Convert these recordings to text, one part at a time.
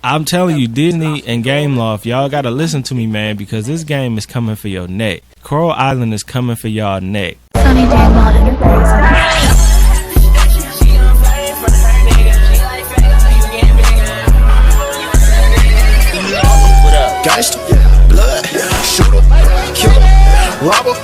I'm telling you, Disney and Gameloft, y'all gotta listen to me, man, because this game is coming for your neck. Coral Island is coming for y'all neck. Sonny Gangsta, blood, shooter, killer, robber,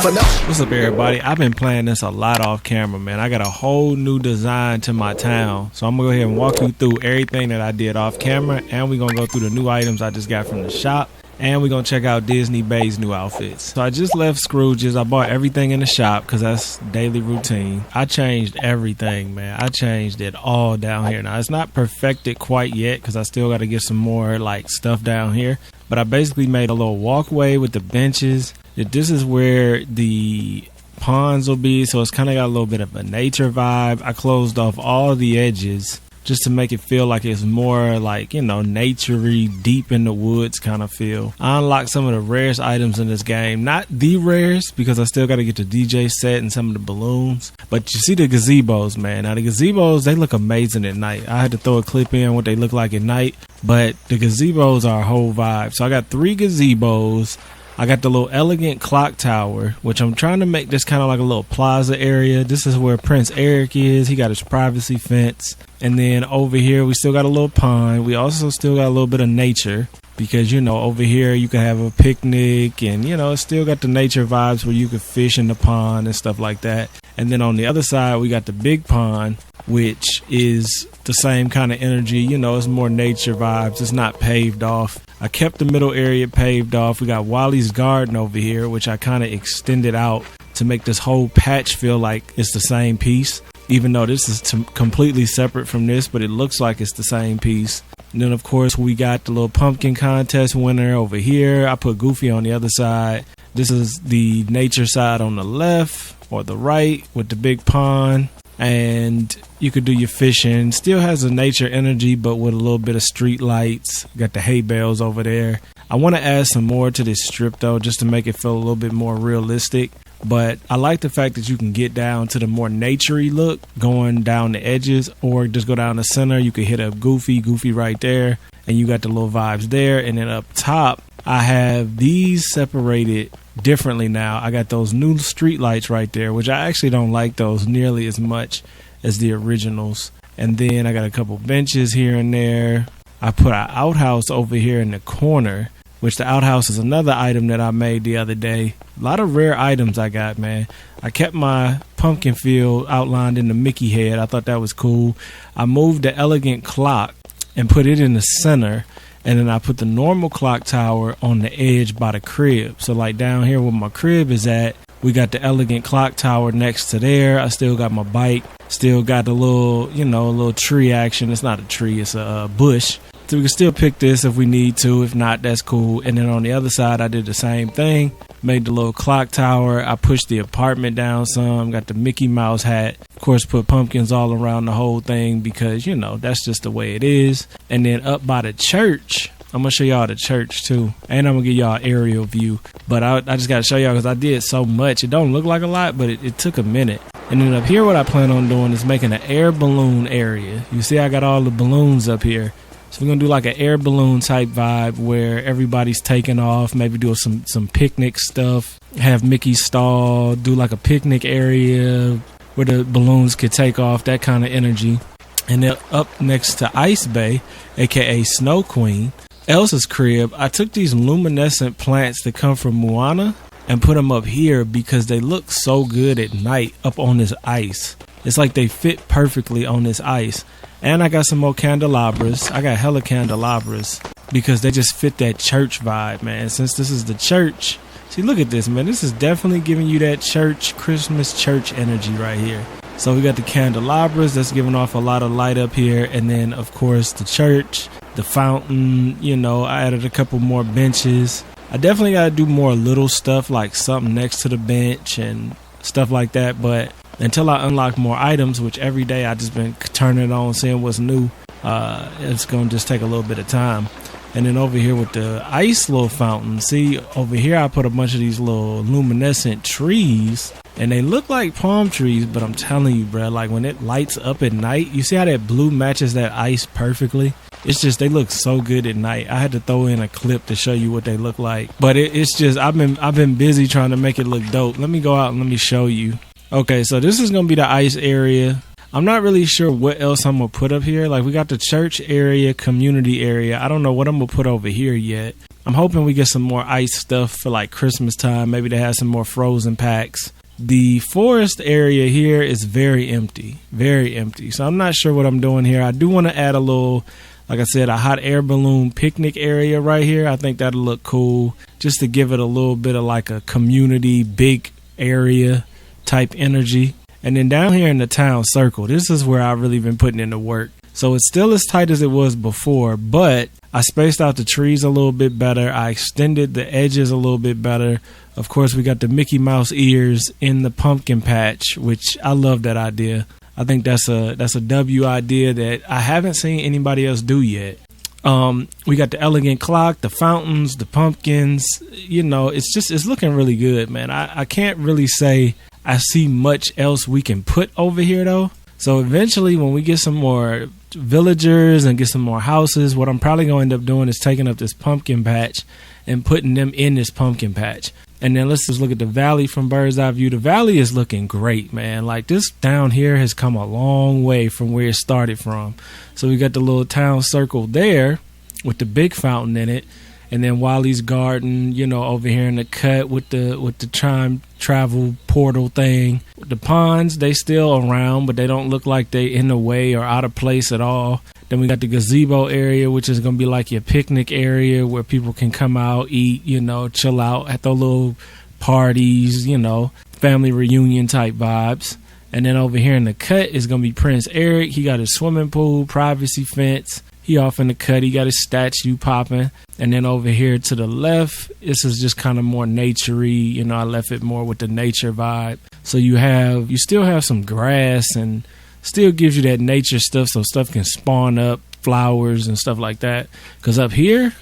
What's up, everybody? I've been playing this a lot off camera, man. I got a whole new design to my town, so I'm gonna go ahead and walk you through everything that I did off camera, and we're gonna go through the new items I just got from the shop, and we're gonna check out Disney Bay's new outfits. So I just left Scrooge's. I bought everything in the shop because that's daily routine. I changed everything, man. I changed it all down here. Now it's not perfected quite yet because I still got to get some more like stuff down here, but I basically made a little walkway with the benches. This is where the ponds will be, so it's kind of got a little bit of a nature vibe. I closed off all the edges just to make it feel like it's more like, you know, nature-y, deep in the woods kind of feel. I unlocked some of the rarest items in this game. Not the rarest, because I still got to get the DJ set and some of the balloons. But you see the gazebos, man. Now the gazebos, they look amazing at night. I had to throw a clip in what they look like at night, but the gazebos are a whole vibe. So I got 3 gazebos. I got the little elegant clock tower, which I'm trying to make this kind of like a little plaza area. This is where Prince Eric is. He got his privacy fence. And then over here, we still got a little pond. We also still got a little bit of nature because, you know, over here you can have a picnic and, you know, it's still got the nature vibes where you can fish in the pond and stuff like that. And then on the other side, we got the big pond, which is the same kind of energy. You know, it's more nature vibes. It's not paved off. I kept the middle area paved off. We got Wally's Garden over here, which I kind of extended out to make this whole patch feel like it's the same piece, even though this is completely separate from this, but it looks like it's the same piece. And then, of course, we got the little pumpkin contest winner over here. I put Goofy on the other side. This is the nature side on the left or the right with the big pond. And you could do your fishing. Still has a nature energy, but with a little bit of street lights. Got the hay bales over there. I want to add some more to this strip, though, just to make it feel a little bit more realistic. But I like the fact that you can get down to the more naturey look, going down the edges, or just go down the center. You could hit up Goofy right there, and you got the little vibes there. And then up top, I have these separated differently now. I got those new street lights right there, which I actually don't like those nearly as much as the originals. And then I got a couple benches here and there. I put an outhouse over here in the corner, which the outhouse is another item that I made the other day. A lot of rare items I got, man. I kept my pumpkin field outlined in the Mickey head. I thought that was cool. I moved the elegant clock and put it in the center. And then I put the normal clock tower on the edge by the crib. So like down here where my crib is at, we got the elegant clock tower next to there. I still got my bike. Still got the little, you know, little tree action. It's not a tree, it's a bush. So we can still pick this if we need to. If not, that's cool. And then on the other side, I did the same thing. Made the little clock tower. I pushed the apartment down some. Got the Mickey Mouse hat. Of course, put pumpkins all around the whole thing because, you know, that's just the way it is. And then up by the church, I'm going to show y'all the church too. And I'm going to give y'all an aerial view. But I just got to show y'all because I did so much. It don't look like a lot, but it took a minute. And then up here, what I plan on doing is making an air balloon area. You see, I got all the balloons up here. So we're going to do like an air balloon type vibe where everybody's taking off, maybe do some picnic stuff, have Mickey stall, do like a picnic area where the balloons could take off, that kind of energy. And then up next to Ice Bay, aka Snow Queen, Elsa's crib, I took these luminescent plants that come from Moana and put them up here because they look so good at night up on this ice. It's like they fit perfectly on this ice. And I got some more candelabras. I got hella candelabras because they just fit that church vibe, man. Since this is the church, see, look at this, man. This is definitely giving you that church, Christmas church energy right here. So we got the candelabras that's giving off a lot of light up here. And then, of course, the church, the fountain, you know, I added a couple more benches. I definitely got to do more little stuff like something next to the bench and stuff like that. But until I unlock more items, which every day I just been turning it on, seeing what's new, it's going to just take a little bit of time. And then over here with the ice little fountain, see, over here I put a bunch of these little luminescent trees And they look like palm trees, but I'm telling you, bro, like when it lights up at night, you see how that blue matches that ice perfectly? It's just, they look so good at night. I had to throw in a clip to show you what they look like. But it's just, I've been busy trying to make it look dope. Let me go out and let me show you. Okay, so this is going to be the ice area. I'm not really sure what else I'm going to put up here. Like, we got the church area, community area. I don't know what I'm going to put over here yet. I'm hoping we get some more ice stuff for like Christmas time. Maybe they have some more frozen packs. The forest area here is very empty. Very empty. So I'm not sure what I'm doing here. I do want to add a little, like I said, a hot air balloon picnic area right here. I think that'll look cool. Just to give it a little bit of like a community, big area type energy. And then down here in the town circle, this is where I've really been putting in the work. So it's still as tight as it was before, but I spaced out the trees a little bit better. I extended the edges a little bit better. Of course, we got the Mickey Mouse ears in the pumpkin patch, which I love that idea. I think that's a W idea that I haven't seen anybody else do yet. We got the elegant clock, the fountains, the pumpkins. You know, it's looking really good, man. I can't really say I see much else we can put over here though. So eventually when we get some more villagers and get some more houses, what I'm probably going to end up doing is taking up this pumpkin patch and putting them in this pumpkin patch. And then let's just look at the valley from bird's eye view. The valley is looking great, man. Like, this down here has come a long way from where it started from. So we got the little town circle there with the big fountain in it. And then Wally's Garden, you know, over here in the cut with the time travel portal thing. The ponds, they still around, but they don't look like they in the way or out of place at all. Then we got the gazebo area, which is going to be like your picnic area where people can come out, eat, you know, chill out at the little parties, you know, family reunion type vibes. And then over here in the cut is going to be Prince Eric. He got his swimming pool, privacy fence. He off in the cut. He got his statue popping. And then over here to the left, this is just kind of more naturey. You know, I left it more with the nature vibe. So you still have some grass and still gives you that nature stuff, so stuff can spawn up, flowers and stuff like that. Because up here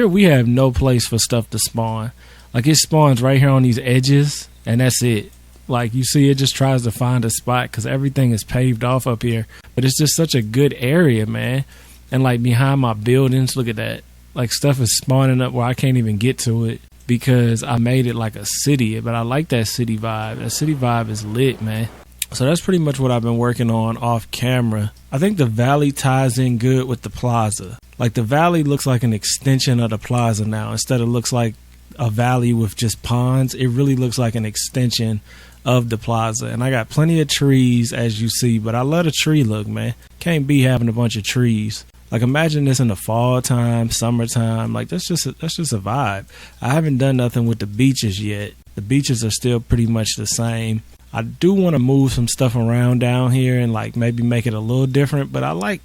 we have no place for stuff to spawn. Like, it spawns right here on these edges, and that's it. Like, you see, it just tries to find a spot because everything is paved off up here. But it's just such a good area, man. And like behind my buildings, look at that. Like, stuff is spawning up where I can't even get to it because I made it like a city. But I like that city vibe. That city vibe is lit, man. So that's pretty much what I've been working on off camera. I think the valley ties in good with the plaza. Like, the valley looks like an extension of the plaza now. Instead of looks like a valley with just ponds, it really looks like an extension of the plaza. And I got plenty of trees, as you see, but I love the tree look, man. Can't be having a bunch of trees. Like, imagine this in the fall time, summertime. Like, that's just a vibe. I haven't done nothing with the beaches yet. The beaches are still pretty much the same. I do want to move some stuff around down here and like maybe make it a little different, but I like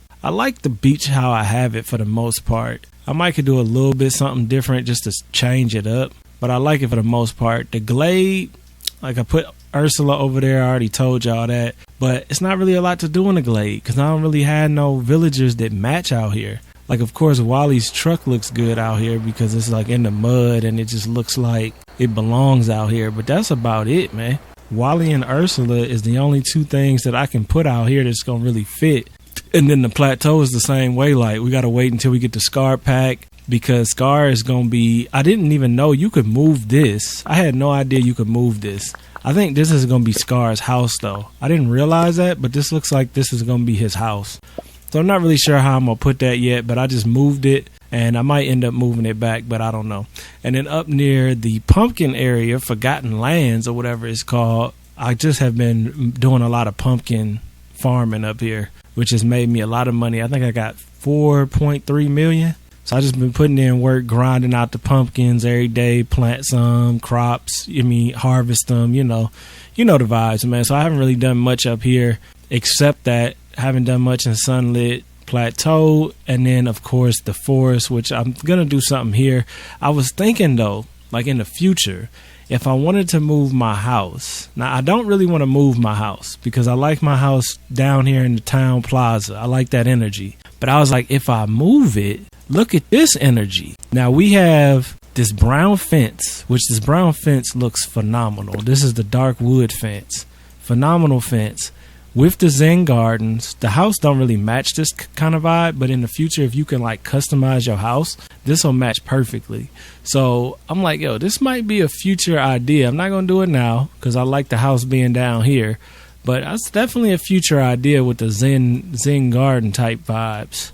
the beach how I have it for the most part. I might could do a little bit something different just to change it up, but I like it for the most part. The glade, like, I put Ursula over there. I already told y'all that, but it's not really a lot to do in the glade because I don't really have no villagers that match out here. Like, of course, Wally's truck looks good out here because it's like in the mud and it just looks like it belongs out here, but that's about it, man. Wally and Ursula is the only two things that I can put out here that's going to really fit. And then the plateau is the same way. Like, we got to wait until we get the Scar pack because Scar is going to be... I didn't even know you could move this. I had no idea you could move this. I think this is going to be Scar's house, though. I didn't realize that, but this looks like this is going to be his house. So I'm not really sure how I'm going to put that yet, but I just moved it. And I might end up moving it back, but I don't know. And then up near the pumpkin area, Forgotten Lands or whatever it's called, I just have been doing a lot of pumpkin farming up here, which has made me a lot of money. I think I got 4.3 million. So I just been putting in work, grinding out the pumpkins every day, plant some crops, harvest them, you know the vibes, man. So I haven't really done much up here except that I haven't done much in Sunlit Plateau, and then of course the forest, which I'm gonna do something here. I was thinking though, like in the future, if I wanted to move my house. Now I don't really want to move my house because I like my house down here in the town plaza. I like that energy. But I was like, if I move it, look at this energy. Now we have this brown fence, which this brown fence looks phenomenal. This is the dark wood fence. Phenomenal fence. With the Zen gardens, the house don't really match this kind of vibe, but in the future, if you can like customize your house, this will match perfectly. So I'm like, yo, this might be a future idea. I'm not going to do it now because I like the house being down here, but it's definitely a future idea with the Zen garden type vibes.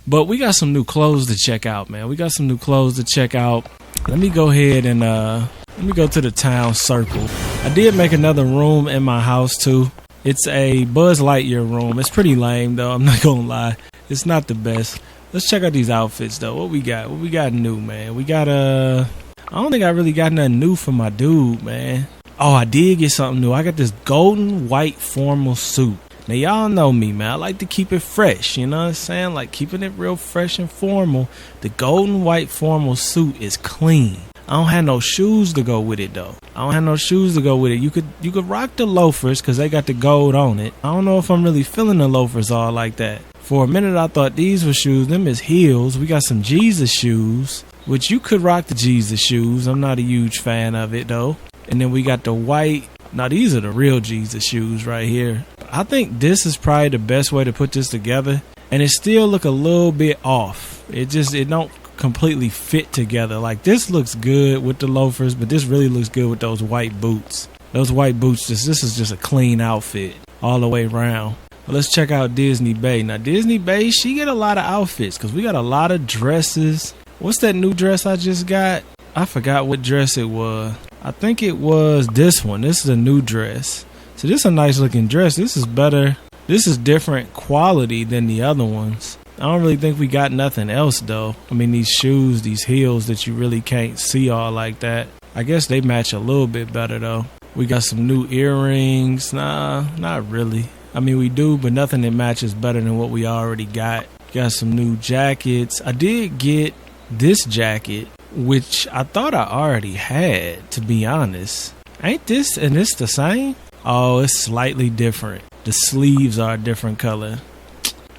But we got some new clothes to check out, man. We got some new clothes to check out. Let me go ahead and let me go to the town circle. I did make another room in my house too. It's a Buzz Lightyear room. It's pretty lame though, I'm not gonna lie. It's not the best. Let's check out these outfits though. What we got? What we got new, man? We got I don't think I really got nothing new for my dude, man. Oh, I did get something new. I got this golden white formal suit. Now y'all know me, man. I like to keep it fresh, you know what I'm saying? Like keeping it real fresh and formal. The golden white formal suit is clean. I don't have no shoes to go with it though. I don't have no shoes to go with it. You could rock the loafers because they got the gold on it. I don't know if I'm really feeling the loafers all like that. For a minute I thought these were shoes. Them is heels. We got some Jesus shoes, which you could rock the Jesus shoes. I'm not a huge fan of it though. And then we got the white. Now these are the real Jesus shoes right here. I think this is probably the best way to put this together. And it still look a little bit off. It don't completely fit together. Like this looks good with the loafers, but this really looks good with those white boots. Those white boots, this is just a clean outfit all the way around. But let's check out Disney Bay. Now Disney Bay, she get a lot of outfits because we got a lot of dresses. What's that new dress I just got? I forgot what dress it was. I think it was this one. This is a new dress. So this is a nice looking dress. This is better. This is different quality than the other ones. I don't really think we got nothing else though. I mean, these shoes, these heels that you really can't see all like that. I guess they match a little bit better though. We got some new earrings. Nah, not really. I mean, we do, but nothing that matches better than what we already got. Got some new jackets. I did get this jacket, which I thought I already had, to be honest. Ain't this and this the same? Oh, it's slightly different. The sleeves are a different color.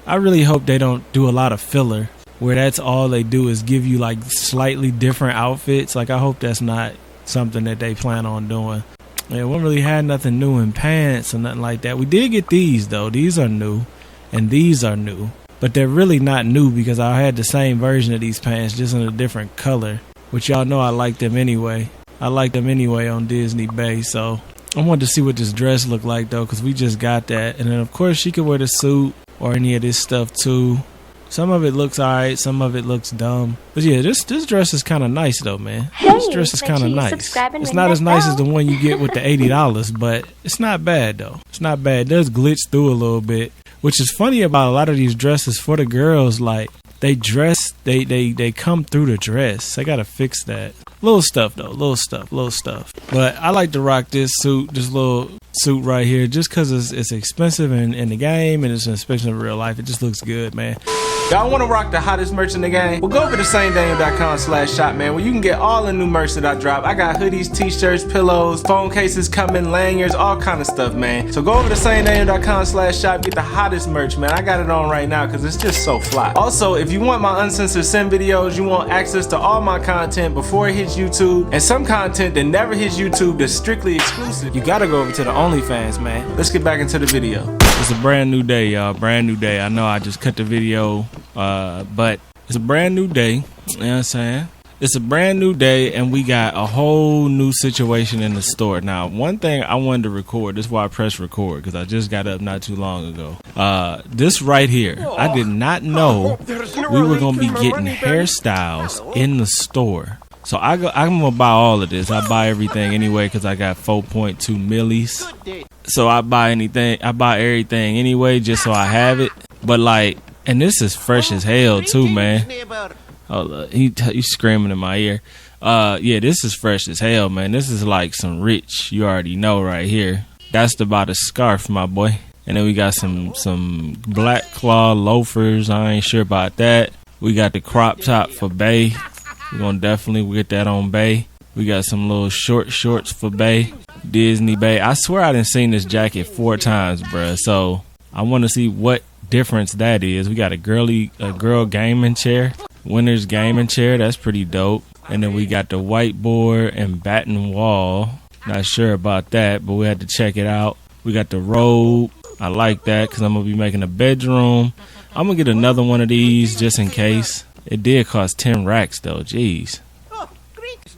I really hope they don't do a lot of filler where that's all they do is give you like slightly different outfits. Like I hope that's not something that they plan on doing. Yeah, we don't really had nothing new in pants or nothing like that. We did get these though. These are new and these are new, but they're really not new because I had the same version of these pants just in a different color, which y'all know I like them anyway. I like them anyway on Disney Bay. So I wanted to see what this dress looked like though, because we just got that. And then of course she could wear the suit or any of this stuff too. Some of it looks alright, some of it looks dumb. But yeah, this dress is kind of nice though, man. This dress is kind of nice. It's not as nice as the one you get with the $80, but it's not bad though. It's not bad. It does glitch through a little bit, which is funny about a lot of these dresses for the girls. Like they dress, they come through the dress. I gotta fix that. Little stuff though, little stuff. But I like to rock this suit, this little suit right here, just because it's expensive in the game and it's expensive in real life. It just looks good, man. Y'all want to rock the hottest merch in the game? Well, go over to SaneDaniel.com/shop, man, where you can get all the new merch that I drop. I got hoodies, t-shirts, pillows, phone cases coming, lanyards, all kind of stuff, man. So go over to SaneDaniel.com/shop, get the hottest merch, man. I got it on right now because it's just so fly. Also, if you want my uncensored sim videos, you want access to all my content before it hits YouTube, and some content that never hits YouTube that's strictly exclusive, you gotta go over to the OnlyFans, man. Let's get back into the video. It's a brand new day, y'all. Brand new day. I know I just cut the video, but it's a brand new day. You know what I'm saying? It's a brand new day, and we got a whole new situation in the store. Now, one thing I wanted to record, this is why I pressed record, because I just got up not too long ago. This right here, I did not know we were going to be getting hairstyles in the store. So I'm going to buy all of this. I buy everything anyway because I got 4.2 millis. So I buy everything anyway just so I have it. But like, and this is fresh as hell too, man. Oh, he's screaming in my ear. Yeah, this is fresh as hell, man. This is like some rich, you already know right here. That's about a scarf, my boy. And then we got some black claw loafers. I ain't sure about that. We got the crop top for Bay. We're gonna definitely get that on Bay. We got some little short shorts for Bay. Disney Bay. I swear I done seen this jacket 4 times, bruh. So I want to see what difference that is. We got a girl gaming chair. Winner's gaming chair. That's pretty dope. And then we got the whiteboard and batten wall. Not sure about that, but we had to check it out. We got the robe. I like that because I'm going to be making a bedroom. I'm going to get another one of these just in case. It did cost 10 racks though. Jeez.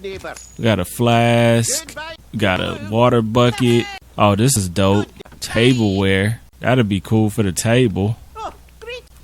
We got a flask. We got a water bucket. Oh, this is dope. Tableware. That'll be cool for the table.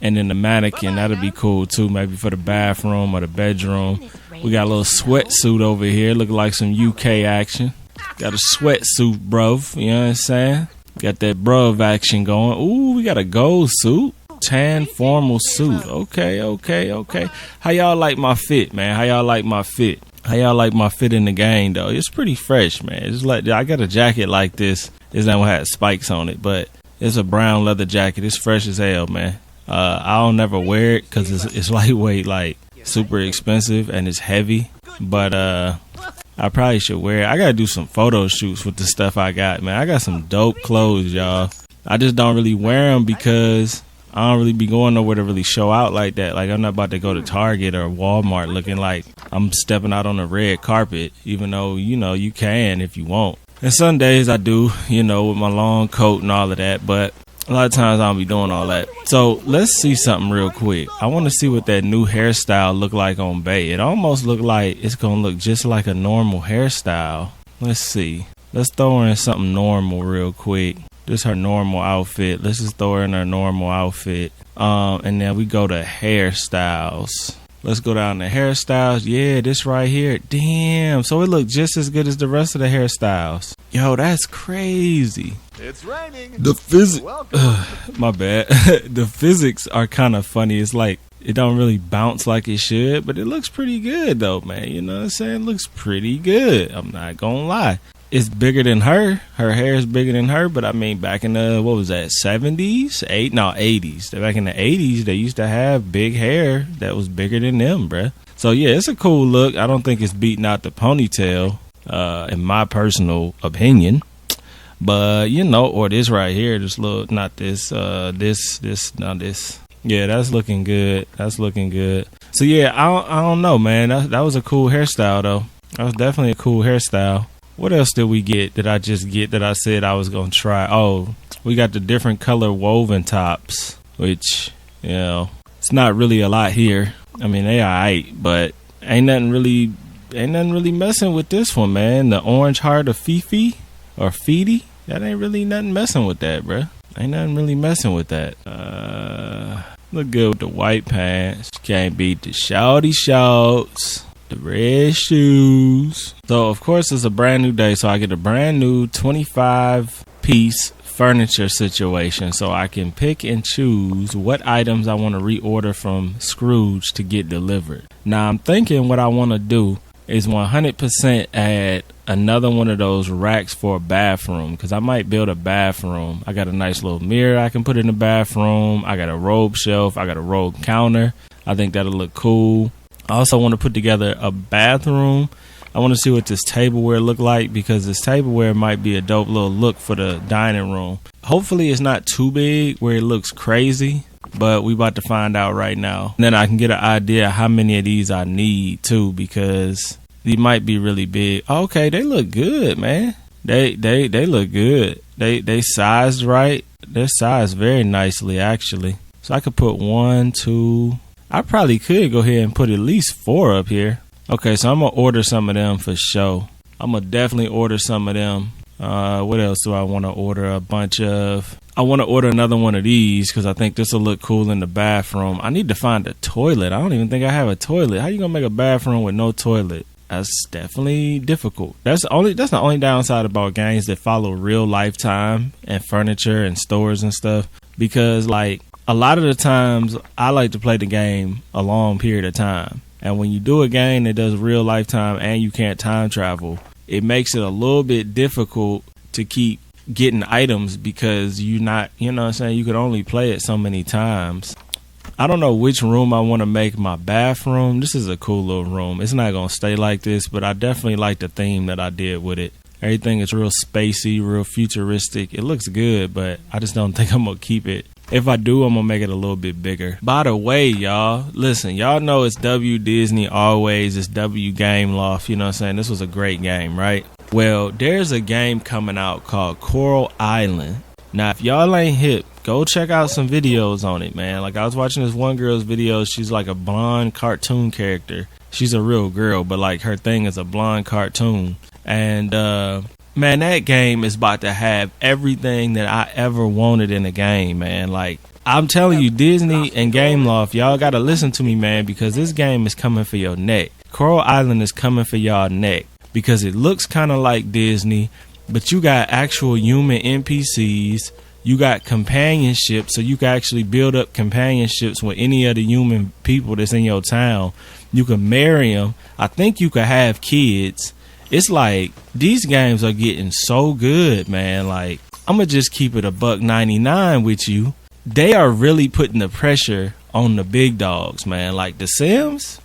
And then the mannequin. That'll be cool too. Maybe for the bathroom or the bedroom. We got a little sweatsuit over here. Looking like some UK action. Got a sweatsuit, bruv. You know what I'm saying? Got that bruv action going. Ooh, we got a gold suit. Tan formal suit. Okay. How y'all like my fit, man? How y'all like my fit? How y'all like my fit in the game, though? It's pretty fresh, man. It's like I got a jacket like this. It's not had spikes on it, but it's a brown leather jacket. It's fresh as hell, man. I don't never wear it because it's lightweight, like super expensive, and it's heavy. But I probably should wear it. I gotta do some photo shoots with the stuff I got, man. I got some dope clothes, y'all. I just don't really wear them because I don't really be going nowhere to really show out like that. Like, I'm not about to go to Target or Walmart looking like I'm stepping out on a red carpet, even though, you know, you can if you want. And some days I do, you know, with my long coat and all of that, but a lot of times I don't be doing all that. So let's see something real quick. I want to see what that new hairstyle look like on Bay. It almost look like it's going to look just like a normal hairstyle. Let's see. Let's throw her in something normal real quick. Just her normal outfit. Let's just throw her in her normal outfit. And then we go to hairstyles. Let's go down to hairstyles. Yeah, this right here. Damn. So it looked just as good as the rest of the hairstyles. Yo, that's crazy. It's raining. The physics. My bad. The physics are kind of funny. It's like it don't really bounce like it should, but it looks pretty good though, man. You know what I'm saying? It looks pretty good. I'm not gonna lie. It's bigger than her. Her hair is bigger than her, but I mean, back in the, what was that, 70s? 80s. Back in the 80s, they used to have big hair that was bigger than them, bruh. So, yeah, it's a cool look. I don't think it's beating out the ponytail, in my personal opinion. But, you know, or this right here, this little, not this, not this. Yeah, that's looking good. That's looking good. So, yeah, I don't know, man. That was a cool hairstyle, though. That was definitely a cool hairstyle. What else did we get that I just get that I said I was going to try? Oh, we got the different color woven tops, which, you know, it's not really a lot here. I mean, they all right, but ain't nothing really messing with this one, man. The orange heart of Fifi or Feety, that ain't really nothing messing with that, bruh. Ain't nothing really messing with that. Look good with the white pants. Can't beat the shouty shorts. The red shoes. So of course it's a brand new day, so I get a brand new 25-piece furniture situation, so I can pick and choose what items I want to reorder from Scrooge to get delivered. Now I'm thinking what I want to do is 100% add another one of those racks for a bathroom, because I might build a bathroom. I got a nice little mirror I can put in the bathroom. I got a robe shelf. I got a robe counter. I think that'll look cool. I also want to put together a bathroom. I want to see what this tableware look like, because this tableware might be a dope little look for the dining room. Hopefully it's not too big where it looks crazy, but we about to find out right now. And then I can get an idea how many of these I need too, because these might be really big. Okay, they look good, man. They look good. They sized right. They're sized very nicely actually. So I could put 1, 2. I probably could go ahead and put at least 4 up here. Okay, so I'm going to order some of them for sure. I'm going to definitely order some of them. What else do I want to order? A bunch of... I want to order another one of these because I think this will look cool in the bathroom. I need to find a toilet. I don't even think I have a toilet. How you going to make a bathroom with no toilet? That's definitely difficult. That's the only downside about games that follow real life time and furniture and stores and stuff. Because, like, a lot of the times I like to play the game a long period of time. And when you do a game that does real life time and you can't time travel, it makes it a little bit difficult to keep getting items because you're not, you know what I'm saying, you could only play it so many times. I don't know which room I want to make my bathroom. This is a cool little room. It's not going to stay like this, but I definitely like the theme that I did with it. Everything is real spacey, real futuristic. It looks good, but I just don't think I'm going to keep it If I do, I'm gonna make it a little bit bigger. By the way, y'all, listen, y'all know it's W Disney always, it's W Game Loft, you know what I'm saying? This was a great game, right? Well, there's a game coming out called Coral Island. Now, if y'all ain't hip, go check out some videos on it, man. Like, I was watching this one girl's video. She's like a blonde cartoon character. She's a real girl, but like her thing is a blonde cartoon. And man, that game is about to have everything that I ever wanted in a game, man. Like, I'm telling you, Disney and Gameloft, y'all gotta listen to me, man, because this game is coming for your neck. Coral Island is coming for y'all neck because it looks kind of like Disney, but you got actual human NPCs. You got companionship, so you can actually build up companionships with any of the human people that's in your town. You can marry them. I think you can have kids. It's like, these games are getting so good, man. Like, I'm going to just keep it $1.99 with you. They are really putting the pressure on the big dogs, man. Like, The Sims,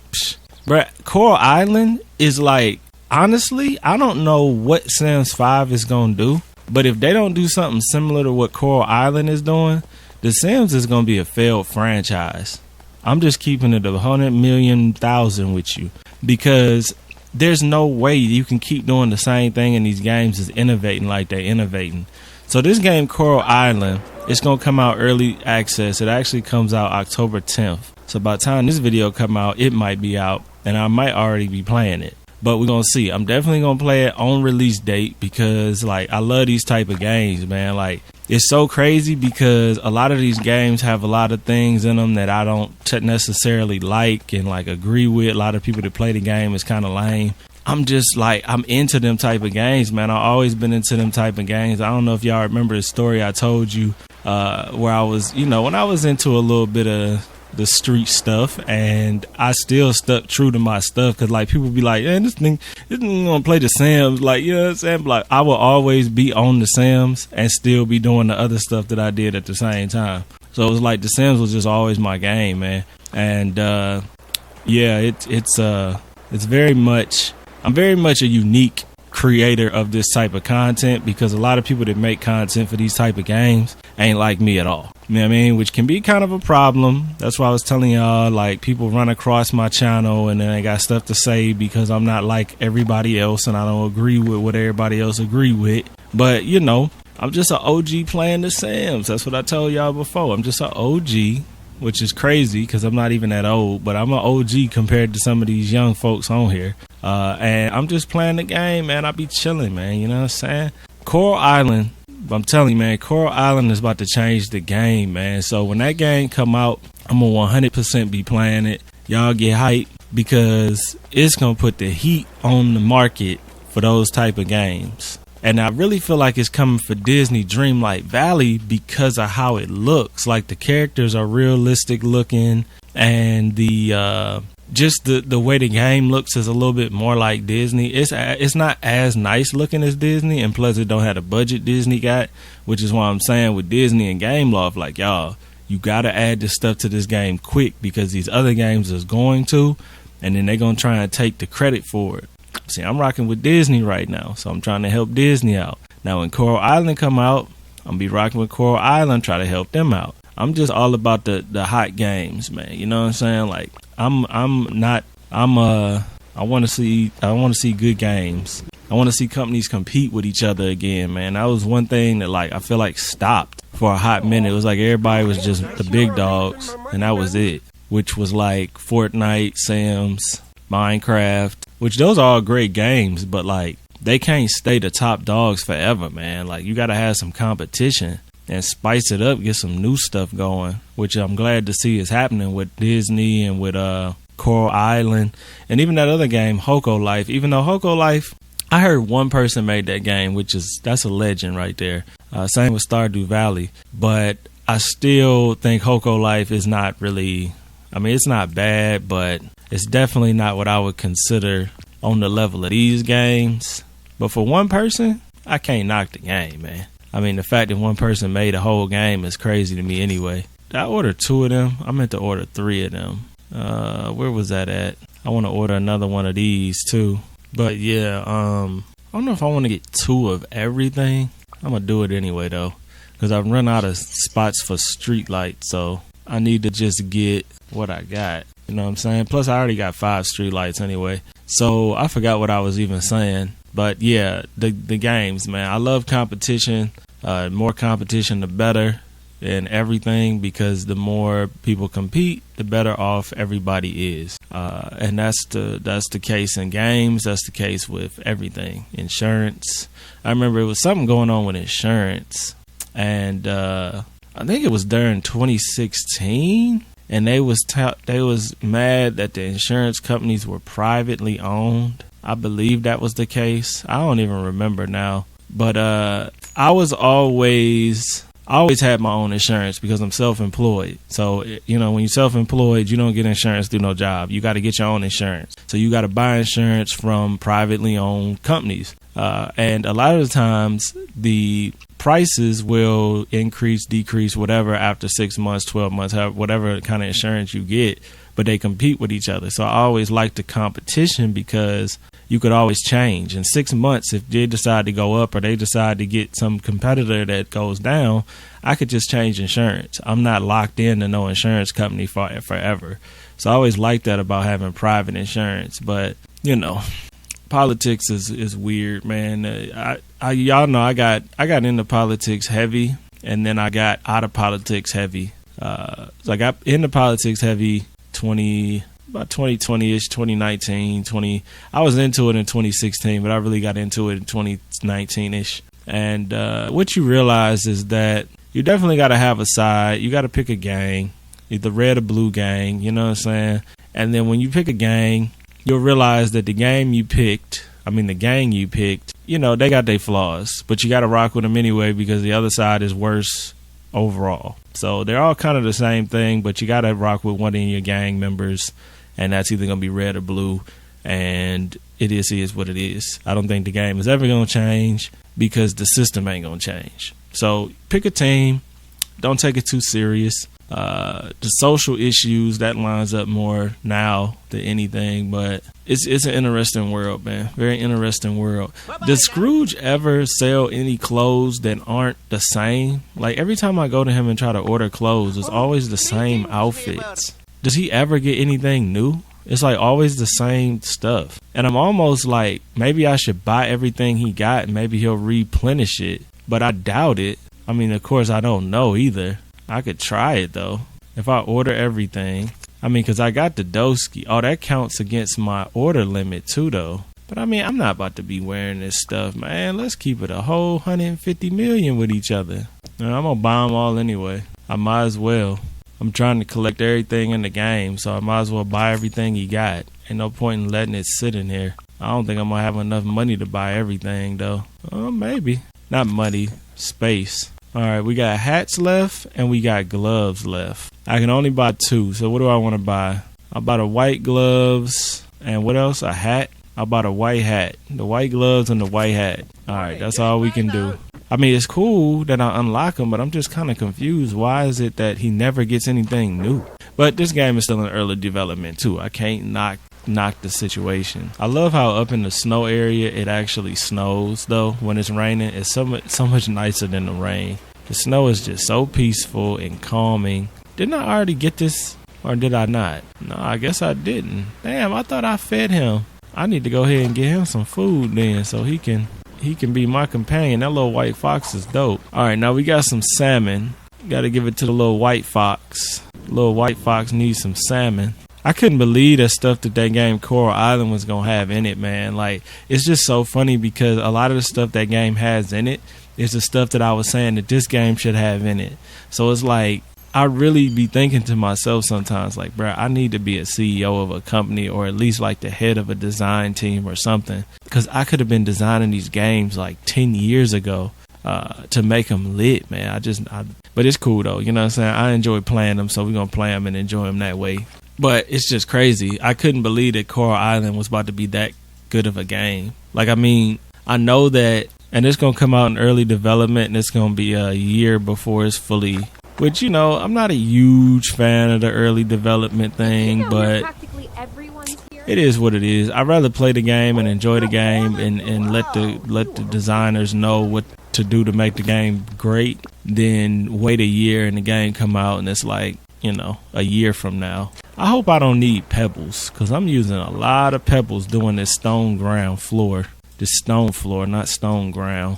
bruh, Coral Island is like, honestly, I don't know what Sims 5 is going to do. But if they don't do something similar to what Coral Island is doing, The Sims is going to be a failed franchise. I'm just keeping it 100,000,000 with you, because there's no way you can keep doing the same thing in these games as innovating like they're innovating. So this game, Coral Island, it's going to come out early access. It actually comes out October 10th. So by the time this video come out, it might be out, and I might already be playing it. But we're going to see. I'm definitely going to play it on release date because, like, I love these type of games, man. Like, it's so crazy because a lot of these games have a lot of things in them that I don't necessarily like and, like, agree with. A lot of people that play the game is kind of lame. I'm just, like, I'm into them type of games, man. I've always been into them type of games. I don't know if y'all remember the story I told you where I was, you know, when I was into a little bit of the street stuff, and I still stuck true to my stuff because, like, people be like, this thing gonna play the Sims, like, you know what I'm saying? Like, I will always be on the Sims and still be doing the other stuff that I did at the same time. So it was like the Sims was just always my game, man. And yeah, it's very much, I'm very much a unique creator of this type of content because a lot of people that make content for these type of games ain't like me at all. You know what I mean? Which can be kind of a problem. That's why I was telling y'all, like, people run across my channel and then they got stuff to say because I'm not like everybody else and I don't agree with what everybody else agree with. But, you know, I'm just an OG playing the Sims. That's what I told y'all before. I'm just an OG, which is crazy because I'm not even that old, but I'm an OG compared to some of these young folks on here. And I'm just playing the game, man. I be chilling, man. You know what I'm saying? Coral Island, I'm telling you, man, Coral Island is about to change the game, man. So when that game come out, I'm gonna 100% be playing it. Y'all get hyped because it's gonna put the heat on the market for those type of games. And I really feel like it's coming for Disney Dreamlight Valley because of how it looks. Like, the characters are realistic looking, and the just the way the game looks is a little bit more like Disney. It's not as nice looking as Disney, and plus it don't have the budget Disney got, which is why I'm saying with Disney and Gameloft, like, y'all, you gotta add this stuff to this game quick because these other games is going to, and then they're gonna try and take the credit for it. See, I'm rocking with Disney right now, so I'm trying to help Disney out. Now, when Coral Island come out, I'm gonna be rocking with Coral Island, try to help them out. I'm just all about the hot games, man. You know what I'm saying? Like, I want to see good games. I want to see companies compete with each other again, man. That was one thing that, like, I feel like stopped for a hot minute. It was like everybody was just the big dogs, and that was it. Which was like Fortnite, Sims, Minecraft, which those are all great games, but, like, they can't stay the top dogs forever, man. Like, you got to have some competition and spice it up, get some new stuff going, which I'm glad to see is happening with Disney and with Coral Island, and even that other game, Hoko Life. Even though Hoko Life, I heard one person made that game, that's a legend right there. Same with Stardew Valley, but I still think Hoko Life is not really, I mean, it's not bad, but it's definitely not what I would consider on the level of these games. But for one person, I can't knock the game, man. I mean, the fact that one person made a whole game is crazy to me anyway. I ordered 2 of them. I meant to order 3 of them. Where was that at? I want to order another one of these too. But yeah, I don't know if I want to get 2 of everything. I'm going to do it anyway though. because I've run out of spots for street lights. So I need to just get what I got. You know what I'm saying? Plus, I already got 5 street lights anyway. So I forgot what I was even saying. But yeah, the games, man. I love competition. More competition, the better in everything, because the more people compete, the better off everybody is. And that's the case in games. That's the case with everything. Insurance. I remember it was something going on with insurance, and I think it was during 2016. And they was mad that the insurance companies were privately owned. I believe that was the case. I don't even remember now. But I always had my own insurance because I'm self-employed. So, you know, when you're self-employed, you don't get insurance through no job. You got to get your own insurance. So you got to buy insurance from privately owned companies. And a lot of the times the prices will increase, decrease, whatever after 6 months, 12 months, whatever kind of insurance you get, but they compete with each other. So I always like the competition because you could always change. In 6 months, if they decide to go up or they decide to get some competitor that goes down, I could just change insurance. I'm not locked into no insurance company forever. So I always like that about having private insurance. But, you know, politics is weird, man. Y'all know I got into politics heavy, and then I got out of politics heavy. So I got into politics heavy about 2020-ish, 2019, 20. I was into it in 2016, but I really got into it in 2019-ish. And what you realize is that you definitely got to have a side. You got to pick a gang, either red or blue gang, you know what I'm saying? And then when you pick a gang, you'll realize that the gang you picked, you know, they got their flaws, but you got to rock with them anyway because the other side is worse overall. So they're all kind of the same thing, but you got to rock with one of your gang members, and that's either going to be red or blue, and it is what it is. I don't think the game is ever going to change because the system ain't going to change. So pick a team. Don't take it too serious. The social issues, that lines up more now than anything, but it's an interesting world, man. Very interesting world. Does Scrooge ever sell any clothes that aren't the same? Like every time I go to him and try to order clothes, it's always the same outfits. Does he ever get anything new? It's like always the same stuff. And I'm almost like, maybe I should buy everything he got and maybe he'll replenish it, but I doubt it. I mean, of course, I don't know either. I could try it, though, if I order everything. I mean, because I got the Doski. Oh, that counts against my order limit, too, though. But, I mean, I'm not about to be wearing this stuff, man. Let's keep it a whole 150 million with each other. And I'm going to buy them all anyway. I might as well. I'm trying to collect everything in the game, so I might as well buy everything he got. Ain't no point in letting it sit in here. I don't think I'm going to have enough money to buy everything, though. Oh, maybe. Not money, space. All right, we got hats left and we got gloves left. I can only buy 2, so what do I want to buy? I bought a white gloves and what else? A hat? I bought a white hat. The white gloves and the white hat. All right, that's all we can do. I mean, it's cool that I unlock him, but I'm just kind of confused. Why is it that he never gets anything new? But this game is still in early development, too. I can't knock the situation. I love how up in the snow area it actually snows though. When it's raining, it's so much nicer than the rain. The snow is just so peaceful and calming. Didn't I already get this, or did I not? No, I guess I didn't. Damn, I thought I fed him. I need to go ahead and get him some food then so he can be my companion. That little white fox is dope. All right, now we got some salmon. Got to give it to the little white fox. Little white fox needs some salmon. I couldn't believe that stuff that game Coral Island was going to have in it, man. Like, it's just so funny because a lot of the stuff that game has in it is the stuff that I was saying that this game should have in it. So it's like, I really be thinking to myself sometimes, like, bro, I need to be a CEO of a company or at least like the head of a design team or something. Because I could have been designing these games like 10 years ago to make them lit, man. But it's cool, though. You know what I'm saying? I enjoy playing them, so we're going to play them and enjoy them that way. But it's just crazy. I couldn't believe that Coral Island was about to be that good of a game. Like, I mean, I know that, and it's going to come out in early development, and it's going to be a year before it's fully, which, you know, I'm not a huge fan of the early development thing, but it is what it is. I'd rather play the game and enjoy the game and let the designers know what to do to make the game great than wait a year and the game come out and it's like, you know, a year from now. I hope I don't need pebbles, because I'm using a lot of pebbles doing this stone ground floor. This stone floor, not stone ground.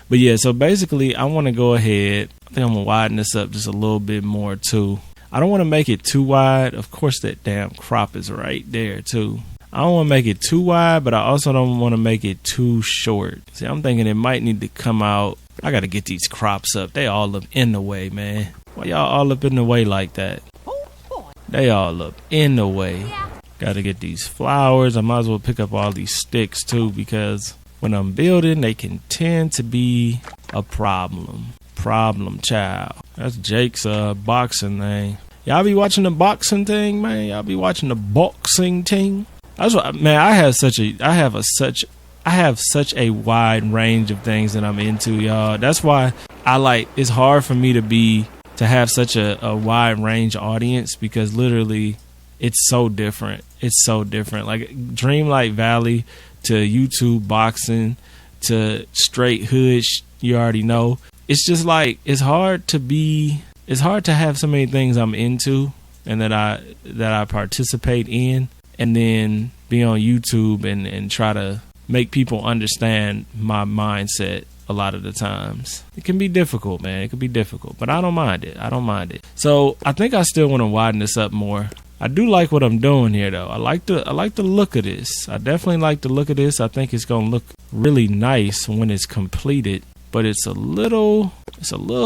But yeah, so basically I want to go ahead. I think I'm going to widen this up just a little bit more too. I don't want to make it too wide. Of course, that damn crop is right there too. I don't want to make it too wide, but I also don't want to make it too short. See, I'm thinking it might need to come out. I got to get these crops up. They all up in the way, man. Why y'all all up in the way like that? They all up in the way. Got to get these flowers. I might as well pick up all these sticks too, because when I'm building, they can tend to be a problem. Problem child. That's Jake's boxing thing. Y'all be watching the boxing thing, man. Y'all be watching the boxing thing. That's what, man. I have such a wide range of things that I'm into, y'all. That's why it's hard for me to have such a wide range audience, because literally it's so different. It's so different. Like Dreamlight Valley to YouTube boxing to straight hood, you already know. It's just like it's hard to have so many things I'm into and that I participate in, and then be on YouTube and try to make people understand my mindset. A lot of the times it can be difficult, man. It can be difficult, but I don't mind it. So I think I still want to widen this up more. I do like what I'm doing here though. I like the look of this. I definitely like the look of this. I think it's gonna look really nice when it's completed, but it's a little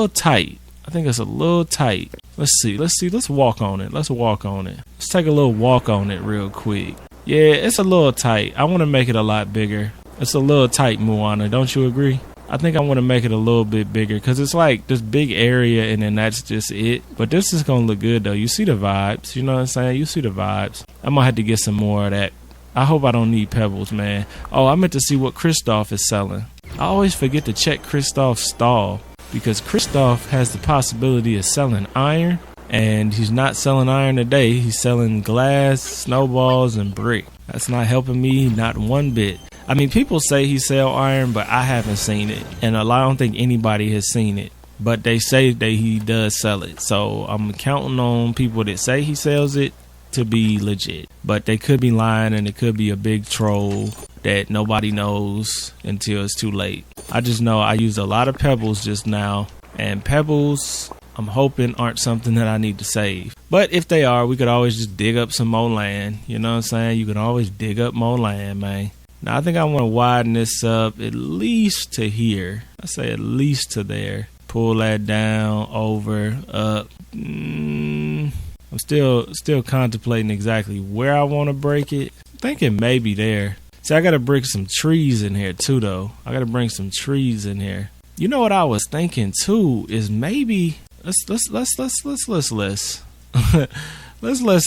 tight. I think it's a little tight. Let's see. Let's walk on it. Let's take a little walk on it real quick. Yeah, it's a little tight. I want to make it a lot bigger. It's a little tight, Moana. Don't you agree? I think I want to make it a little bit bigger, because it's like this big area and then that's just it. But this is going to look good though. You see the vibes. You know what I'm saying? You see the vibes. I'm going to have to get some more of that. I hope I don't need pebbles, man. Oh, I meant to see what Christoph is selling. I always forget to check Christoph's stall, because Christoph has the possibility of selling iron, and he's not selling iron today. He's selling glass, snowballs, and brick. That's not helping me, not one bit. I mean, people say he sell iron, but I haven't seen it, and I don't think anybody has seen it. But they say that he does sell it, so I'm counting on people that say he sells it to be legit. But they could be lying, and it could be a big troll that nobody knows until it's too late. I just know I used a lot of pebbles just now, and pebbles, I'm hoping, aren't something that I need to save. But if they are, we could always just dig up some more land. You know what I'm saying? You can always dig up more land, man. Now, I think I want to widen this up at least to here. I say at least to there. Pull that down, over, up. I'm still contemplating exactly where I want to break it. I'm thinking maybe there. See, I got to bring some trees in here too, though. I got to bring some trees in here. You know what I was thinking too is maybe let's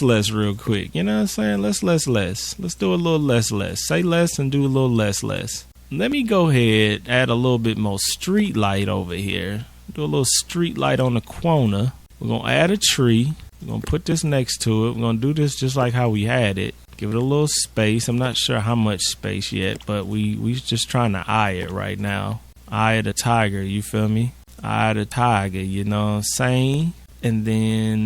less real quick. You know what I'm saying? Let's less. Let's do a little less. Say less and do a little less. Let me go ahead, add a little bit more street light over here. Do a little street light on the corner. We're going to add a tree. We're going to put this next to it. We're going to do this just like how we had it. Give it a little space. I'm not sure how much space yet, but we just trying to eye it right now. Eye of the tiger, you feel me? Eye of the tiger, you know what I'm saying? And then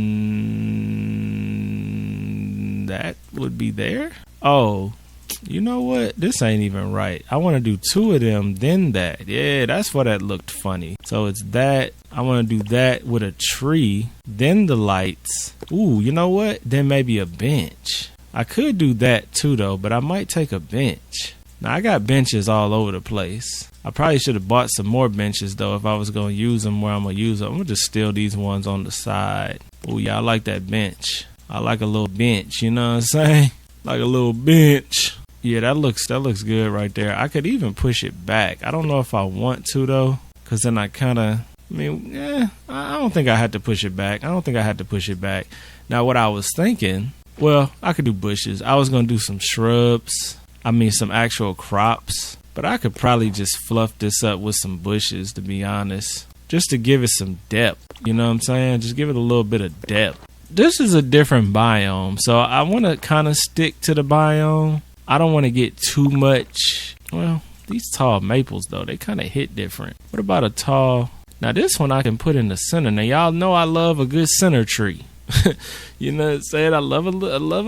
that would be there. Oh, you know what? This ain't even right. I want to do two of them, then that. Yeah, that's why that looked funny. So it's that. I want to do that with a tree, then the lights. Ooh, you know what? Then maybe a bench. I could do that too, though, but I might take a bench. Now, I got benches all over the place. I probably should have bought some more benches, though, if I was going to use them where I'm going to use them. I'm going to just steal these ones on the side. Oh, yeah, I like that bench. I like a little bench, you know what I'm saying? Like a little bench. Yeah, that looks good right there. I could even push it back. I don't know if I want to, though, because then I don't think I had to push it back. Now, what I was thinking, well, I could do bushes. I was going to do some shrubs. Some actual crops. But I could probably just fluff this up with some bushes, to be honest. Just to give it some depth. You know what I'm saying? Just give it a little bit of depth. This is a different biome, so I want to kind of stick to the biome. I don't want to get too much. Well, These tall maples, though, they kind of hit different. What about a tall... Now, this one I can put in the center. Now, y'all know I love a good center tree. You know what I'm saying? I love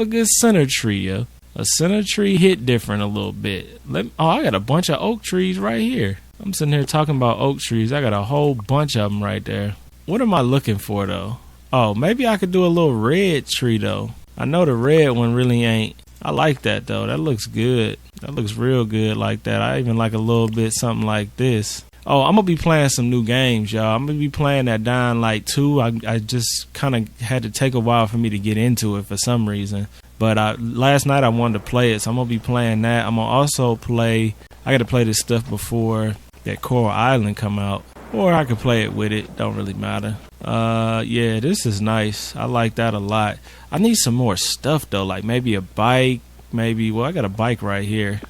a good center tree, yo. A center tree hit different a little bit. I got a bunch of oak trees right here. I'm sitting here talking about oak trees. I got a whole bunch of them right there. What am I looking for, though? Oh, maybe I could do a little red tree, though. I know the red one really ain't. I like that, though. That looks good. That looks real good like that. I even like a little bit something like this. Oh, I'm going to be playing some new games, y'all. I'm going to be playing that Dying Light 2. I just kind of had to take a while for me to get into it for some reason. But last night I wanted to play it, so I'm going to be playing that. I'm going to also play... I got to play this stuff before that Coral Island come out. Or I could play it with it. Don't really matter. Yeah, this is nice. I like that a lot. I need some more stuff, though. Like maybe a bike. Maybe... Well, I got a bike right here.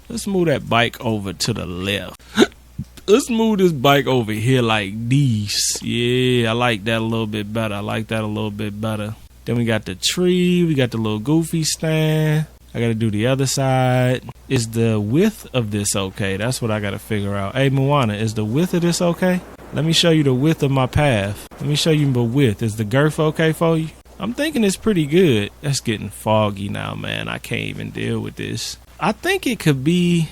Let's move that bike over to the left. Let's move this bike over here like this. Yeah, I like that a little bit better. Then we got the tree. We got the little goofy stand. I got to do the other side. Is the width of this okay? That's what I got to figure out. Hey, Moana, is the width of this okay? Let me show you the width of my path. Let me show you the width. Is the girth okay for you? I'm thinking it's pretty good. That's getting foggy now, man. I can't even deal with this. I think it could be...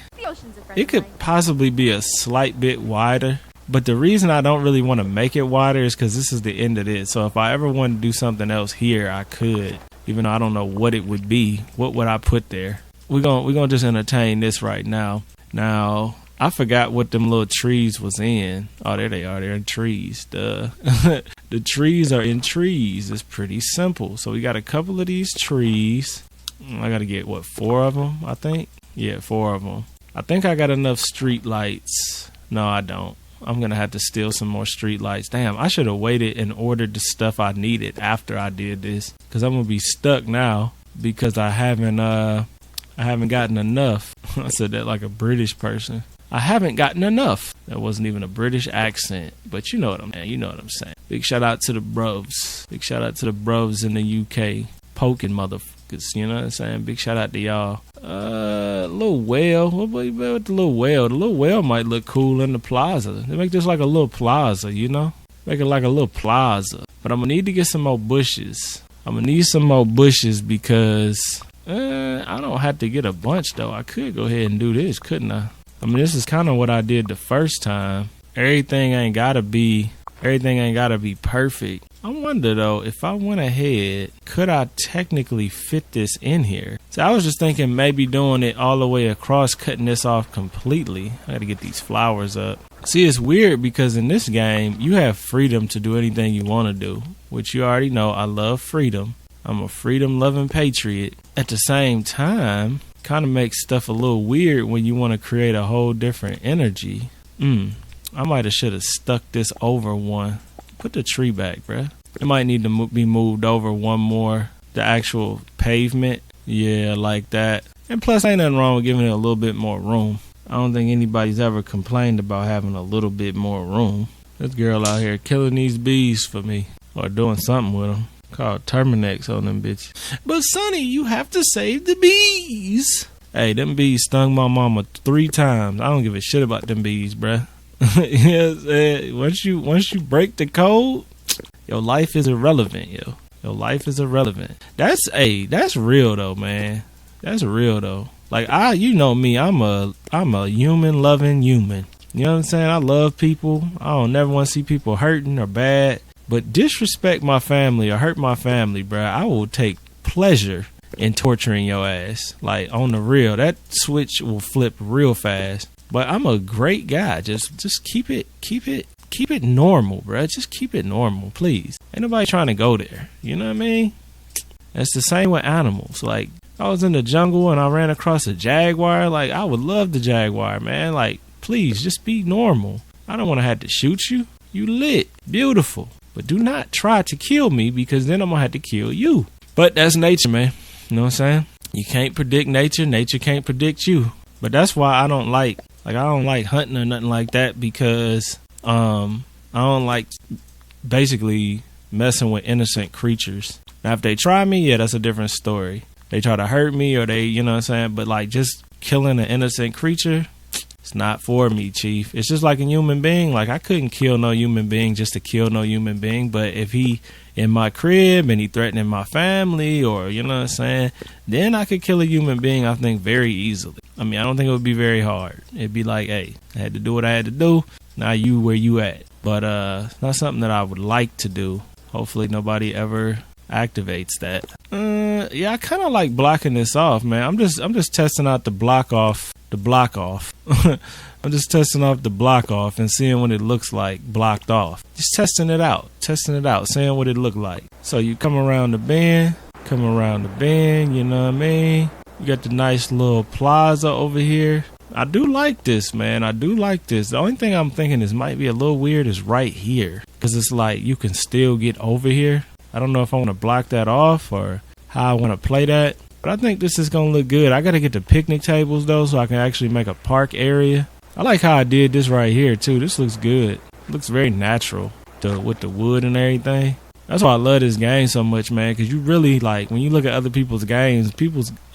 It could possibly be a slight bit wider, but the reason I don't really want to make it wider is because this is the end of this. So if I ever want to do something else here, I could, even though I don't know what it would be. What would I put there? We're gonna just entertain this right now. Now, I forgot what them little trees was in. Oh, there they are. They're in trees. The trees are in trees. It's pretty simple. So we got a couple of these trees. I got to get, 4 of them, I think? Yeah, 4 of them. I think I got enough street lights. No, I don't. I'm going to have to steal some more street lights. Damn, I should have waited and ordered the stuff I needed after I did this. Because I'm going to be stuck now because I haven't gotten enough. I said that like a British person. I haven't gotten enough. That wasn't even a British accent. But you know what I'm saying. Big shout out to the bros. Big shout out to the bros in the UK. Poking motherfuckers, you know what I'm saying? Big shout out to y'all. Little whale. What about the little whale? The little whale might look cool in the plaza. They make this like a little plaza, you know? Make it like a little plaza. But I'm going to need to get some more bushes. I'm going to need some more bushes because I don't have to get a bunch, though. I could go ahead and do this, couldn't I? I mean, this is kind of what I did the first time. Everything ain't got to be perfect. I wonder, though, if I went ahead, could I technically fit this in here? So I was just thinking maybe doing it all the way across, cutting this off completely. I got to get these flowers up. See, it's weird because in this game, you have freedom to do anything you want to do, which you already know. I love freedom. I'm a freedom-loving patriot. At the same time, kind of makes stuff a little weird when you want to create a whole different energy. I might have should have stuck this over one. Put the tree back, bruh. It might need to be moved over one more. The actual pavement. Yeah, like that. And plus, ain't nothing wrong with giving it a little bit more room. I don't think anybody's ever complained about having a little bit more room. This girl out here killing these bees for me. Or doing something with them. Called Terminex on them bitches. But Sonny, you have to save the bees. Hey, them bees stung my mama 3 times. I don't give a shit about them bees, bruh. Yes, once you break the code, your life is irrelevant, yo. Your life is irrelevant. That's real though, man. That's real though. Like you know me, I'm a human loving human. You know what I'm saying? I love people. I don't never want to see people hurting or bad. But disrespect my family or hurt my family, bruh, I will take pleasure in torturing your ass. Like on the real, that switch will flip real fast. But I'm a great guy. Just keep it normal, bro. Just keep it normal, please. Ain't nobody trying to go there. You know what I mean? It's the same with animals. Like, I was in the jungle and I ran across a jaguar. Like, I would love the jaguar, man. Like, please, just be normal. I don't want to have to shoot you. You lit. Beautiful. But do not try to kill me because then I'm going to have to kill you. But that's nature, man. You know what I'm saying? You can't predict nature. Nature can't predict you. But that's why I don't like hunting or nothing like that because I don't like basically messing with innocent creatures. Now, if they try me, yeah, that's a different story. They try to hurt me or they, you know what I'm saying? But like just killing an innocent creature, It's not for me, Chief. It's just like a human being. Like, I couldn't kill no human being just to kill no human being. But if he in my crib and he threatening my family, or, you know what I'm saying, then I could kill a human being, I think, very easily. I mean, I don't think it would be very hard. It'd be like, hey, I had to do what I had to do. Now you where you at. But it's not something that I would like to do. Hopefully nobody ever activates that. Yeah, I kind of like blocking this off, man. I'm just testing out the block off. I'm just testing off the block off and seeing what it looks like blocked off. Just testing it out, seeing what it look like. So you come around the bend, you know what I mean? You got the nice little plaza over here. I do like this, man. I do like this. The only thing I'm thinking is might be a little weird is right here, because it's like you can still get over here. I don't know if I want to block that off or how I want to play that. But I think this is going to look good. I got to get the picnic tables, though, so I can actually make a park area. I like how I did this right here, too. This looks good. It looks very natural with the wood and everything. That's why I love this game so much, man, because you really, like, when you look at other people's games,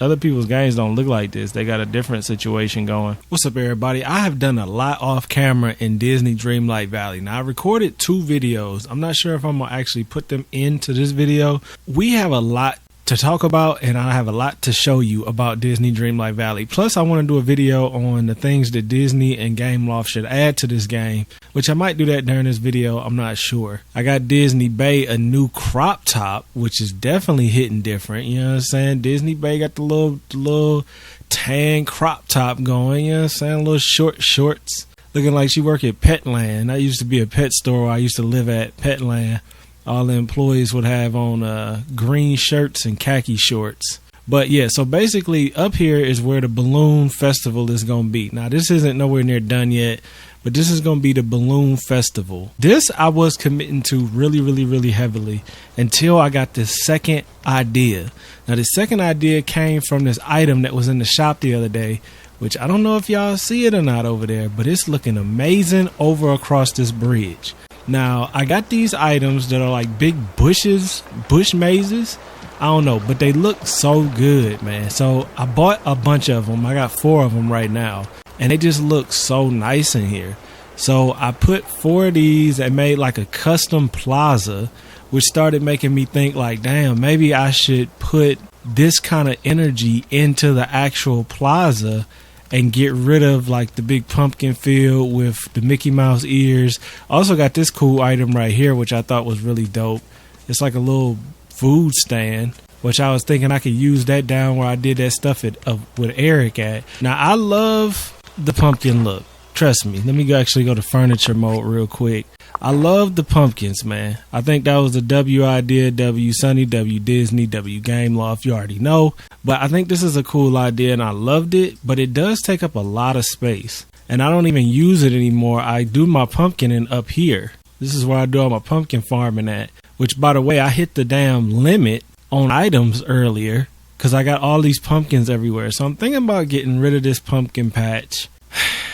other people's games don't look like this. They got a different situation going. What's up, everybody? I have done a lot off camera in Disney Dreamlight Valley. Now, I recorded 2 videos. I'm not sure if I'm going to actually put them into this video. We have a lot to talk about, and I have a lot to show you about Disney Dreamlight Valley. Plus, I want to do a video on the things that Disney and Gameloft should add to this game, which I might do that during this video. I'm not sure. I got Disney Bay a new crop top, which is definitely hitting different. You know what I'm saying? Disney Bay got the little tan crop top going. You know what I'm saying? Little short shorts, looking like she work at Petland. That used to be a pet store where I used to live at, Petland. All the employees would have on green shirts and khaki shorts. But yeah, so basically up here is where the balloon festival is going to be. Now, this isn't nowhere near done yet, but this is going to be the balloon festival. This I was committing to really heavily until I got this second idea. Now, the second idea came from this item that was in the shop the other day, which I don't know if y'all see it or not over there, but it's looking amazing over across this bridge. Now, I got these items that are like big bushes, bush mazes. I don't know, but they look so good, man. So I bought a bunch of them. I got 4 of them right now, and they just look so nice in here. So I put 4 of these and made like a custom plaza, which started making me think like, damn, maybe I should put this kind of energy into the actual plaza and get rid of like the big pumpkin field with the Mickey Mouse ears. I also got this cool item right here, which I thought was really dope. It's like a little food stand, which I was thinking I could use that down where I did that stuff with Eric at. Now, I love the pumpkin look. Trust me. Let me actually go to furniture mode real quick. I love the pumpkins, man. I think that was the W idea, W Sonny, W Disney, W Gameloft. You already know. But I think this is a cool idea, and I loved it. But it does take up a lot of space. And I don't even use it anymore. I do my pumpkining up here. This is where I do all my pumpkin farming at. Which, by the way, I hit the damn limit on items earlier because I got all these pumpkins everywhere. So I'm thinking about getting rid of this pumpkin patch.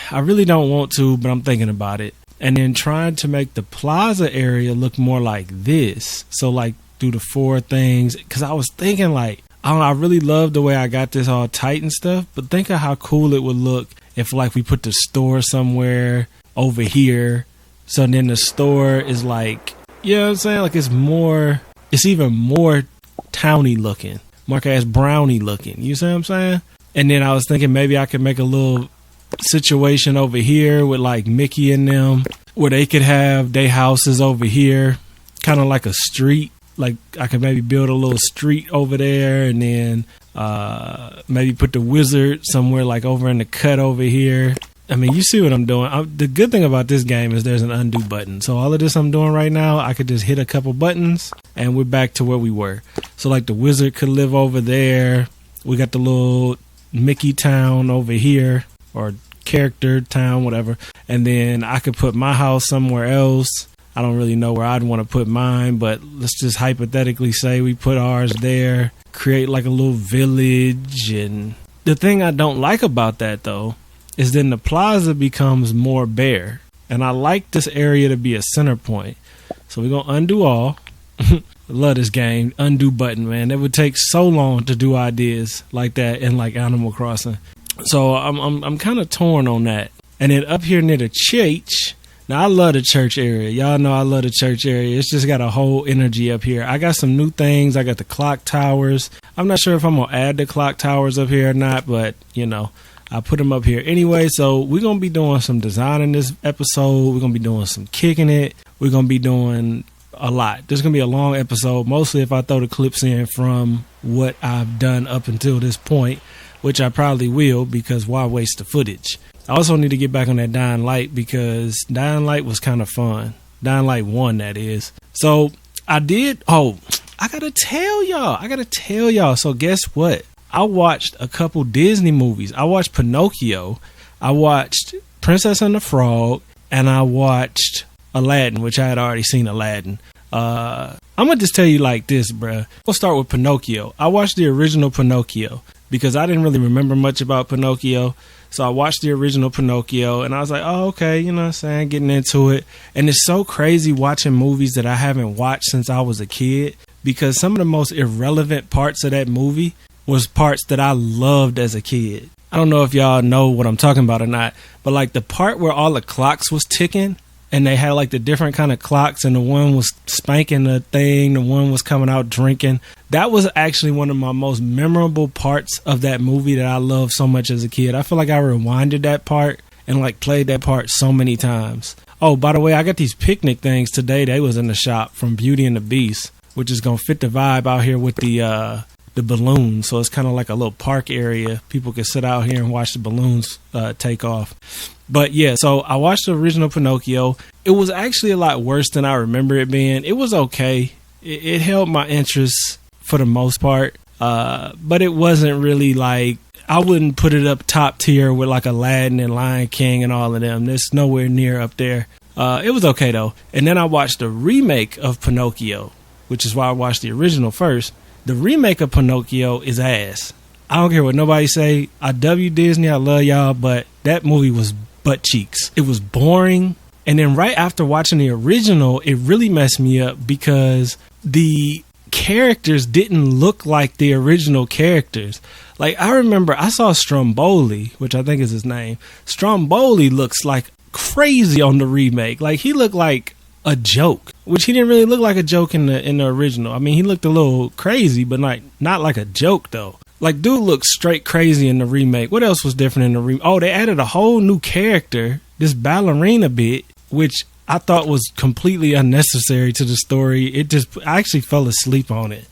I really don't want to, but I'm thinking about it. And then trying to make the plaza area look more like this. So like do the 4 things. Because I was thinking like, I really love the way I got this all tight and stuff. But think of how cool it would look if like we put the store somewhere over here. So then the store is like, you know what I'm saying? Like it's even more towny looking. Mark-ass brownie looking. You see what I'm saying? And then I was thinking maybe I could make a little situation over here with like Mickey and them, where they could have their houses over here, kind of like a street. Like I could maybe build a little street over there, and then maybe put the wizard somewhere like over in the cut over here. I mean, you see what I'm doing. The good thing about this game is there's an undo button. So all of this I'm doing right now, I could just hit a couple buttons and we're back to where we were. So like the wizard could live over there. We got the little Mickey town over here, or character town, whatever. And then I could put my house somewhere else. I don't really know where I'd want to put mine, but let's just hypothetically say we put ours there, create like a little village. And the thing I don't like about that though is then the plaza becomes more bare. And I like this area to be a center point. So we're going to undo all. Love this game. Undo button, man. It would take so long to do ideas like that in like Animal Crossing. So I'm kind of torn on that. And then up here near the church, now I love the church area. Y'all know I love the church area. It's just got a whole energy up here. I got some new things. I got the clock towers. I'm not sure if I'm going to add the clock towers up here or not, but, you know, I put them up here anyway. So we're going to be doing some design in this episode. We're going to be doing some kicking it. We're going to be doing a lot. This is going to be a long episode, mostly if I throw the clips in from what I've done up until this point, which I probably will, because why waste the footage? I also need to get back on that Dying Light, because Dying Light was kind of fun. Dying Light 1, that is. So I did. Oh, I got to tell y'all. So guess what? I watched a couple Disney movies. I watched Pinocchio. I watched Princess and the Frog. And I watched Aladdin, which I had already seen Aladdin. I'm going to just tell you like this, bruh. We'll start with Pinocchio. I watched the original Pinocchio because I didn't really remember much about Pinocchio. So I watched the original Pinocchio and I was like, oh, okay, you know what I'm saying, getting into it. And it's so crazy watching movies that I haven't watched since I was a kid, because some of the most irrelevant parts of that movie was parts that I loved as a kid. I don't know if y'all know what I'm talking about or not, but like the part where all the clocks was ticking and they had like the different kind of clocks, and the one was spanking the thing, the one was coming out drinking. That was actually one of my most memorable parts of that movie that I loved so much as a kid. I feel like I rewinded that part and like played that part so many times. Oh, by the way, I got these picnic things today. They was in the shop from Beauty and the Beast, which is going to fit the vibe out here with the balloons. So it's kind of like a little park area. People can sit out here and watch the balloons take off. But yeah, so I watched the original Pinocchio. It was actually a lot worse than I remember it being. It was okay. It held my interest for the most part. But it wasn't really like, I wouldn't put it up top tier with like Aladdin and Lion King and all of them. It's nowhere near up there. It was okay though. And then I watched the remake of Pinocchio, which is why I watched the original first. The remake of Pinocchio is ass. I don't care what nobody say. I W Disney, I love y'all, but that movie was butt cheeks. It was boring. And then right after watching the original, it really messed me up because the characters didn't look like the original characters. Like, I remember I saw Stromboli, which I think is his name. Stromboli looks like crazy on the remake. Like, he looked like a joke, which he didn't really look like a joke in the original. I mean, he looked a little crazy, but not like a joke though. Like, dude looks straight crazy in the remake. What else was different in the remake? Oh, they added a whole new character, this ballerina bit, which I thought was completely unnecessary to the story. I actually fell asleep on it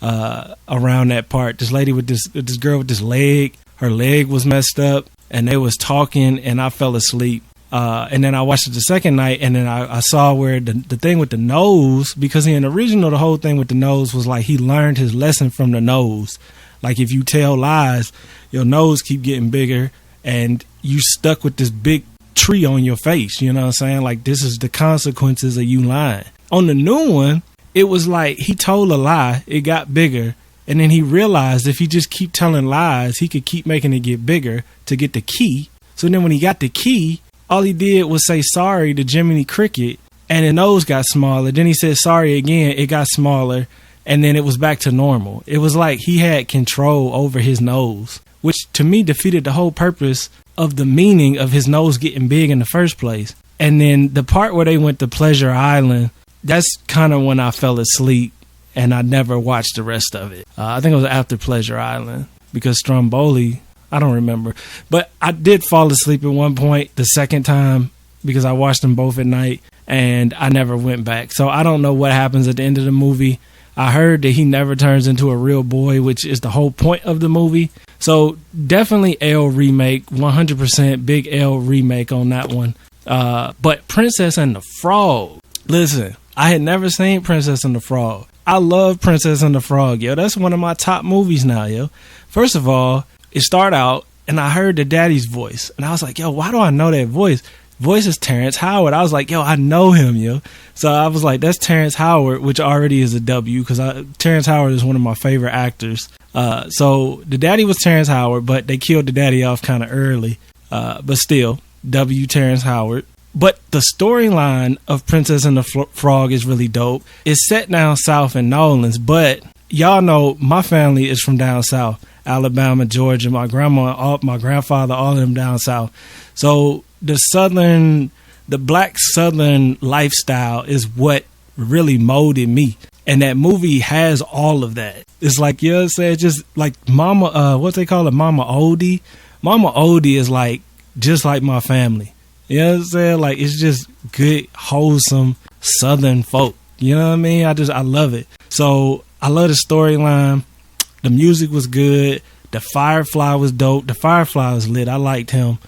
around that part. This lady with this girl with this leg, her leg was messed up, and they was talking, and I fell asleep. And then I watched it the second night, and then I saw where the thing with the nose, because in the original, the whole thing with the nose was like he learned his lesson from the nose. Like, if you tell lies, your nose keep getting bigger and you stuck with this big tree on your face. You know what I'm saying? Like, this is the consequences of you lying. On the new one, it was like he told a lie, it got bigger, and then he realized if he just keep telling lies, he could keep making it get bigger to get the key. So then when he got the key, all he did was say sorry to Jiminy Cricket, and the nose got smaller. Then he said sorry again, it got smaller. And then it was back to normal. It was like he had control over his nose, which to me defeated the whole purpose of the meaning of his nose getting big in the first place. And then the part where they went to Pleasure Island, that's kind of when I fell asleep and I never watched the rest of it. I think it was after Pleasure Island, because Stromboli, I don't remember. But I did fall asleep at one point the second time because I watched them both at night and I never went back. So I don't know what happens at the end of the movie. I heard that he never turns into a real boy, which is the whole point of the movie. So definitely L remake, 100% big L remake on that one. But Princess and the Frog. Listen, I had never seen Princess and the Frog. I love Princess and the Frog, yo. That's one of my top movies now, yo. First of all, it started out and I heard the daddy's voice. And I was like, yo, why do I know that voice? Voice is Terrence Howard. I was like, yo, I know him, yo. So I was like, that's Terrence Howard, which already is a W, because Terrence Howard is one of my favorite actors. So the daddy was Terrence Howard, but they killed the daddy off kind of early. But still, W Terrence Howard. But the storyline of Princess and the Frog is really dope. It's set down south in New Orleans, but y'all know my family is from down south, Alabama, Georgia. My grandma, my grandfather, all of them down south. So the black Southern lifestyle is what really molded me. And that movie has all of that. It's like, you know what I'm saying? Just like Mama, what they call it? Mama Odie. Mama Odie is like, just like my family. You know what I'm saying? Like, it's just good, wholesome Southern folk. You know what I mean? I love it. So I love the storyline. The music was good. The Firefly was dope. The Firefly was lit. I liked him.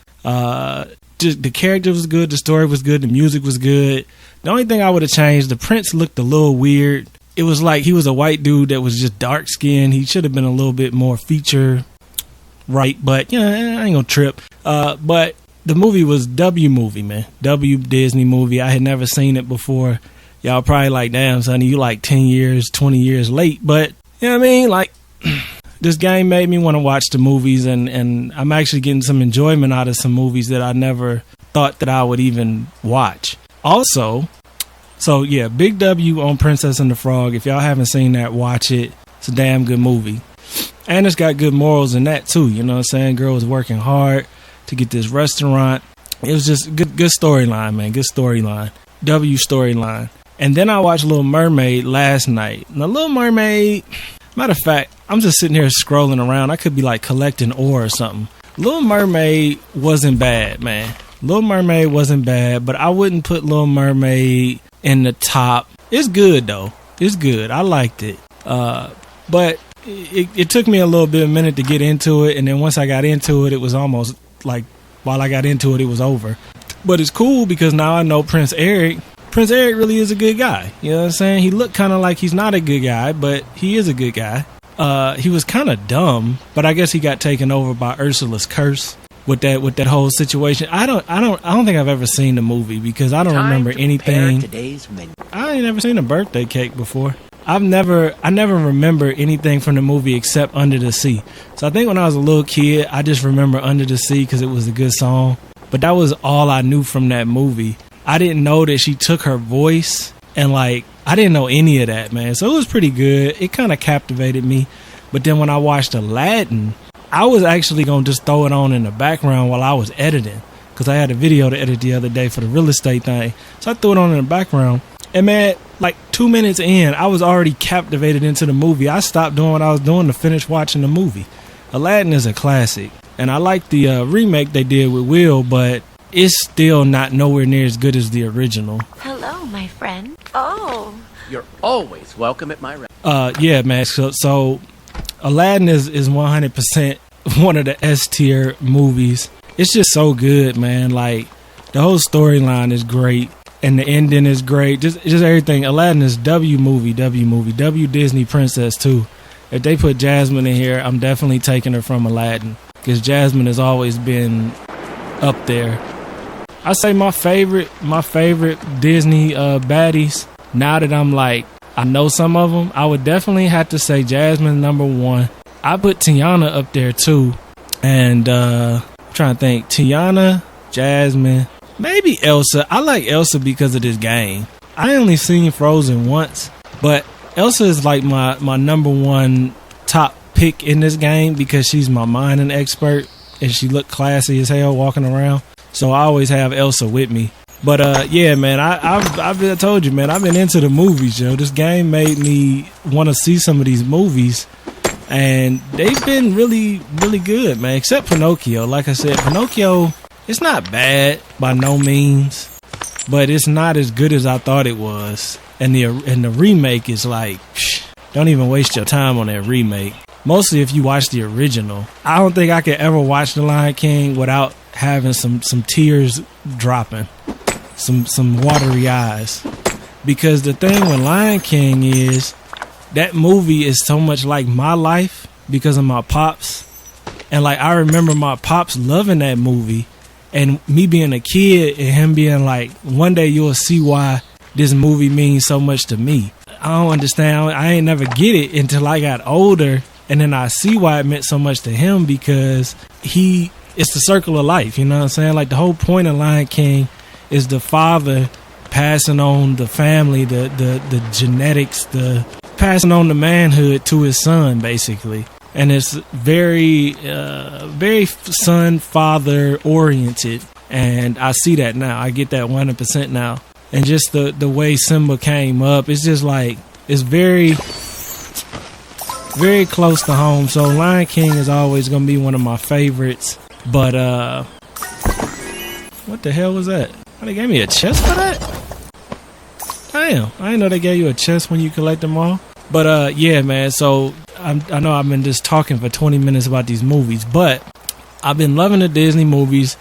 Just the character was good. The story was good. The music was good. The only thing I would have changed, the prince looked a little weird. It was like he was a white dude that was just dark skinned. He should have been a little bit more feature right, but yeah, I ain't gonna trip. But the movie was W movie, man. W Disney movie. I had never seen it before. Y'all probably like, damn, Sonny, you like 10 years, 20 years late. But, you know what I mean? Like, this game made me want to watch the movies, and I'm actually getting some enjoyment out of some movies that I never thought that I would even watch. Also, so yeah, big W on Princess and the Frog. If y'all haven't seen that, watch it. It's a damn good movie. And it's got good morals in that too. You know what I'm saying? Girl was working hard to get this restaurant. It was just good storyline, man. Good storyline. W storyline. And then I watched Little Mermaid last night. Now, Little Mermaid, matter of fact, I'm just sitting here scrolling around. I could be like collecting ore or something. Little Mermaid wasn't bad, man. Little Mermaid wasn't bad, but I wouldn't put Little Mermaid in the top. It's good, though. It's good. I liked it. But it took me a minute to get into it. And then once I got into it, it was almost like while I got into it, it was over. But it's cool because now I know Prince Eric. Prince Eric really is a good guy. You know what I'm saying? He looked kind of like he's not a good guy, but he is a good guy. He was kind of dumb, but I guess he got taken over by Ursula's curse with that whole situation. I don't think I've ever seen the movie because I don't remember anything. I ain't never seen a birthday cake before. I never remember anything from the movie except Under the Sea. So I think when I was a little kid, I just remember Under the Sea because it was a good song. But that was all I knew from that movie. I didn't know that she took her voice and like, I didn't know any of that, man. So it was pretty good. It kind of captivated me. But then when I watched Aladdin, I was actually going to just throw it on in the background while I was editing because I had a video to edit the other day for the real estate thing. So I threw it on in the background. And man, like 2 minutes in, I was already captivated into the movie. I stopped doing what I was doing to finish watching the movie. Aladdin is a classic. And I like the remake they did with Will, but it's still not nowhere near as good as the original. Hello, my friend. Oh. You're always welcome at my restaurant. Yeah, man. So Aladdin is 100% one of the S tier movies. It's just so good, man. Like, the whole storyline is great. And the ending is great. Just everything. Aladdin is W movie. W Disney Princess, too. If they put Jasmine in here, I'm definitely taking her from Aladdin. Because Jasmine has always been up there. I say my favorite Disney baddies, now that I'm like, I know some of them, I would definitely have to say Jasmine number one. I put Tiana up there too. And I'm trying to think, Tiana, Jasmine, maybe Elsa. I like Elsa because of this game. I only seen Frozen once, but Elsa is like my number one top pick in this game because she's my mining expert and she looked classy as hell walking around. So I always have Elsa with me. But yeah, man, I told you, man, I've been into the movies, yo. This game made me want to see some of these movies, and they've been really, really good, man. Except Pinocchio. Like I said, Pinocchio, it's not bad by no means, but it's not as good as I thought it was. And the remake is like, don't even waste your time on that remake. Mostly if you watch the original. I don't think I could ever watch The Lion King without having some tears dropping, some watery eyes. Because the thing with Lion King is that movie is so much like my life because of my pops. And like, I remember my pops loving that movie and me being a kid and him being like, one day you'll see why this movie means so much to me. I don't understand. I ain't never get it until I got older. And then I see why it meant so much to him because it's the circle of life. You know what I'm saying? Like, the whole point of Lion King is the father passing on the family, the genetics, the passing on the manhood to his son, basically. And it's very, very son-father oriented. And I see that now. I get that 100% now. And just the way Simba came up, it's just like, it's very, very close to home. So Lion King is always going to be one of my favorites. But, what the hell was that? Oh, they gave me a chest for that? Damn, I didn't know they gave you a chest when you collect them all. But, yeah, man, so I know I've been just talking for 20 minutes about these movies, but I've been loving the Disney movies.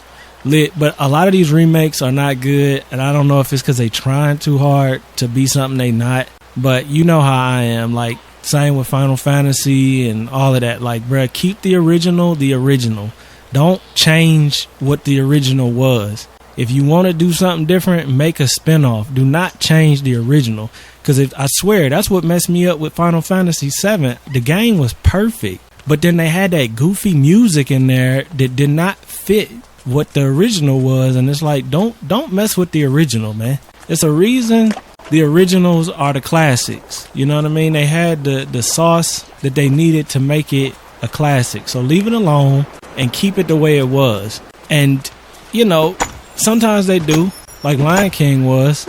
Lit, but a lot of these remakes are not good, and I don't know if it's because they trying too hard to be something they not. But you know how I am, like same with Final Fantasy and all of that. Like, bruh, keep the original. Don't change what the original was. If you want to do something different, make a spinoff. Do not change the original, because I swear that's what messed me up with Final Fantasy VII. The game was perfect, but then they had that goofy music in there that did not fit what the original was, and it's like, don't mess with the original, man. It's a reason the originals are the classics. You know what I mean? They had the sauce that they needed to make it a classic. So leave it alone and keep it the way it was. And you know, sometimes they do, like Lion King was,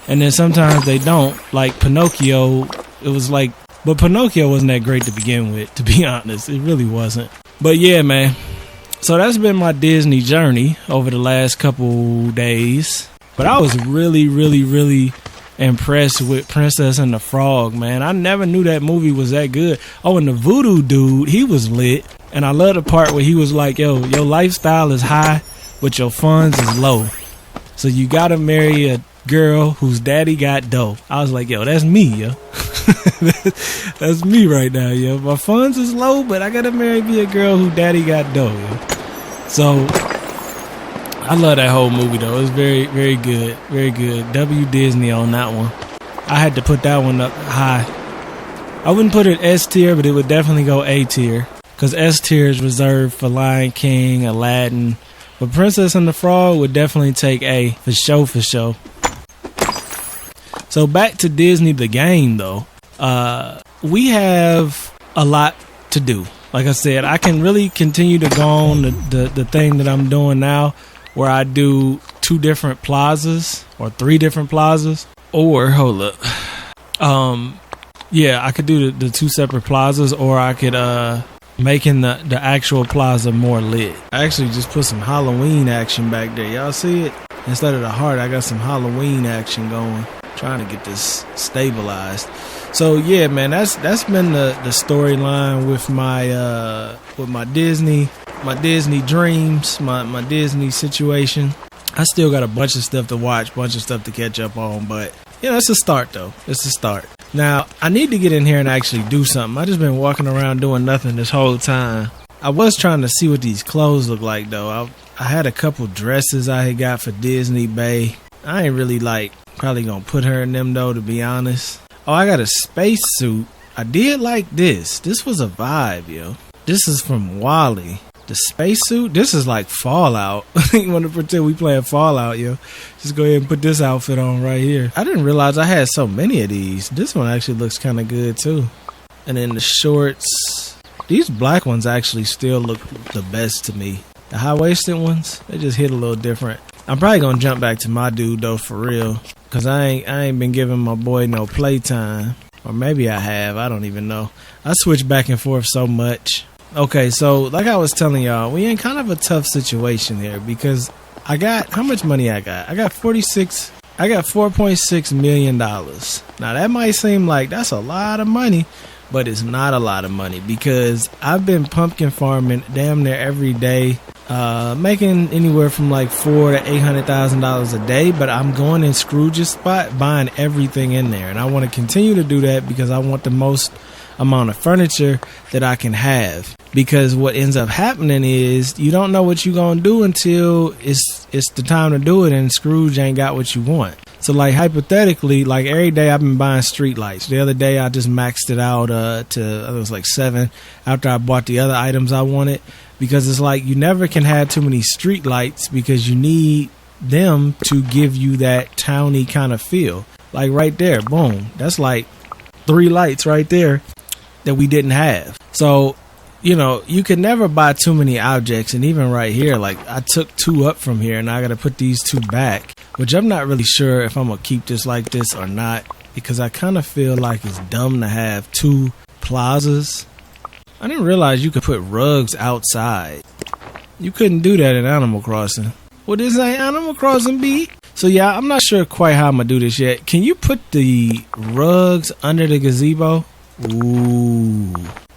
and then sometimes they don't, like Pinocchio. It was like, but Pinocchio wasn't that great to begin with, to be honest. It really wasn't. But yeah, man. So that's been my Disney journey over the last couple days. But I was really, really, really impressed with Princess and the Frog, man. I never knew that movie was that good. Oh, and the voodoo dude, he was lit. And I love the part where he was like, yo, your lifestyle is high, but your funds is low. So you gotta marry a girl whose daddy got dough. I was like, yo, that's me, yo. That's me right now, yo. My funds is low, but I gotta marry a girl who daddy got dough, yo. So I love that whole movie though. It was very, very good. Very good. W Disney on that one. I had to put that one up high. I wouldn't put it S tier, but it would definitely go A tier, because S tier is reserved for Lion King, Aladdin. But Princess and the Frog would definitely take A for sure, for sure. So back to Disney the game though. We have a lot to do. Like I said, I can really continue to go on the thing that I'm doing now, where I do 2 different plazas or 3 different plazas. Or hold up, yeah, I could do the 2 separate plazas, or I could making the actual plaza more lit. I actually just put some Halloween action back there. Y'all see it? Instead of the heart, I got some Halloween action going. Trying to get this stabilized. So yeah, man, that's been the storyline with my Disney dreams, my Disney situation. I still got a bunch of stuff to watch, bunch of stuff to catch up on, but you know, it's a start though. It's a start. Now I need to get in here and actually do something. I just been walking around doing nothing this whole time. I was trying to see what these clothes look like though. I had a couple dresses I had got for Disney Bay. I ain't really probably gonna put her in them though, to be honest. Oh, I got a space suit. I did like this. This was a vibe, yo. This is from Wally. The spacesuit, this is like Fallout. You want to pretend we playing Fallout, yo? Just go ahead and put this outfit on right here. I didn't realize I had so many of these. This one actually looks kind of good too. And then the shorts. These black ones actually still look the best to me. The high-waisted ones, they just hit a little different. I'm probably gonna jump back to my dude though, for real. Cause I ain't been giving my boy no playtime. Or maybe I have, I don't even know. I switch back and forth so much. Okay, so like I was telling y'all, we in kind of a tough situation here, because I got, how much money I got? I got $4.6 million. Now that might seem like that's a lot of money, but it's not a lot of money, because I've been pumpkin farming damn near every day, making anywhere from like $400,000 to $800,000 a day. But I'm going in Scrooge's spot, buying everything in there, and I want to continue to do that because I want the most amount of furniture that I can have. Because what ends up happening is you don't know what you're gonna do until it's the time to do it, and Scrooge ain't got what you want. So like hypothetically, like every day I've been buying street lights. The other day I just maxed it out to it was like 7 after I bought the other items I wanted, because it's like you never can have too many street lights, because you need them to give you that towny kind of feel. Like right there, boom, that's like 3 lights right there that we didn't have. So you know, you can never buy too many objects. And even right here, like I took 2 up from here and I got to put these 2 back, which I'm not really sure if I'm going to keep this like this or not, because I kind of feel like it's dumb to have 2 plazas. I didn't realize you could put rugs outside. You couldn't do that in Animal Crossing. Well, this ain't Animal Crossing, B. So yeah, I'm not sure quite how I'm going to do this yet. Can you put the rugs under the gazebo? Ooh,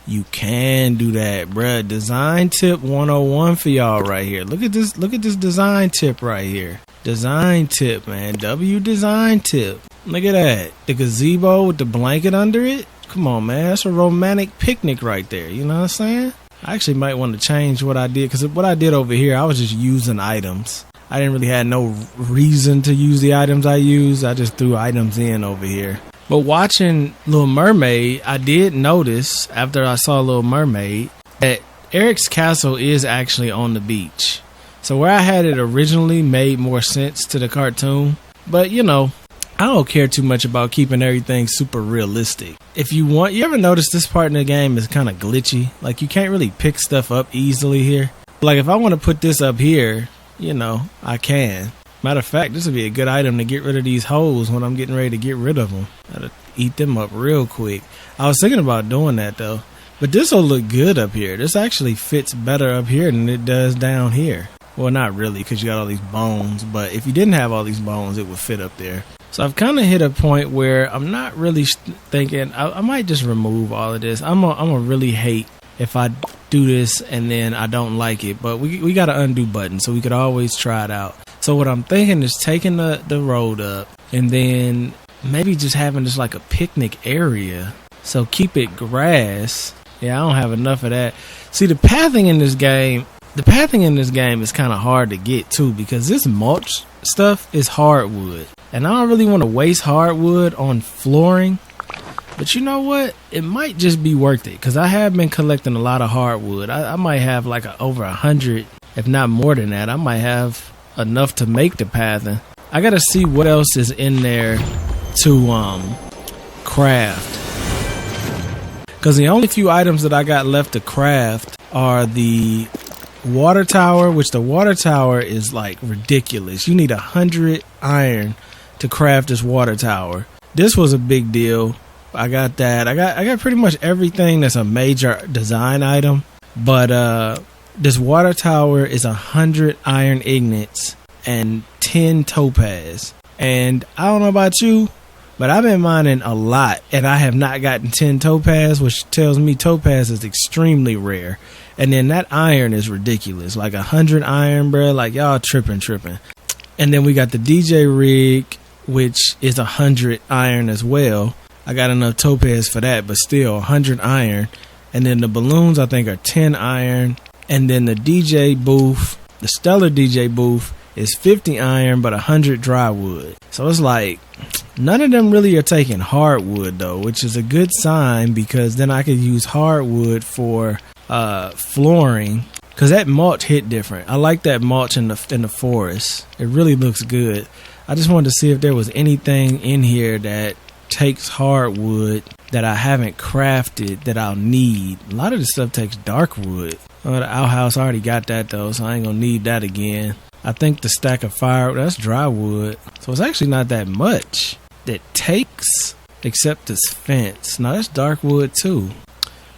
you can do that, bruh. Design tip 101 for y'all right here. Look at this design tip right here. Design tip, man. W design tip. Look at that. The gazebo with the blanket under it. Come on, man. That's a romantic picnic right there. You know what I'm saying? I actually might want to change what I did, because what I did over here, I was just using items. I didn't really have no reason to use the items I used. I just threw items in over here. But watching Little Mermaid, I did notice after I saw Little Mermaid that Eric's castle is actually on the beach. So where I had it originally made more sense to the cartoon. But you know, I don't care too much about keeping everything super realistic. If you want, you ever notice this part in the game is kind of glitchy? Like you can't really pick stuff up easily here. Like if I want to put this up here, you know, I can. Matter of fact, this would be a good item to get rid of these holes when I'm getting ready to get rid of them. Gotta eat them up real quick. I was thinking about doing that though. But this will look good up here. This actually fits better up here than it does down here. Well, not really, because you got all these bones. But if you didn't have all these bones, it would fit up there. So I've kind of hit a point where I'm not really thinking, I might just remove all of this. I'm gonna really hate if I do this and then I don't like it. But we got an undo button, so we could always try it out. So what I'm thinking is taking the road up and then maybe just having this like a picnic area. So keep it grass. Yeah, I don't have enough of that. See, the pathing in this game is kind of hard to get too, because this mulch stuff is hardwood. And I don't really want to waste hardwood on flooring. But you know what? It might just be worth it, because I have been collecting a lot of hardwood. I might have like over 100, if not more than that. I might have enough to make the pathing. I gotta see what else is in there to craft, because the only few items that I got left to craft are the water tower, which the water tower is like ridiculous. You need 100 iron to craft this water tower. This was a big deal. I got that. I got pretty much everything that's a major design item. But this water tower is 100 iron ingots and 10 topaz. And I don't know about you, but I've been mining a lot and I have not gotten 10 topaz, which tells me topaz is extremely rare. And then that iron is ridiculous. Like 100 iron, bro. Like y'all tripping. And then we got the DJ rig, which is 100 iron as well. I got enough topaz for that, but still 100 iron. And then the balloons, I think, are 10 iron. And then the DJ booth, the Stellar DJ booth, is 50 iron, but 100 dry wood. So it's like none of them really are taking hardwood though, which is a good sign, because then I could use hardwood for flooring, because that mulch hit different. I like that mulch in the forest. It really looks good. I just wanted to see if there was anything in here that takes hardwood that I haven't crafted that I'll need. A lot of this stuff takes dark wood. Oh, the outhouse, I already got that though, so I ain't gonna need that again. I think the stack of fire, that's dry wood. So it's actually not that much that takes, except this fence. Now that's dark wood too.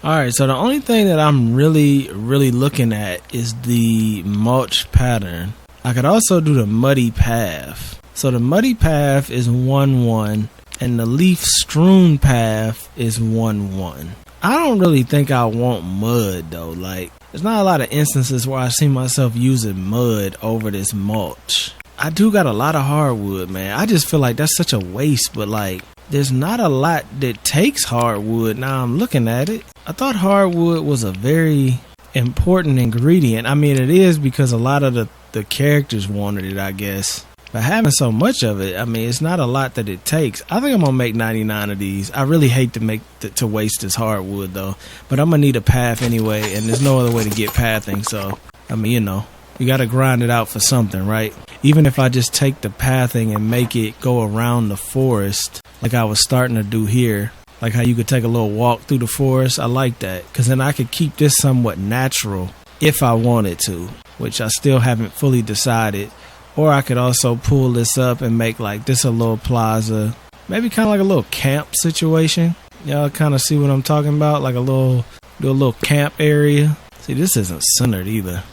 Alright, so the only thing that I'm really looking at is the mulch pattern. I could also do the muddy path. So the muddy path is 1-1. And the leaf strewn path is 1-1. I don't really think I want mud though. Like, there's not a lot of instances where I see myself using mud over this mulch. I do got a lot of hardwood, man. I just feel like that's such a waste, but like, there's not a lot that takes hardwood. Now I'm looking at it. I thought hardwood was a very important ingredient. I mean, it is, because a lot of the characters wanted it, I guess. But having so much of it, I mean, it's not a lot that it takes. I think I'm gonna make 99 of these. I really hate to waste this hardwood though, but I'm gonna need a path anyway, and there's no other way to get pathing. So I mean, you know, you gotta grind it out for something, right? Even if I just take the pathing and make it go around the forest like I was starting to do here, Like how you could take a little walk through the forest. I like that, because then I could keep this somewhat natural if I wanted to, which I still haven't fully decided. Or I could also pull this up and make like this a little plaza, maybe kind of like a little camp situation. Y'all kind of see what I'm talking about, like do a little camp area. See, this isn't centered either.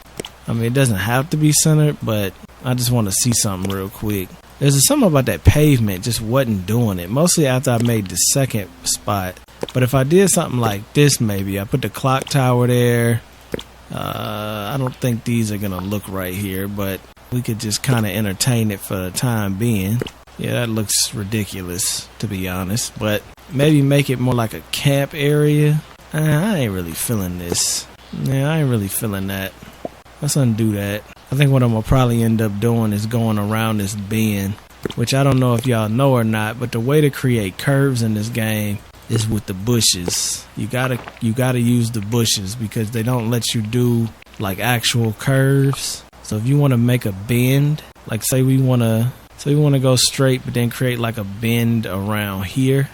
I mean, it doesn't have to be centered, but I just want to see something real quick. There's something about that pavement just wasn't doing it, mostly after I made the second spot. But if I did something like this, maybe I put the clock tower there. I don't think these are gonna look right here, but we could just kind of entertain it for the time being. Yeah, that looks ridiculous, to be honest, but maybe make it more like a camp area. I ain't really feeling this. Yeah, I ain't really feeling that. Let's undo that. I think what I'm gonna probably end up doing is going around this bend, which I don't know if y'all know or not, but the way to create curves in this game is with the bushes. You gotta use the bushes because they don't let you do like actual curves. So if you want to make a bend, like say we want to go straight but then create like a bend around here.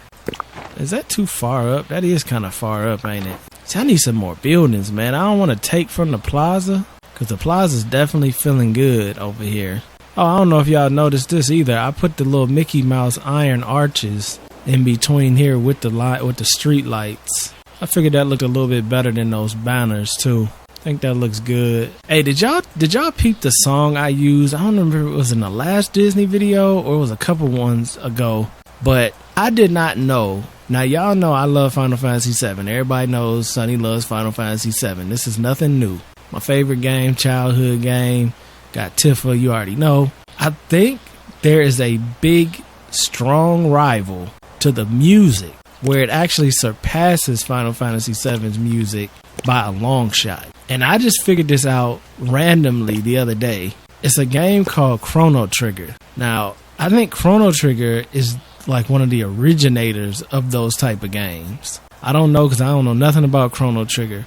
Is that too far up? That is kind of far up, ain't it? See, I need some more buildings, man. I don't want to take from the plaza, because the plaza's definitely feeling good over here. Oh, I don't know if y'all noticed this either. I put the little Mickey Mouse iron arches in between here with the street lights. I figured that looked a little bit better than those banners too. I think that looks good. Hey, did y'all peep the song I used? I don't remember if it was in the last Disney video or it was a couple ones ago, but I did not know. Now y'all know I love Final Fantasy VII. Everybody knows Sonny loves Final Fantasy VII. This is nothing new. My favorite game, childhood game. Got Tifa, you already know. I think there is a big, strong rival to the music where it actually surpasses Final Fantasy VII's music by a long shot. And I just figured this out randomly the other day. It's a game called Chrono Trigger. Now, I think Chrono Trigger is like one of the originators of those type of games. I don't know because I don't know nothing about Chrono Trigger.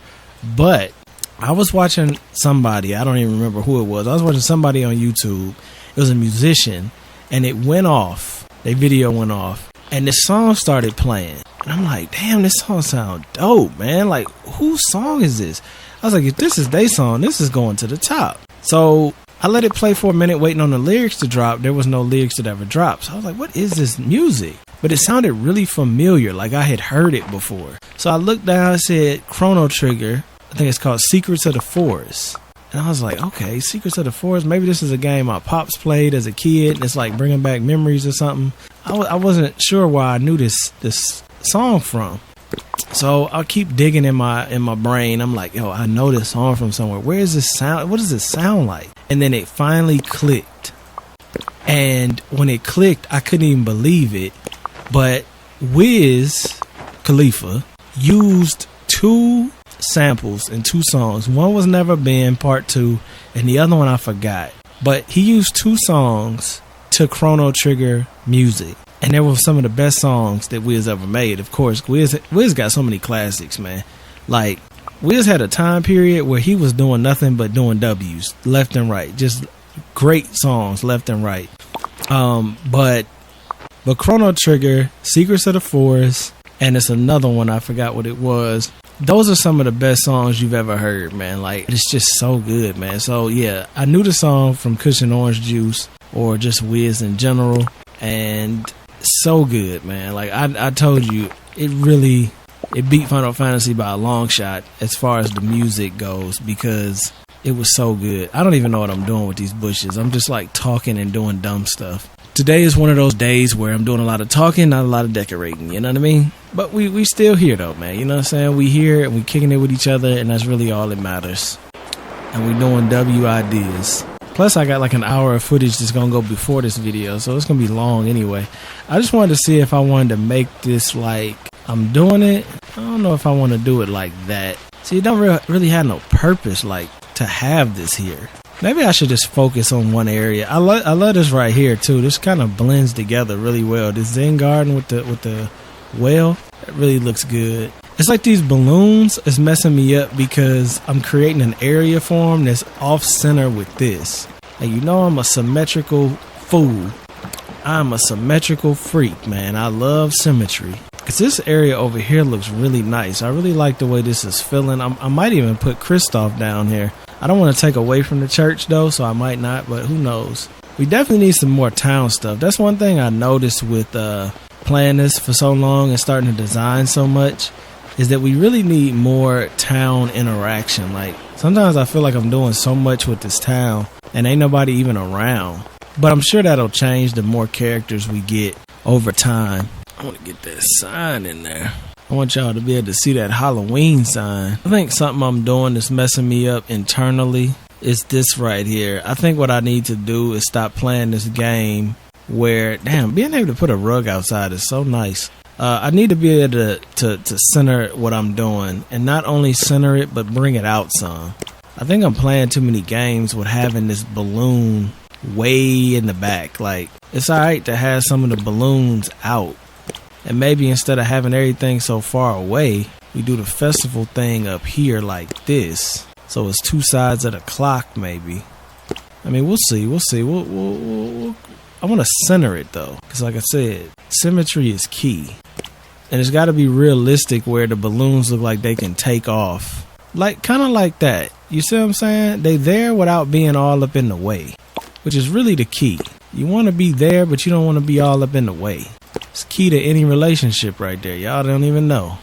But I was watching somebody, I don't even remember who it was. I was watching somebody on YouTube. It was a musician and it went off. Their video went off. And this song started playing. And I'm like, damn, this song sound dope, man. Like, whose song is this? I was like, if this is their song, this is going to the top. So I let it play for a minute, waiting on the lyrics to drop. There was no lyrics that ever dropped. So I was like, what is this music? But it sounded really familiar, like I had heard it before. So I looked down and said, Chrono Trigger. I think it's called Secrets of the Forest. And I was like, okay, Secrets of the Forest. Maybe this is a game my pops played as a kid. And it's like bringing back memories or something. I wasn't sure where I knew this song from. So I'll keep digging in my brain. I'm like, yo, I know this song from somewhere. Where is this sound? What does it sound like? And then it finally clicked. And when it clicked, I couldn't even believe it. But Wiz Khalifa used two samples in two songs. One was Never Been, part 2, and the other one I forgot. But he used two songs to Chrono Trigger music. And they were some of the best songs that Wiz ever made. Of course, Wiz got so many classics, man. Like, Wiz had a time period where he was doing nothing but doing W's left and right. Just great songs left and right. But Chrono Trigger, Secrets of the Forest, and it's another one, I forgot what it was. Those are some of the best songs you've ever heard, man. Like, it's just so good, man. So, yeah, I knew the song from Cushion Orange Juice or just Wiz in general. And so good, man. Like, I told you, it beat Final Fantasy by a long shot as far as the music goes because it was so good. I don't even know what I'm doing with these bushes. I'm just, like, talking and doing dumb stuff. Today is one of those days where I'm doing a lot of talking, not a lot of decorating, you know what I mean? But we still here though, man, you know what I'm saying? We here and we kicking it with each other, and that's really all that matters. And we doing W ideas. Plus I got like an hour of footage that's gonna go before this video, so it's gonna be long anyway. I just wanted to see if I wanted to make this like I'm doing it. I don't know if I want to do it like that. See, it don't really have no purpose like to have this here. Maybe I should just focus on one area. I love this right here too. This kind of blends together really well. This Zen garden with the well, it really looks good. It's like these balloons is messing me up because I'm creating an area for them that's off center with this. And you know I'm a symmetrical fool. I'm a symmetrical freak, man. I love symmetry. Because this area over here looks really nice. I really like the way this is feeling. I might even put Kristoff down here. I don't want to take away from the church though, so I might not, but who knows. We definitely need some more town stuff. That's one thing I noticed with playing this for so long and starting to design so much, is that we really need more town interaction. Like, sometimes I feel like I'm doing so much with this town and ain't nobody even around. But I'm sure that'll change the more characters we get over time. I want to get that sign in there. I want y'all to be able to see that Halloween sign. I think something I'm doing that's messing me up internally is this right here. I think what I need to do is stop playing this game where, damn, being able to put a rug outside is so nice. I need to be able to center what I'm doing, and not only center it, but bring it out some. I think I'm playing too many games with having this balloon way in the back. Like, it's alright to have some of the balloons out. And maybe instead of having everything so far away, we do the festival thing up here like this. So it's two sides of the clock, maybe. I mean, we'll see. I want to center it, though. Because like I said, symmetry is key. And it's got to be realistic where the balloons look like they can take off. Like, kind of like that. You see what I'm saying? They there without being all up in the way. Which is really the key. You want to be there, but you don't want to be all up in the way. It's key to any relationship right there. Y'all don't even know.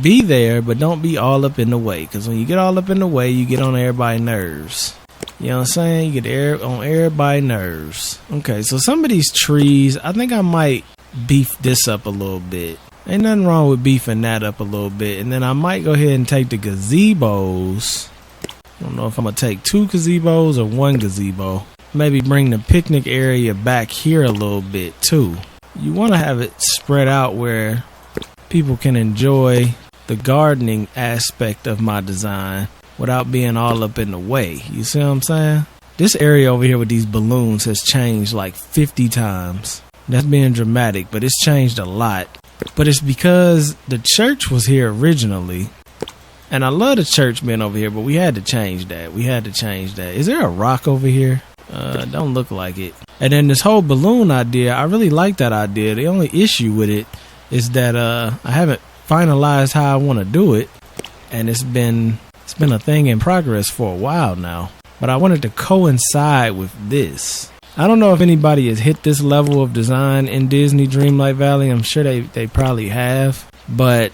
Be there, but don't be all up in the way. Because when you get all up in the way, you get on everybody's nerves. You know what I'm saying? You get on everybody's nerves. Okay, so some of these trees, I think I might beef this up a little bit. Ain't nothing wrong with beefing that up a little bit. And then I might go ahead and take the gazebos. I don't know if I'm going to take 2 gazebos or 1 gazebo. Maybe bring the picnic area back here a little bit too. You want to have it spread out where people can enjoy the gardening aspect of my design without being all up in the way. You see what I'm saying? This area over here with these balloons has changed like 50 times. That's being dramatic, but it's changed a lot. But it's because the church was here originally. And I love the church being over here, but we had to change that. Is there a rock over here? Don't look like it. And then this whole balloon idea, I really like that idea. The only issue with it is that I haven't finalized how I want to do it, and it's been a thing in progress for a while now. But I wanted to coincide with this. I don't know if anybody has hit this level of design in Disney Dreamlight Valley. I'm sure they probably have, but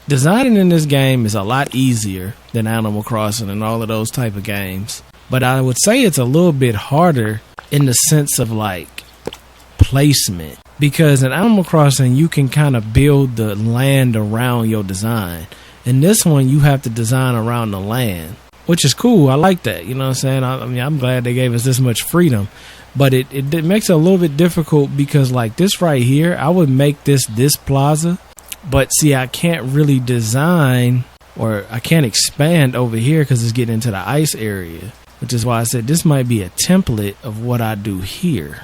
designing in this game is a lot easier than Animal Crossing and all of those type of games. But I would say it's a little bit harder in the sense of like placement. Because in Animal Crossing, you can kind of build the land around your design. In this one, you have to design around the land, which is cool. I like that. You know what I'm saying? I mean, I'm glad they gave us this much freedom. But it makes it a little bit difficult because like this right here, I would make this plaza. But see, I can't really design, or I can't expand over here because it's getting into the ice area. Which is why I said this might be a template of what I do here.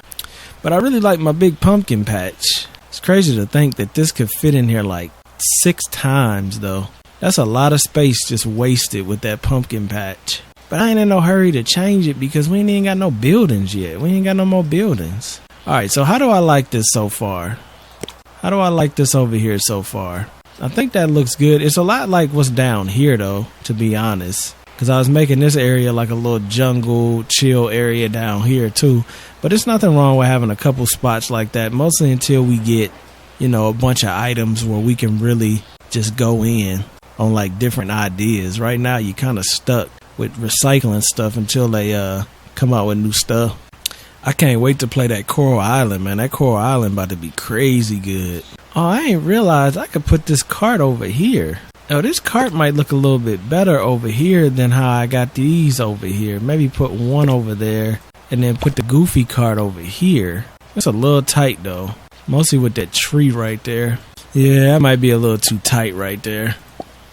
But I really like my big pumpkin patch. It's crazy to think that this could fit in here like 6 times though. That's a lot of space just wasted with that pumpkin patch. But I ain't in no hurry to change it because we ain't even got no buildings yet. We ain't got no more buildings. Alright, so how do I like this so far? How do I like this over here so far? I think that looks good. It's a lot like what's down here though, to be honest. Because I was making this area like a little jungle, chill area down here too. But there's nothing wrong with having a couple spots like that. Mostly until we get, you know, a bunch of items where we can really just go in on like different ideas. Right now you're kind of stuck with recycling stuff until they come out with new stuff. I can't wait to play that Coral Island, man. That Coral Island about to be crazy good. Oh, I ain't realized I could put this cart over here. Oh, this cart might look a little bit better over here than how I got these over here. Maybe put one over there and then put the Goofy cart over here. It's a little tight though. Mostly with that tree right there. Yeah, that might be a little too tight right there,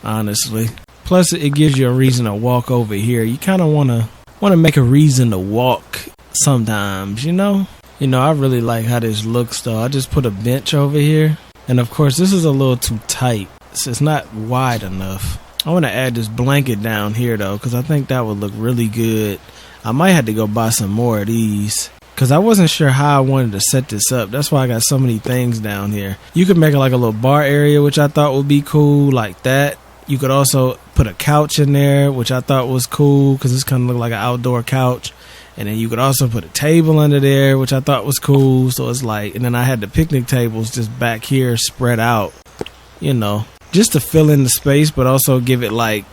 honestly. Plus, it gives you a reason to walk over here. You kind of want to make a reason to walk sometimes, you know? You know, I really like how this looks though. I just put a bench over here. And of course, this is a little too tight. It's not wide enough. I want to add this blanket down here though, because I think that would look really good. I might have to go buy some more of these, because I wasn't sure how I wanted to set this up. That's why I got so many things down here. You could make it like a little bar area, which I thought would be cool, like that. You could also put a couch in there, which I thought was cool because this kind of looked like an outdoor couch. And then you could also put a table under there, which I thought was cool. So it's like, and then I had the picnic tables just back here spread out, you know, just to fill in the space, but also give it like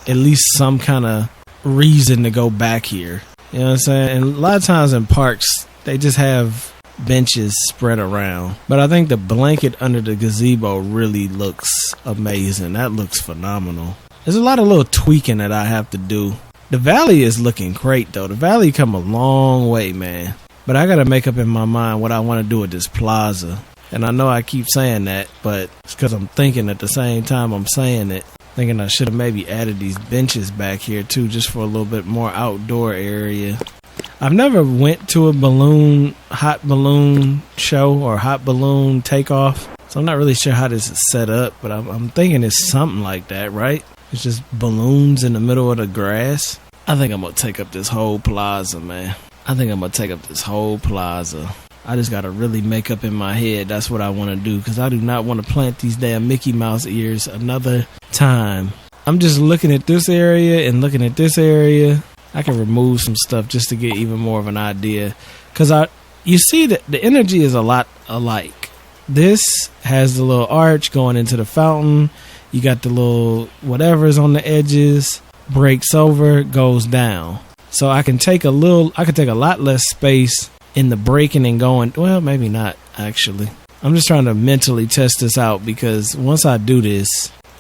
at least some kind of reason to go back here. You know what I'm saying? And a lot of times in parks, they just have benches spread around. But I think the blanket under the gazebo really looks amazing. That looks phenomenal. There's a lot of little tweaking that I have to do. The valley is looking great though. The valley come a long way, man. But I gotta make up in my mind what I want to do with this plaza. And I know I keep saying that, but it's because I'm thinking at the same time I'm saying it. Thinking I should have maybe added these benches back here too, just for a little bit more outdoor area. I've never went to a hot balloon show or hot balloon takeoff, so I'm not really sure how this is set up, but I'm thinking it's something like that, right? It's just balloons in the middle of the grass. I think I'm going to take up this whole plaza, man. I just got to really make up in my head that's what I want to do, because I do not want to plant these damn Mickey Mouse ears another time. I'm just looking at this area and looking at this area. I can remove some stuff just to get even more of an idea, because you see that the energy is a lot alike. This has the little arch going into the fountain. You got the little whatever's on the edges, breaks over, goes down. So I can take a lot less space in the breaking and going. Well, maybe not actually. I'm just trying to mentally test this out, because once I do this,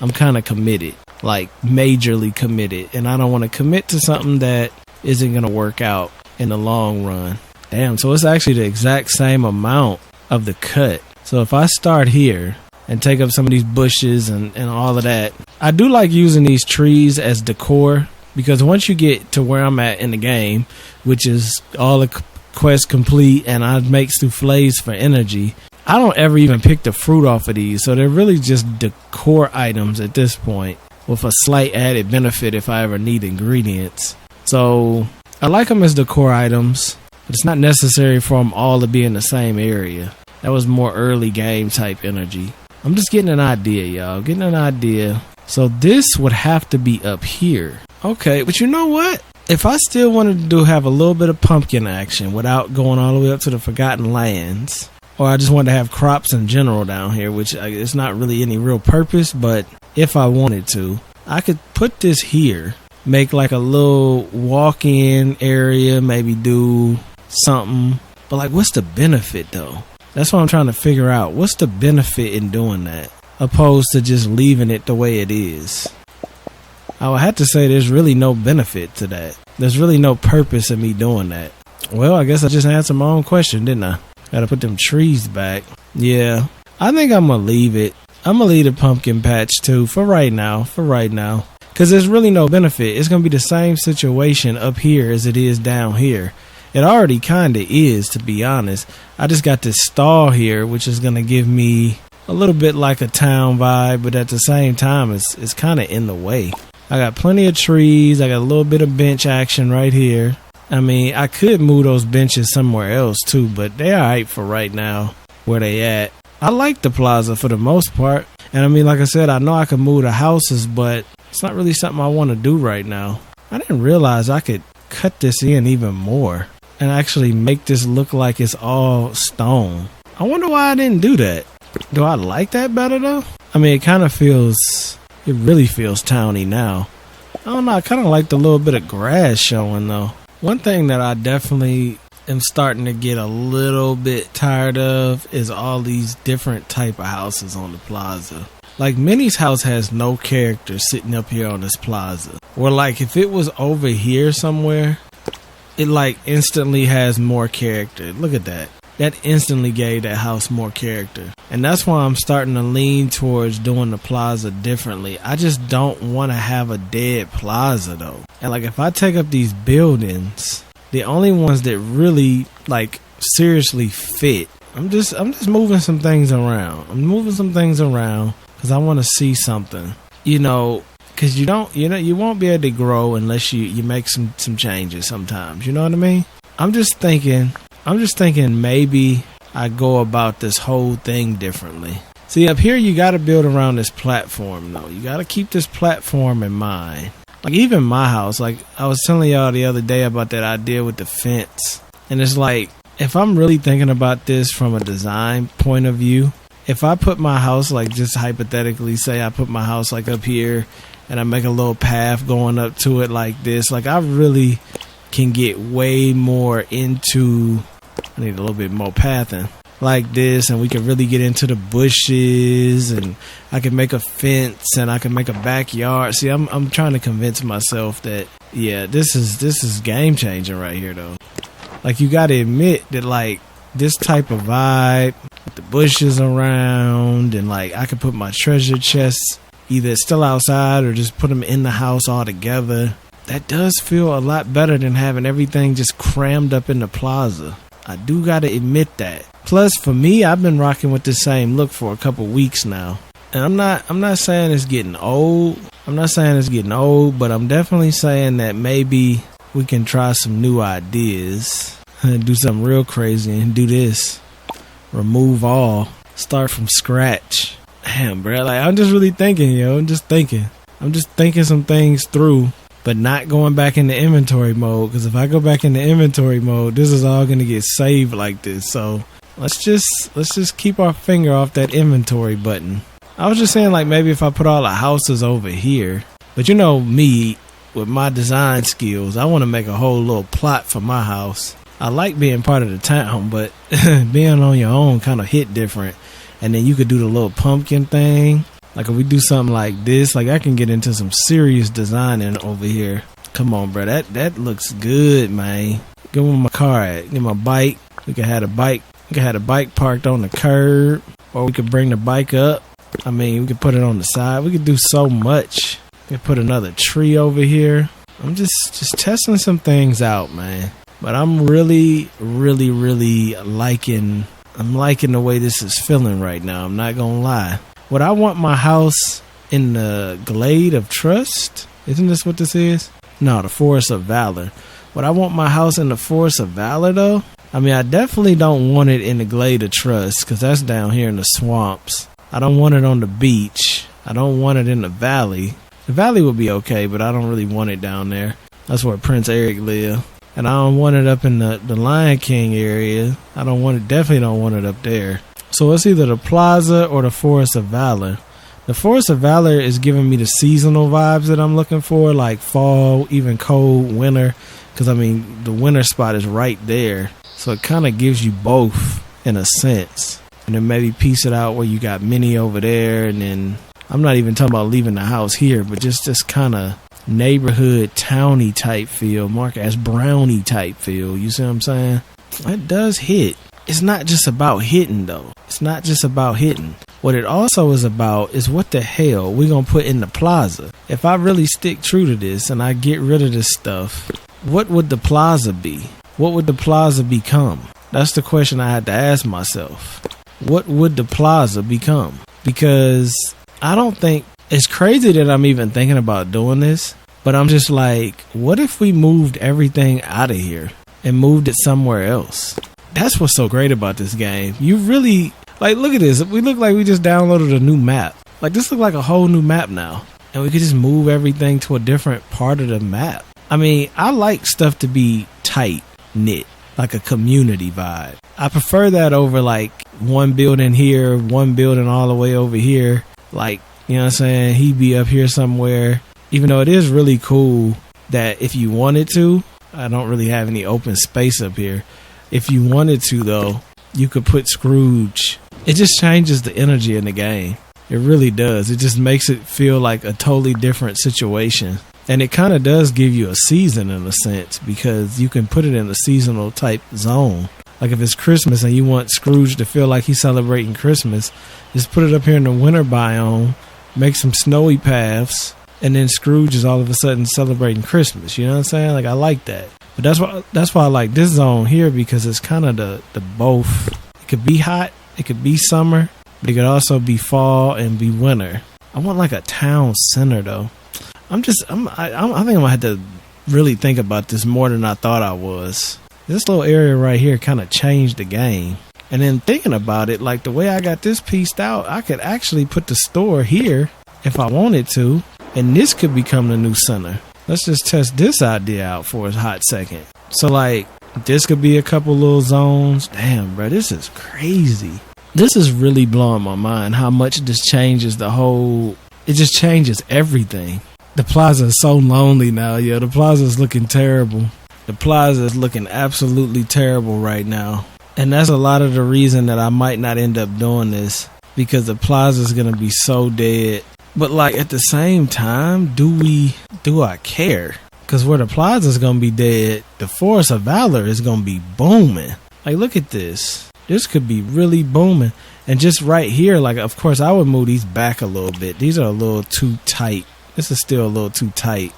I'm kind of committed. Like majorly committed, and I don't want to commit to something that isn't going to work out in the long run. Damn, so it's actually the exact same amount of the cut. So if I start here and take up some of these bushes and all of that, I do like using these trees as decor, because once you get to where I'm at in the game, which is all the quests complete and I make souffles for energy, I don't ever even pick the fruit off of these, so they're really just decor items at this point, with a slight added benefit if I ever need ingredients. So I like them as decor items, but it's not necessary for them all to be in the same area. That was more early game type energy. I'm just getting an idea, y'all. Getting an idea. So this would have to be up here. Okay, but you know what? If I still wanted to have a little bit of pumpkin action without going all the way up to the Forgotten Lands, or I just wanted to have crops in general down here, which it's not really any real purpose, but if I wanted to, I could put this here, make like a little walk-in area, maybe do something. But like, what's the benefit though? That's what I'm trying to figure out. What's the benefit in doing that, opposed to just leaving it the way it is? I would have to say there's really no benefit to that. There's really no purpose in me doing that. Well, I guess I just answered my own question, didn't I? Gotta put them trees back. Yeah, I think I'm gonna leave it. I'm gonna leave the pumpkin patch too for right now. Because there's really no benefit. It's gonna be the same situation up here as it is down here. It already kinda is, to be honest. I just got this stall here, which is gonna give me a little bit like a town vibe, but at the same time, it's kinda in the way. I got plenty of trees. I got a little bit of bench action right here. I mean, I could move those benches somewhere else too, but they're alright for right now where they at. I like the plaza for the most part. And I mean, like I said, I know I could move the houses, but it's not really something I want to do right now. I didn't realize I could cut this in even more and actually make this look like it's all stone. I wonder why I didn't do that. Do I like that better though? I mean, it really feels towny now. I don't know, I kind of like the little bit of grass showing though. One thing that I definitely am starting to get a little bit tired of is all these different type of houses on the plaza. Like Minnie's house has no character sitting up here on this plaza. Or like if it was over here somewhere, it like instantly has more character. Look at that. That instantly gave that house more character. And that's why I'm starting to lean towards doing the plaza differently. I just don't want to have a dead plaza though. And like if I take up these buildings, the only ones that really like seriously fit, I'm just moving some things around. I'm moving some things around because I want to see something. You know, because you won't be able to grow unless you make some changes sometimes. You know what I mean? I'm just thinking, I'm just thinking maybe I go about this whole thing differently. See, up here you got to build around this platform, though. You got to keep this platform in mind. Like, even my house, like, I was telling y'all the other day about that idea with the fence. And it's like, if I'm really thinking about this from a design point of view, if I put my house, like, just hypothetically say I put my house, like, up here, and I make a little path going up to it like this, like, I really can get way more into, I need a little bit more pathing, like this, and we can really get into the bushes, and I can make a fence, and I can make a backyard. See, I'm trying to convince myself that, yeah, this is game changing right here, though. Like, you gotta admit that, like, this type of vibe with the bushes around, and like I could put my treasure chests either still outside or just put them in the house all together. That does feel a lot better than having everything just crammed up in the plaza. I do gotta admit that. Plus, for me, I've been rocking with the same look for a couple weeks now. And I'm not saying it's getting old. But I'm definitely saying that maybe we can try some new ideas and do something real crazy and do this. Remove all. Start from scratch. Damn, bro. Like, I'm just really thinking, yo. I'm just thinking some things through, but not going back into inventory mode. Because if I go back into inventory mode, this is all going to get saved like this. So let's just keep our finger off that inventory button. I was just saying, like, maybe if I put all the houses over here. But you know me, with my design skills, I want to make a whole little plot for my house. I like being part of the town, but being on your own kind of hit different. And then you could do the little pumpkin thing. Like, if we do something like this, like, I can get into some serious designing over here. Come on, bro. That looks good, man. Get where my car at. Get my bike. We could have a bike parked on the curb. Or we could bring the bike up. I mean, we could put it on the side. We could do so much. We could put another tree over here. I'm just testing some things out, man. But I'm really, really, really liking the way this is feeling right now. I'm not gonna lie. Would I want my house in the Glade of Trust? Isn't this what this is? No, the Forest of Valor. Would I want my house in the Forest of Valor, though? I mean, I definitely don't want it in the Glade of Trust, because that's down here in the swamps. I don't want it on the beach. I don't want it in the valley. The valley would be okay, but I don't really want it down there. That's where Prince Eric lived. And I don't want it up in the Lion King area. Definitely don't want it up there. So it's either the Plaza or the Forest of Valor. The Forest of Valor is giving me the seasonal vibes that I'm looking for, like fall, even cold, winter. Because, I mean, the winter spot is right there. So it kind of gives you both in a sense. And then maybe piece it out where you got Minnie over there. And then I'm not even talking about leaving the house here, but just this kind of neighborhood towny type feel, Mark as brownie type feel. You see what I'm saying? It does hit. It's not just about hitting, though. It's not just about hitting. What it also is about is what the hell we gonna put in the plaza. If I really stick true to this and I get rid of this stuff, what would the plaza be? What would the plaza become? That's the question I had to ask myself. What would the plaza become? Because I don't think it's crazy that I'm even thinking about doing this, but I'm just like, what if we moved everything out of here and moved it somewhere else? That's what's so great about this game. You really, like, look at this. We look like we just downloaded a new map. Like, this look like a whole new map now. And we could just move everything to a different part of the map. I mean, I like stuff to be tight knit, like a community vibe. I prefer that over like one building here, one building all the way over here. Like, you know what I'm saying? He'd be up here somewhere. Even though it is really cool that if you wanted to, I don't really have any open space up here. If you wanted to, though, you could put Scrooge. It just changes the energy in the game. It really does. It just makes it feel like a totally different situation. And it kind of does give you a season in a sense, because you can put it in a seasonal type zone. Like if it's Christmas and you want Scrooge to feel like he's celebrating Christmas, just put it up here in the winter biome, make some snowy paths, and then Scrooge is all of a sudden celebrating Christmas. You know what I'm saying? Like, I like that. But that's why I like this zone here, because it's kind of the both. It could be hot, it could be summer, but it could also be fall and be winter. I want like a town center though. I think I'm gonna have to really think about this more than I thought I was. this little area right here kind of changed the game. And then thinking about it, like the way I got this pieced out, I could actually put the store here if I wanted to, and this could become the new center. Let's just test this idea out for a hot second. So like, this could be a couple little zones. Damn, bro, this is crazy. This is really blowing my mind how much this changes the whole... It just changes everything. The plaza is so lonely now, yo. The plaza is looking terrible. The plaza is looking absolutely terrible right now. And that's a lot of the reason that I might not end up doing this, because the plaza is going to be so dead. But like at the same time, do I care? Because where the plaza is going to be dead, the Forest of Valor is going to be booming. Like, look at this. This could be really booming. And just right here, like, of course, I would move these back a little bit. These are a little too tight. This is still a little too tight.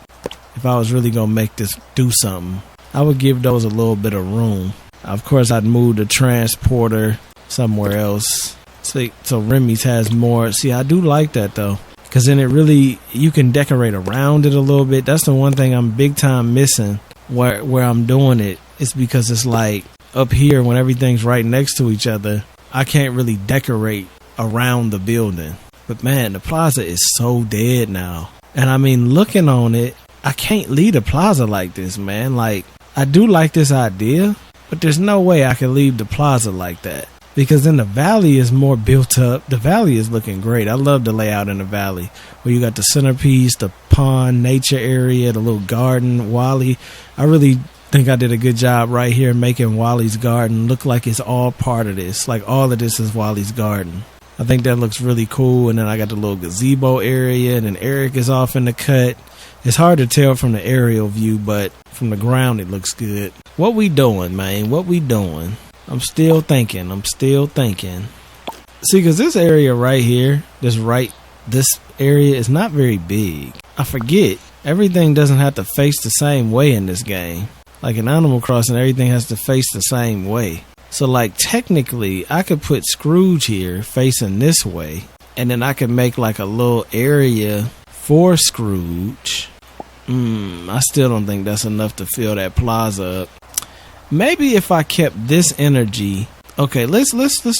If I was really going to make this do something, I would give those a little bit of room. Of course, I'd move the transporter somewhere else. So Remy's has more. See, I do like that, though. Because then it really, you can decorate around it a little bit. That's the one thing I'm big time missing where I'm doing it. It's because it's like up here when everything's right next to each other, I can't really decorate around the building. But man, the plaza is so dead now. And I mean, looking on it, I can't leave the plaza like this, man. Like, I do like this idea, but there's no way I can leave the plaza like that. Because then the valley is more built up. The valley is looking great. I love the layout in the valley, where you got the centerpiece, the pond, nature area, the little garden, Wally. I really think I did a good job right here making Wally's garden look like it's all part of this. Like all of this is Wally's garden. I think that looks really cool. And then I got the little gazebo area, and then Eric is off in the cut. It's hard to tell from the aerial view, but from the ground it looks good. What we doing, man? What we doing? I'm still thinking. See, because this area right here, this area is not very big. I forget. Everything doesn't have to face the same way in this game. Like in Animal Crossing, everything has to face the same way. So like technically, I could put Scrooge here facing this way. And then I could make like a little area for Scrooge. I still don't think that's enough to fill that plaza up. Maybe if I kept this energy. Okay, let's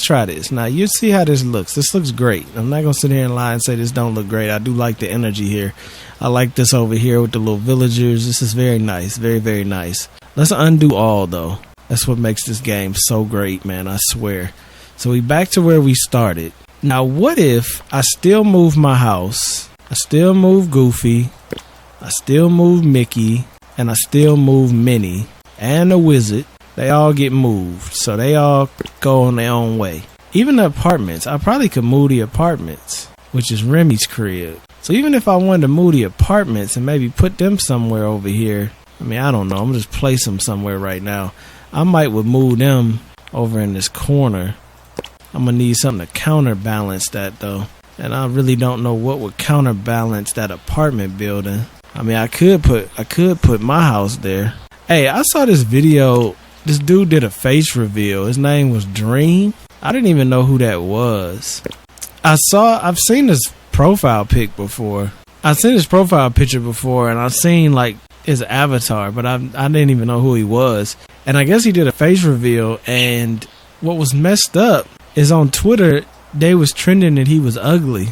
try this. Now you see how this looks. This looks great. I'm not gonna sit here and lie and say this don't look great. I do like the energy here. I like this over here with the little villagers. This is very nice. Very, very nice. Let's undo all though. That's what makes this game so great, man. I swear. So we back to where we started. Now what if I still move my house? I still move Goofy. I still move Mickey. And I still move Minnie. And the wizard, they all get moved. So they all go on their own way. Even the apartments, I probably could move the apartments, which is Remy's crib. So even if I wanted to move the apartments and maybe put them somewhere over here, I mean, I don't know. I'm going to just place them somewhere right now. I might would move them over in this corner. I'm going to need something to counterbalance that though. And I really don't know what would counterbalance that apartment building. I mean, I could put my house there. Hey, I saw this video. This dude did a face reveal. His name was Dream. I didn't even know who that was. I've seen this profile pic before. I've seen his profile picture before, and I've seen like his avatar, but I didn't even know who he was. And I guess he did a face reveal, and what was messed up is on Twitter, they was trending that he was ugly.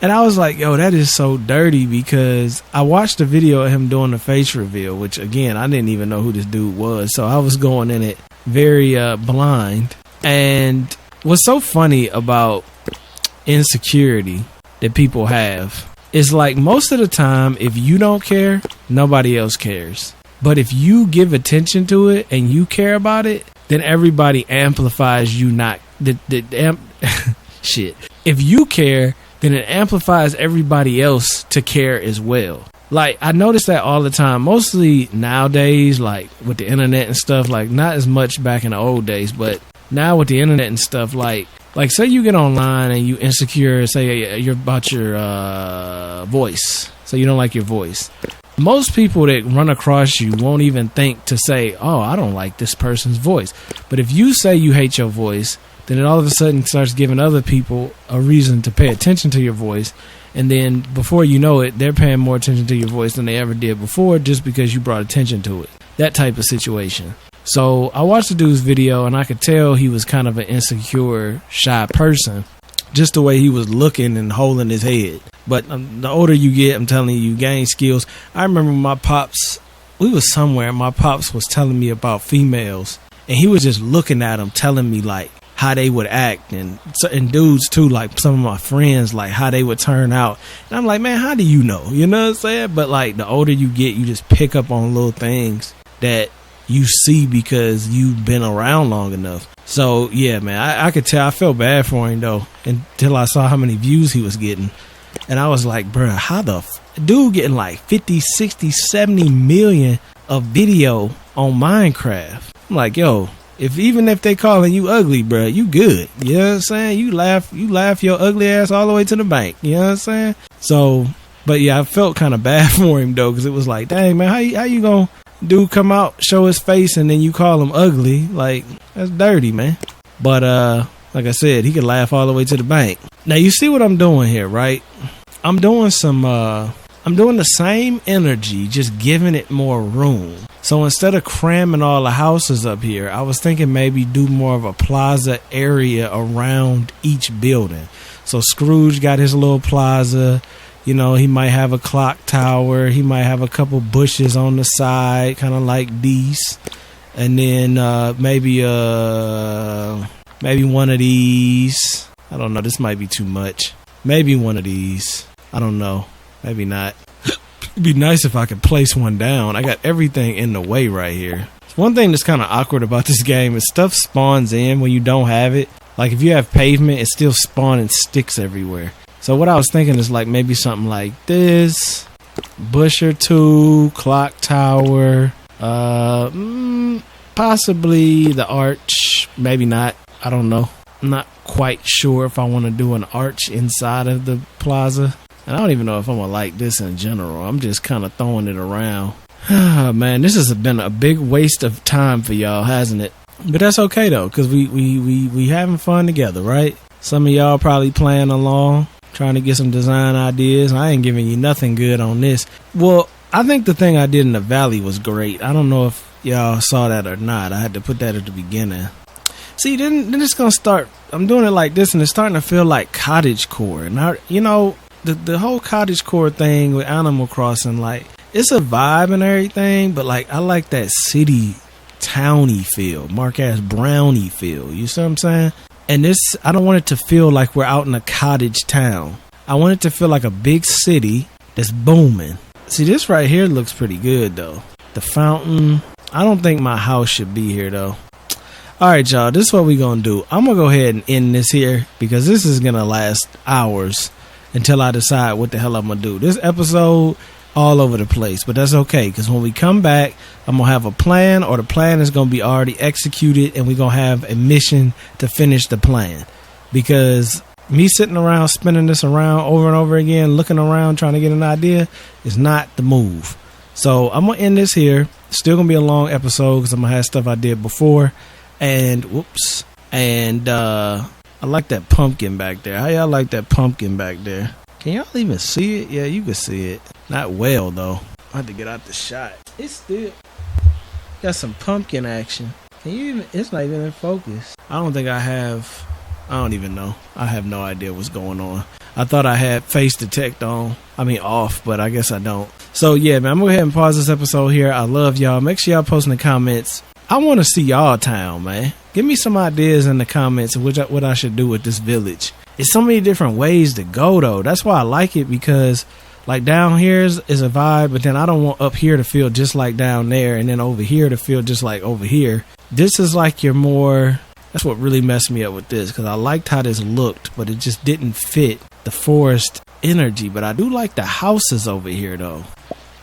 And I was like, yo, that is so dirty, because I watched the video of him doing the face reveal, which, again, I didn't even know who this dude was. So I was going in it very blind. And what's so funny about insecurity that people have is like most of the time, if you don't care, nobody else cares. But if you give attention to it and you care about it, then everybody amplifies you not. Shit. If you care, then it amplifies everybody else to care as well. Like, I notice that all the time, mostly nowadays, like with the internet and stuff, like not as much back in the old days, but now with the internet and stuff, like say you get online and you insecure, say you're about your voice, so you don't like your voice. Most people that run across you won't even think to say, oh, I don't like this person's voice. But if you say you hate your voice, then it all of a sudden starts giving other people a reason to pay attention to your voice. And then before you know it, they're paying more attention to your voice than they ever did before, just because you brought attention to it. That type of situation. So I watched the dude's video and I could tell he was kind of an insecure, shy person. Just the way he was looking and holding his head. But the older you get, I'm telling you, you gain skills. I remember my pops, we was somewhere and my pops was telling me about females. And he was just looking at them, telling me like how they would act. And dudes too, like some of my friends, like how they would turn out. And I'm like, man, how do you know? You know what I'm saying? But like the older you get, you just pick up on little things that you see because you've been around long enough. So yeah, man, I could tell. I felt bad for him though until I saw how many views he was getting. And I was like, bruh, how the dude getting like 50, 60, 70 million of video on Minecraft? I'm like, yo, even if they calling you ugly, bruh, you good. You know what I'm saying? You laugh your ugly ass all the way to the bank. You know what I'm saying? So, but yeah, I felt kind of bad for him though, because it was like, dang, man, how you gonna dude come out, show his face, and then you call him ugly? Like, that's dirty, man. But like I said, he could laugh all the way to the bank. Now you see what I'm doing here, right? I'm doing the same energy, just giving it more room. So instead of cramming all the houses up here, I was thinking maybe do more of a plaza area around each building. So Scrooge got his little plaza. You know, he might have a clock tower. He might have a couple bushes on the side, kind of like these. And then maybe one of these. I don't know. This might be too much. Maybe one of these. I don't know. Maybe not. It'd be nice if I could place one down. I got everything in the way right here. One thing that's kind of awkward about this game is stuff spawns in when you don't have it. Like if you have pavement, it's still spawning sticks everywhere. So what I was thinking is like maybe something like this. Bush or two, clock tower, possibly the arch, maybe not. I don't know. I'm not quite sure if I want to do an arch inside of the plaza. And I don't even know if I'm going to like this in general. I'm just kind of throwing it around. Man, this has been a big waste of time for y'all, hasn't it? But that's okay though, because we having fun together, right? Some of y'all probably playing along, trying to get some design ideas. I ain't giving you nothing good on this. Well, I think the thing I did in the valley was great. I don't know if y'all saw that or not. I had to put that at the beginning. See, then it's going to start. I'm doing it like this, and it's starting to feel like cottagecore. And, you know, the whole cottagecore thing with Animal Crossing, like, it's a vibe and everything, but, like, I like that city towny feel, Mark-ass Brownie feel. You see what I'm saying? And this, I don't want it to feel like we're out in a cottage town. I want it to feel like a big city that's booming. See, this right here looks pretty good, though. The fountain. I don't think my house should be here, though. All right, y'all, this is what we're going to do. I'm going to go ahead and end this here because this is going to last hours until I decide what the hell I'm going to do. This episode, all over the place, but that's okay because when we come back, I'm going to have a plan, or the plan is going to be already executed, and we're going to have a mission to finish the plan. Because me sitting around, spinning this around over and over again, looking around, trying to get an idea is not the move. So I'm going to end this here. Still going to be a long episode because I'm going to have stuff I did before. And whoops. And I like that pumpkin back there. How y'all like that pumpkin back there? Can y'all even see it? Yeah, you can see it. Not well though. I had to get out the shot. It's still got some pumpkin action. Can you even? It's not even in focus. I don't even know. I have no idea what's going on. I thought I had face detect off, but I guess I don't. So yeah, man, I'm gonna go ahead and pause this episode here. I love y'all. Make sure y'all post in the comments. I want to see y'all town, man. Give me some ideas in the comments of what I should do with this village. It's so many different ways to go, though. That's why I like it, because like down here is a vibe, but then I don't want up here to feel just like down there, and then over here to feel just like over here. This is like your more... That's what really messed me up with this, because I liked how this looked, but it just didn't fit the forest energy. But I do like the houses over here, though.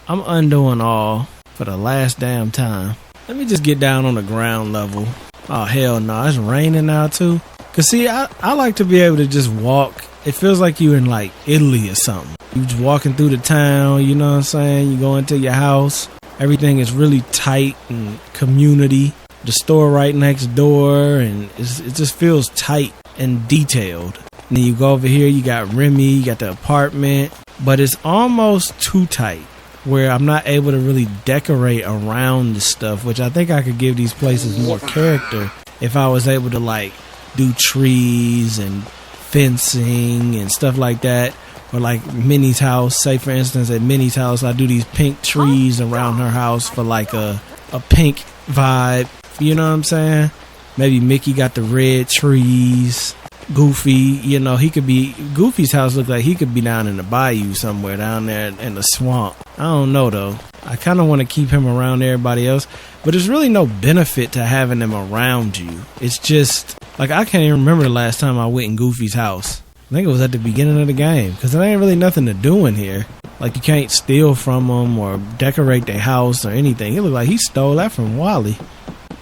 I'm undoing all for the last damn time. Let me just get down on the ground level. Oh, hell no. It's raining now, too. Because, see, I like to be able to just walk. It feels like you're in, like, Italy or something. You're just walking through the town, you know what I'm saying? You go into your house. Everything is really tight and community. The store right next door, and it just feels tight and detailed. And then you go over here, you got Remy, you got the apartment. But it's almost too tight. where I'm not able to really decorate around the stuff, which I think I could give these places more character if I was able to like do trees and fencing and stuff like that. Or like Minnie's house, say for instance at Minnie's house I do these pink trees around her house for like a pink vibe, you know what I'm saying? Maybe Mickey got the red trees. Goofy, you know, Goofy's house looked like he could be down in the bayou somewhere down there in the swamp. I don't know though. I kind of want to keep him around everybody else, but there's really no benefit to having them around you. It's just like I can't even remember the last time I went in Goofy's house. I think it was at the beginning of the game because there ain't really nothing to do in here. Like you can't steal from them or decorate their house or anything. He looked like he stole that from Wally.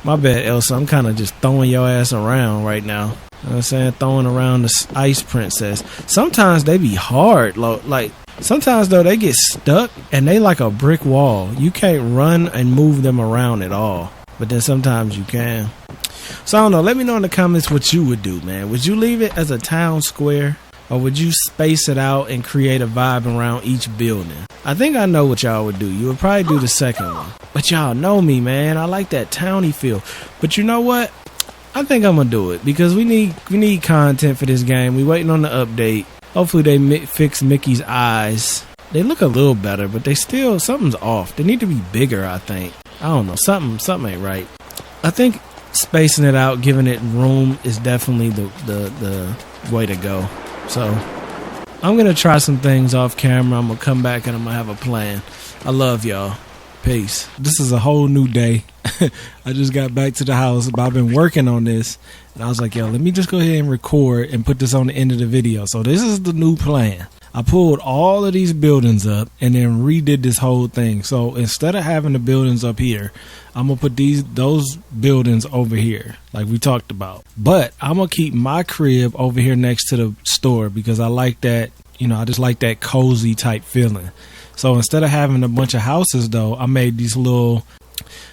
My bad, Elsa. I'm kind of just throwing your ass around right now. You know what I'm saying? Throwing around the ice princess. Sometimes they be hard. Like, sometimes, though, they get stuck and they like a brick wall. You can't run and move them around at all. But then sometimes you can. So, I don't know. Let me know in the comments what you would do, man. Would you leave it as a town square? Or would you space it out and create a vibe around each building? I think I know what y'all would do. You would probably do the second one. But y'all know me, man. I like that towny feel. But you know what? I think I'm gonna do it because we need content for this game. We waiting on the update. Hopefully they fix Mickey's eyes. They look a little better, but they still something's off. They need to be bigger. I think. I don't know. Something ain't right. I think spacing it out, giving it room, is definitely the way to go. So I'm gonna try some things off camera. I'm gonna come back and I'm gonna have a plan. I love y'all. Peace. This is a whole new day. I just got back to the house, but I've been working on this, and I was like, yo, let me just go ahead and record and put this on the end of the video. So this is the new plan. I pulled all of these buildings up and then redid this whole thing. So instead of having the buildings up here, I'm gonna put those buildings over here, like we talked about. But I'm gonna keep my crib over here next to the store because I like that, you know, I just like that cozy type feeling. So instead of having a bunch of houses, though, I made these little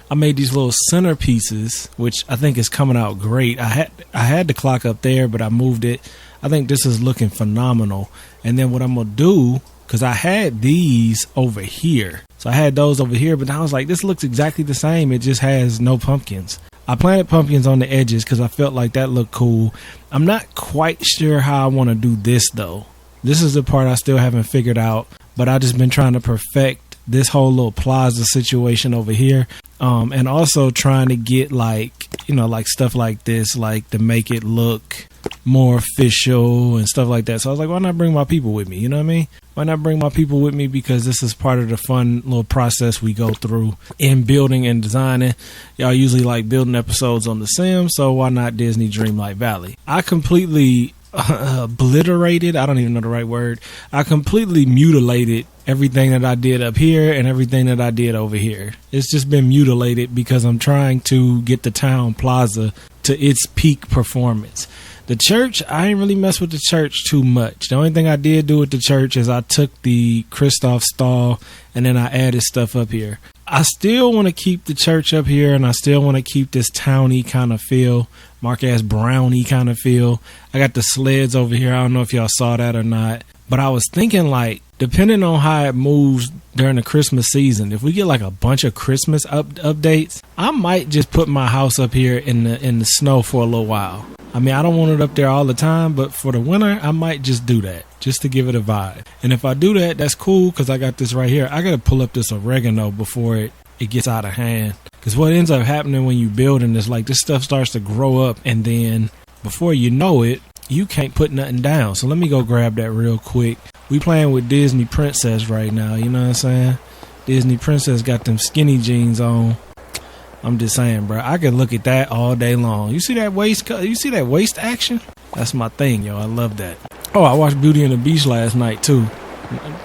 centerpieces, which I think is coming out great. I had the clock up there, but I moved it. I think this is looking phenomenal. And then what I'm gonna do, because I had these over here, so I had those over here, but I was like, this looks exactly the same. It just has no pumpkins. I planted pumpkins on the edges because I felt like that looked cool. I'm not quite sure how I want to do this though. This is the part I still haven't figured out. But I just been trying to perfect this whole little plaza situation over here. And also trying to get like, you know, like stuff like this, like to make it look more official and stuff like that. So I was like, why not bring my people with me? You know what I mean? Why not bring my people with me? Because this is part of the fun little process we go through in building and designing. Y'all usually like building episodes on The Sims. So why not Disney Dreamlight Valley? I completely obliterated, I don't even know the right word, I completely mutilated everything that I did up here and everything that I did over here. It's just been mutilated because I'm trying to get the town plaza to its peak performance. The church, I ain't really mess with the church too much. The only thing I did do with the church is I took the Kristoff stall and then I added stuff up here. I still want to keep the church up here and I still want to keep this towny kind of feel, Mark-ass brownie kind of feel. I got the sleds over here. I don't know if y'all saw that or not, but I was thinking like, depending on how it moves during the Christmas season, if we get like a bunch of Christmas updates, I might just put my house up here in the snow for a little while. I mean, I don't want it up there all the time, but for the winter, I might just do that just to give it a vibe. And if I do that, that's cool because I got this right here. I got to pull up this oregano before it gets out of hand. Because what ends up happening when you building is like this stuff starts to grow up and then before you know it, you can't put nothing down. So let me go grab that real quick. We playing with Disney Princess right now. You know what I'm saying? Disney Princess got them skinny jeans on. I'm just saying, bro. I could look at that all day long. You see that waist? You see that waist action? That's my thing, yo. I love that. Oh, I watched Beauty and the Beast last night too.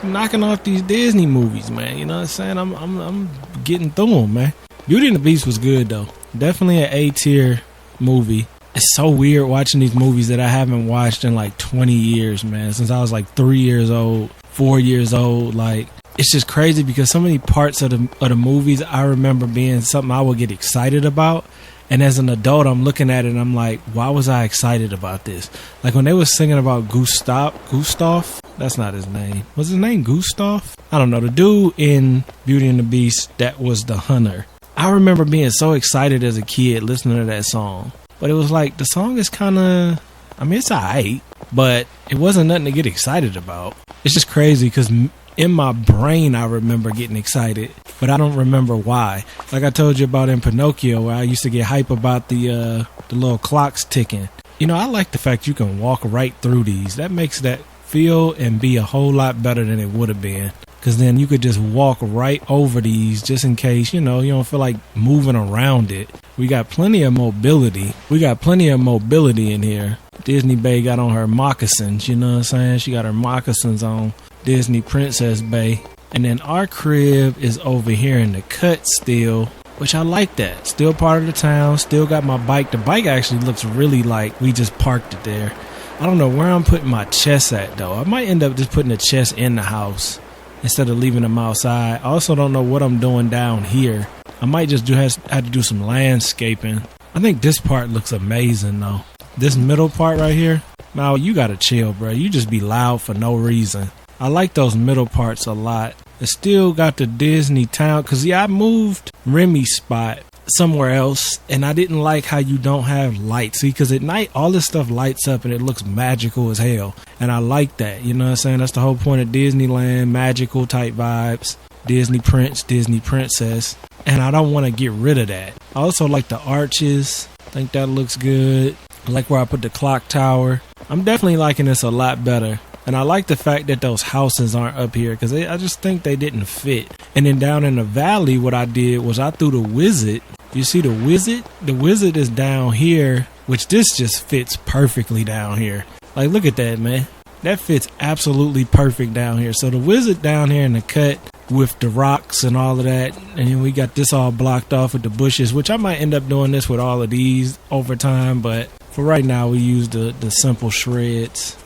Knocking off these Disney movies, man. You know what I'm saying? I'm getting through them, man. Beauty and the Beast was good though. Definitely an A-tier movie. It's so weird watching these movies that I haven't watched in like 20 years, man. Since I was like 3 years old, 4 years old. Like, it's just crazy because so many parts of the movies I remember being something I would get excited about. And as an adult, I'm looking at it and I'm like, why was I excited about this? Like when they was singing about Gustav, that's not his name. Was his name Gustav? I don't know. The dude in Beauty and the Beast that was the hunter. I remember being so excited as a kid listening to that song. But it was like, the song is kind of, I mean, it's alright, but it wasn't nothing to get excited about. It's just crazy because in my brain, I remember getting excited, but I don't remember why. Like I told you about in Pinocchio, where I used to get hype about the little clocks ticking. You know, I like the fact you can walk right through these. That makes that feel and be a whole lot better than it would have been. Because then you could just walk right over these just in case, you know, you don't feel like moving around it. We got plenty of mobility. In here. Disney Bay got on her moccasins, you know what I'm saying? She got her moccasins on. Disney Princess Bay. And then our crib is over here in the cut still, which I like that. Still part of the town. Still got my bike. The bike actually looks really like we just parked it there. I don't know where I'm putting my chest at, though. I might end up just putting the chest in the house instead of leaving them outside. I also don't know what I'm doing down here. I might just have to do some landscaping. I think this part looks amazing, though. This middle part right here, now you gotta chill, bro. You just be loud for no reason. I like those middle parts a lot. It still got the Disney town, because yeah, I moved Remy's spot somewhere else, and I didn't like how you don't have lights. See, because at night, all this stuff lights up and it looks magical as hell. And I like that, you know what I'm saying? That's the whole point of Disneyland, magical type vibes. Disney Prince, Disney Princess. And I don't want to get rid of that. I also like the arches. I think that looks good. I like where I put the clock tower. I'm definitely liking this a lot better. And I like the fact that those houses aren't up here because I just think they didn't fit. And then down in the valley, what I did was I threw the wizard. You see the wizard? The wizard is down here, which this just fits perfectly down here. Like, look at that, man. That fits absolutely perfect down here. So the wizard down here in the cut with the rocks and all of that. And then we got this all blocked off with the bushes, which I might end up doing this with all of these over time. But for right now, we use the simple shrubs.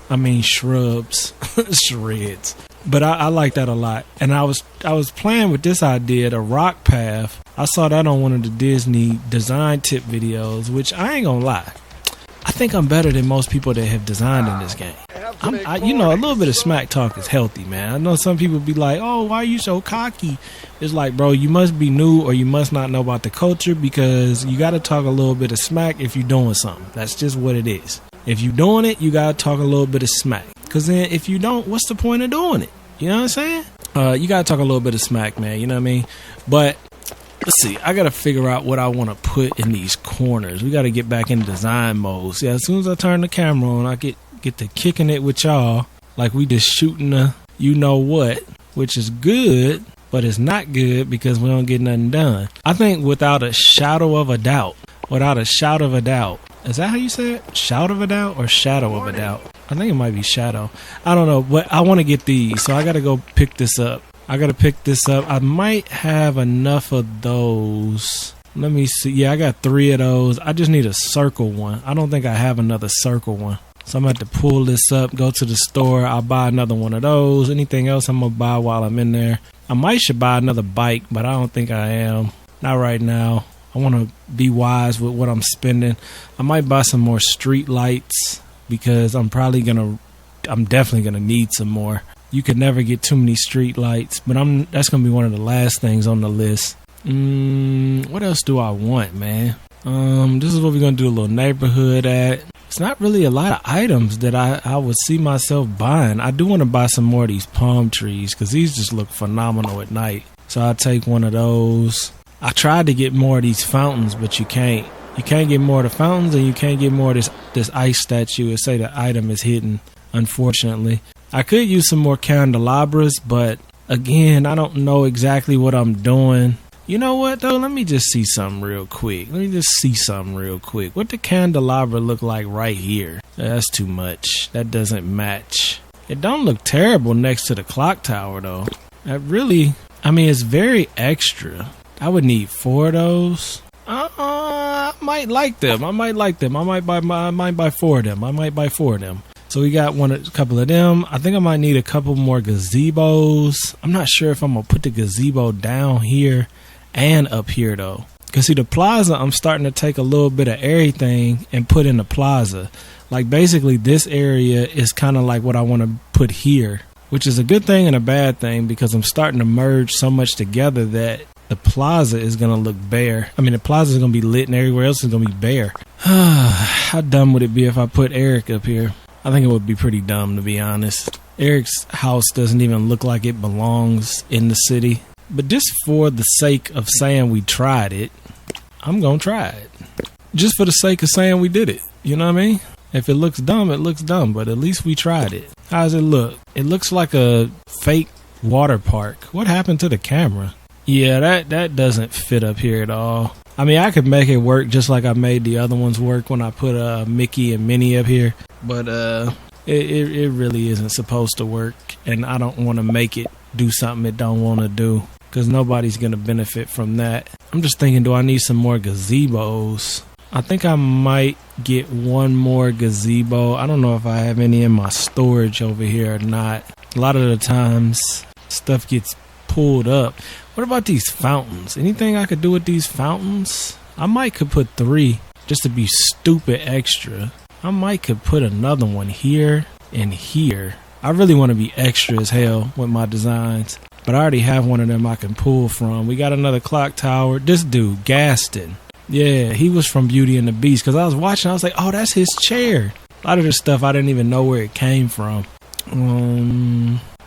Shreds. But I like that a lot. And I was playing with this idea, the rock path. I saw that on one of the Disney design tip videos, which I ain't gonna lie, I think I'm better than most people that have designed in this game. You know, a little bit of smack talk is healthy, man. I know some people be like, oh, why are you so cocky? It's like, bro, you must be new or you must not know about the culture, because you got to talk a little bit of smack if you're doing something. That's just what it is. If you're doing it, you got to talk a little bit of smack. Because then if you don't, what's the point of doing it? You know what I'm saying? You got to talk a little bit of smack, man. You know what I mean? But let's see. I got to figure out what I want to put in these corners. We got to get back in design mode. See, as soon as I turn the camera on, I get to kicking it with y'all like we just shooting the you know what, which is good, but it's not good because we don't get nothing done. I think without a shadow of a doubt, is that how you say it? Shout of a doubt or shadow of a doubt? I think it might be shadow. I don't know, but I want to get these, so I got to go pick this up. I might have enough of those. Let me see. Yeah, I got 3 of those. I just need a circle one. I don't think I have another circle one. So I'm going to have to pull this up, go to the store. I'll buy another one of those. Anything else I'm going to buy while I'm in there. I should buy another bike, but I don't think I am. Not right now. I want to be wise with what I'm spending. I might buy some more street lights because I'm definitely going to need some more. You could never get too many street lights, but that's going to be one of the last things on the list. What else do I want, man? This is what we're going to do a little neighborhood at. It's not really a lot of items that I would see myself buying. I do want to buy some more of these palm trees because these just look phenomenal at night. So I'll take one of those. I tried to get more of these fountains, but you can't. You can't get more of the fountains, and you can't get more of this ice statue. It say the item is hidden, unfortunately. I could use some more candelabras, but again, I don't know exactly what I'm doing. You know what, though? Let me just see something real quick. What the candelabra look like right here? That's too much. That doesn't match. It don't look terrible next to the clock tower, though. It's very extra. I would need 4 of those. I might like them. I might buy 4 of them. So we got a couple of them. I think I might need a couple more gazebos. I'm not sure if I'm going to put the gazebo down here and up here, though. Because see, the plaza, I'm starting to take a little bit of everything and put in the plaza. Like basically this area is kind of like what I want to put here, which is a good thing and a bad thing because I'm starting to merge so much together that the plaza is going to look bare. I mean, the plaza is going to be lit and everywhere else is going to be bare. How dumb would it be if I put Eric up here? I think it would be pretty dumb, to be honest. Eric's house doesn't even look like it belongs in the city. But just for the sake of saying we tried it, I'm going to try it. Just for the sake of saying we did it. You know what I mean? If it looks dumb, it looks dumb. But at least we tried it. How does it look? It looks like a fake water park. What happened to the camera? Yeah, that doesn't fit up here at all. I mean, I could make it work just like I made the other ones work when I put Mickey and Minnie up here. But it really isn't supposed to work. And I don't want to make it do something it don't want to do. Because nobody's going to benefit from that. I'm just thinking, do I need some more gazebos? I think I might get one more gazebo. I don't know if I have any in my storage over here or not. A lot of the times, stuff gets pulled up. What about these fountains? Anything I could do with these fountains? I might could put 3 just to be stupid extra. I might could put another one here and here. I really want to be extra as hell with my designs. But I already have one of them I can pull from. We got another clock tower. This dude, Gaston. Yeah, he was from Beauty and the Beast. Because I was watching, I was like, oh, that's his chair. A lot of this stuff, I didn't even know where it came from.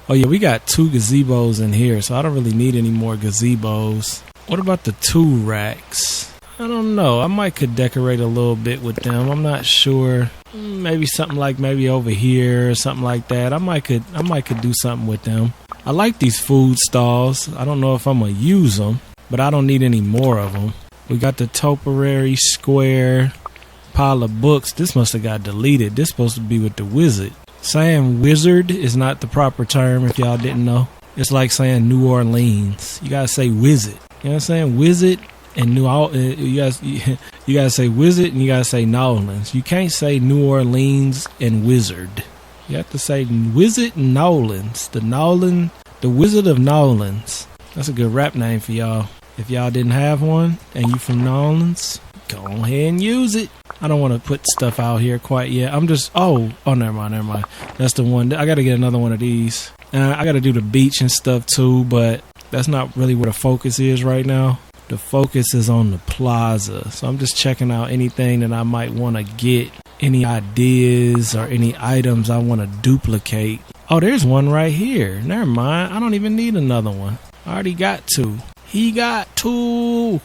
Oh, yeah, we got 2 gazebos in here. So I don't really need any more gazebos. What about the 2 racks? I don't know. I might could decorate a little bit with them. I'm not sure. Maybe something like maybe over here or something like that. I might could do something with them. I like these food stalls. I don't know if I'm going to use them, but I don't need any more of them. We got the topiary square pile of books. This must have got deleted. This supposed to be with the wizard. Saying wizard is not the proper term if y'all didn't know. It's like saying New Orleans. You got to say wizard. You know what I'm saying? Wizard and you guys say wizard and you gotta say Nolans. You can't say New Orleans and wizard. You have to say wizard and Nolans. The Wizard of Nolans. That's a good rap name for y'all. If y'all didn't have one and you from Nolans, go ahead and use it. I don't want to put stuff out here quite yet. I'm just never mind. That's the one. I gotta get another one of these. I gotta do the beach and stuff too, but that's not really where the focus is right now. The focus is on the plaza. So I'm just checking out anything that I might want to get. Any ideas or any items I want to duplicate. Oh, there's one right here. Never mind. I don't even need another one. I already got 2. He got 2.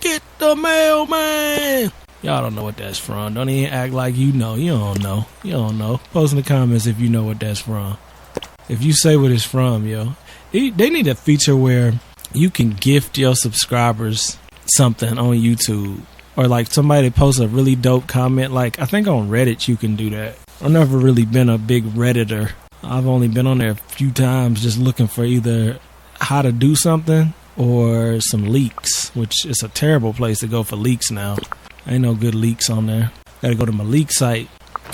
Get the mailman. Y'all don't know what that's from. Don't even act like you know. You don't know. Post in the comments if you know what that's from. If you say what it's from, yo. They need a feature where you can gift your subscribers something on YouTube. Or like somebody posts a really dope comment. Like I think on Reddit you can do that. I've never really been a big Redditor. I've only been on there a few times just looking for either how to do something or some leaks. Which is a terrible place to go for leaks now. Ain't no good leaks on there. Gotta go to my leak site.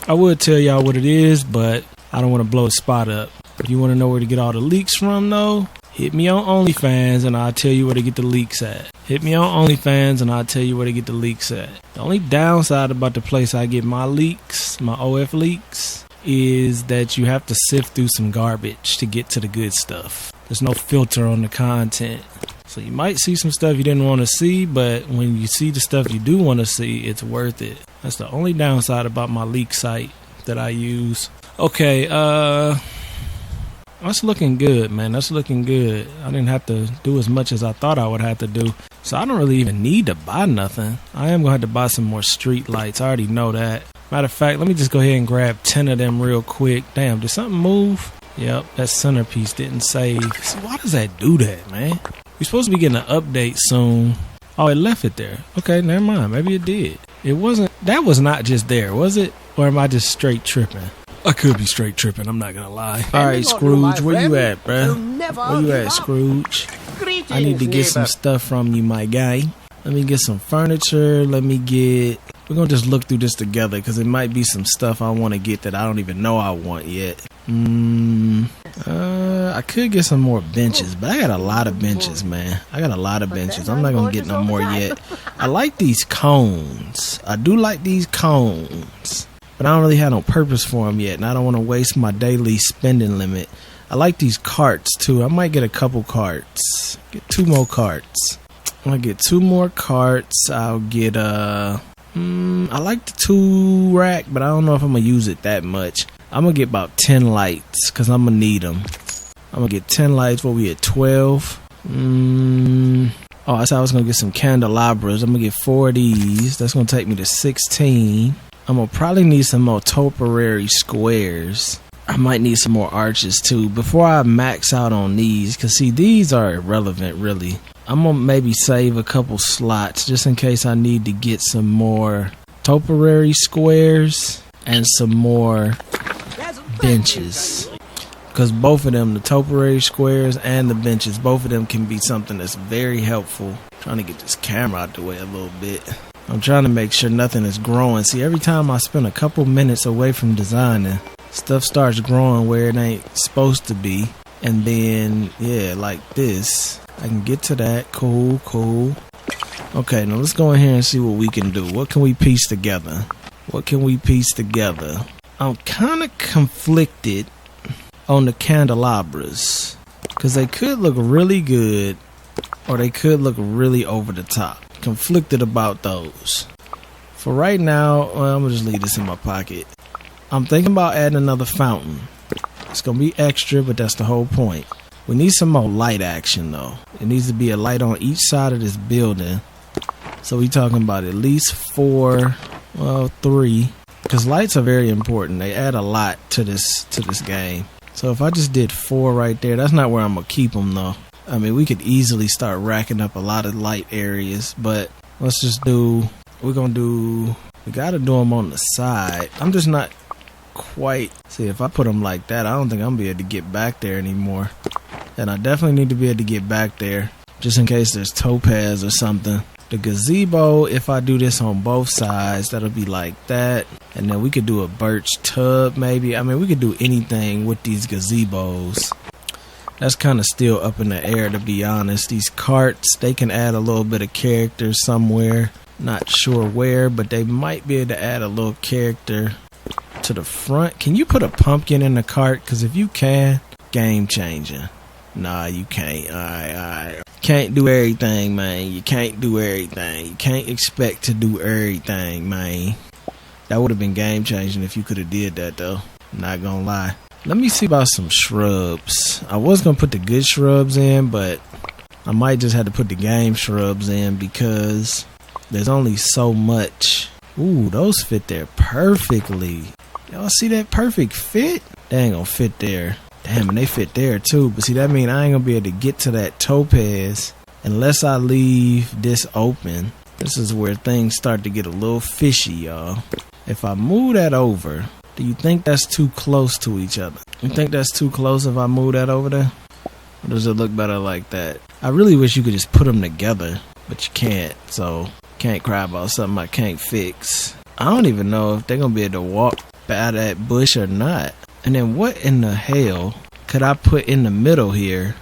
I would tell y'all what it is, but I don't want to blow a spot up. If you want to know where to get all the leaks from though, hit me on OnlyFans and I'll tell you where to get the leaks at. Hit me on OnlyFans and I'll tell you where to get the leaks at. The only downside about the place I get my leaks, my OF leaks, is that you have to sift through some garbage to get to the good stuff. There's no filter on the content. So you might see some stuff you didn't want to see, but when you see the stuff you do want to see, it's worth it. That's the only downside about my leak site that I use. Okay, that's looking good, man. That's looking good. I didn't have to do as much as I thought I would have to do. So I don't really even need to buy nothing. I am going to have to buy some more street lights. I already know that. Matter of fact, let me just go ahead and grab 10 of them real quick. Damn, did something move? Yep, that centerpiece didn't save. See, why does that do that, man? We're supposed to be getting an update soon. Oh, it left it there. Okay, never mind. Maybe it did. It wasn't. That was not just there, was it? Or am I just straight tripping? I could be straight tripping, I'm not gonna lie. Alright, Scrooge, where you at, bruh? Where you at, Scrooge? I need to get some stuff from you, my guy. Let me get some furniture. We're gonna just look through this together, because it might be some stuff I want to get that I don't even know I want yet. I I could get some more benches, but I got a lot of benches, man. I got a lot of benches. I'm not gonna get no more yet. I like these cones. I do like these cones, but I don't really have no purpose for them yet, and I don't want to waste my daily spending limit. I like these carts too. I might get a couple carts. Get 2 more carts. I'm gonna get 2 more carts. I'll get I like the 2 rack, but I don't know if I'm gonna use it that much. I'm gonna get about 10 lights because I'm gonna need them. I'm gonna get 10 lights. What we at 12? Oh, I said I was gonna get some candelabras. I'm gonna get 4 of these. That's gonna take me to 16. I'm gonna probably need some more temporary squares. I might need some more arches too before I max out on these, because see, these are irrelevant really. I'm gonna maybe save a couple slots just in case I need to get some more temporary squares and some more benches, because both of them, the temporary squares and the benches, both of them can be something that's very helpful. I'm trying to get this camera out the way a little bit. I'm trying to make sure nothing is growing. See, every time I spend a couple minutes away from designing, stuff starts growing where it ain't supposed to be. And then, yeah, like this. I can get to that. Cool. Okay, now let's go in here and see what we can do. What can we piece together? I'm kind of conflicted on the candelabras, because they could look really good or they could look really over the top. Conflicted about those. For right now, I'm gonna just leave this in my pocket. I'm thinking about adding another fountain. It's gonna be extra, but that's the whole point. We need some more light action though. It needs to be a light on each side of this building. So we talking about at least 4, well 3, because lights are very important. They add a lot to this game. So if I just did 4 right there, that's not where I'm gonna keep them though. I mean, we could easily start racking up a lot of light areas, but let's just do, we gotta do them on the side. I'm just not quite, see, if I put them like that, I don't think I'm gonna be able to get back there anymore. And I definitely need to be able to get back there just in case there's topaz or something. The gazebo, if I do this on both sides, that'll be like that. And then we could do a birch tub maybe. I mean, we could do anything with these gazebos. That's kind of still up in the air, to be honest. These carts, they can add a little bit of character somewhere. Not sure where, but they might be able to add a little character to the front. Can you put a pumpkin in the cart? Because if you can, game changing. Nah, you can't. Alright. Can't do everything, man. You can't do everything. You can't expect to do everything, man. That would have been game changing if you could have did that, though. Not gonna lie. Let me see about some shrubs. I was gonna put the good shrubs in, but I might just have to put the game shrubs in because there's only so much. Ooh, those fit there perfectly. Y'all see that perfect fit? They ain't gonna fit there. Damn, and they fit there too. But see, that mean I ain't gonna be able to get to that topaz unless I leave this open. This is where things start to get a little fishy, y'all. If I move that over, do you think that's too close to each other? You think that's too close if I move that over there? Or does it look better like that? I really wish you could just put them together, but you can't. So, can't cry about something I can't fix. I don't even know if they're gonna be able to walk by that bush or not. And then what in the hell could I put in the middle here?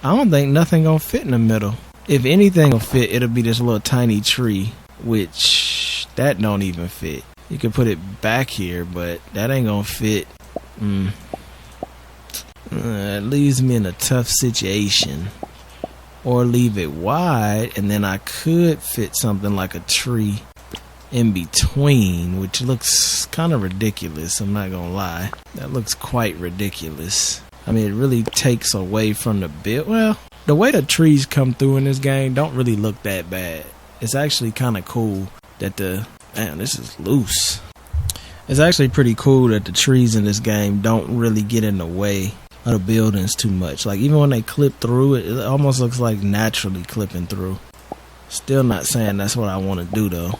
I don't think nothing gonna fit in the middle. If anything will fit, it'll be this little tiny tree, which that don't even fit. You could put it back here, but that ain't gonna fit. It leaves me in a tough situation. Or leave it wide, and then I could fit something like a tree in between, which looks kind of ridiculous. I'm not gonna lie. That looks quite ridiculous. I mean, it really takes away from the build. Well, the way the trees come through in this game don't really look that bad. It's actually kind of cool that man, this is loose. It's actually pretty cool that the trees in this game don't really get in the way of the buildings too much. Like, even when they clip through it, it almost looks like naturally clipping through. Still not saying that's what I want to do though.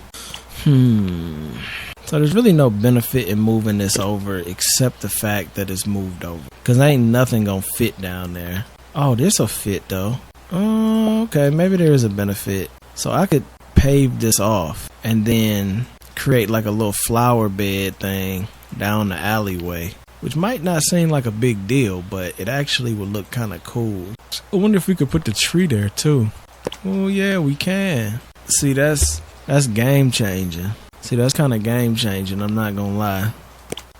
So there's really no benefit in moving this over except the fact that it's moved over. Cause ain't nothing gonna fit down there. Oh, this'll fit though. Oh, okay, maybe there is a benefit. So I could pave this off and then create like a little flower bed thing down the alleyway. which might not seem like a big deal, but it actually would look kind of cool. I wonder if we could put the tree there too. Oh yeah, we can. See, that's game changing. See, that's kind of game changing. I'm not gonna lie.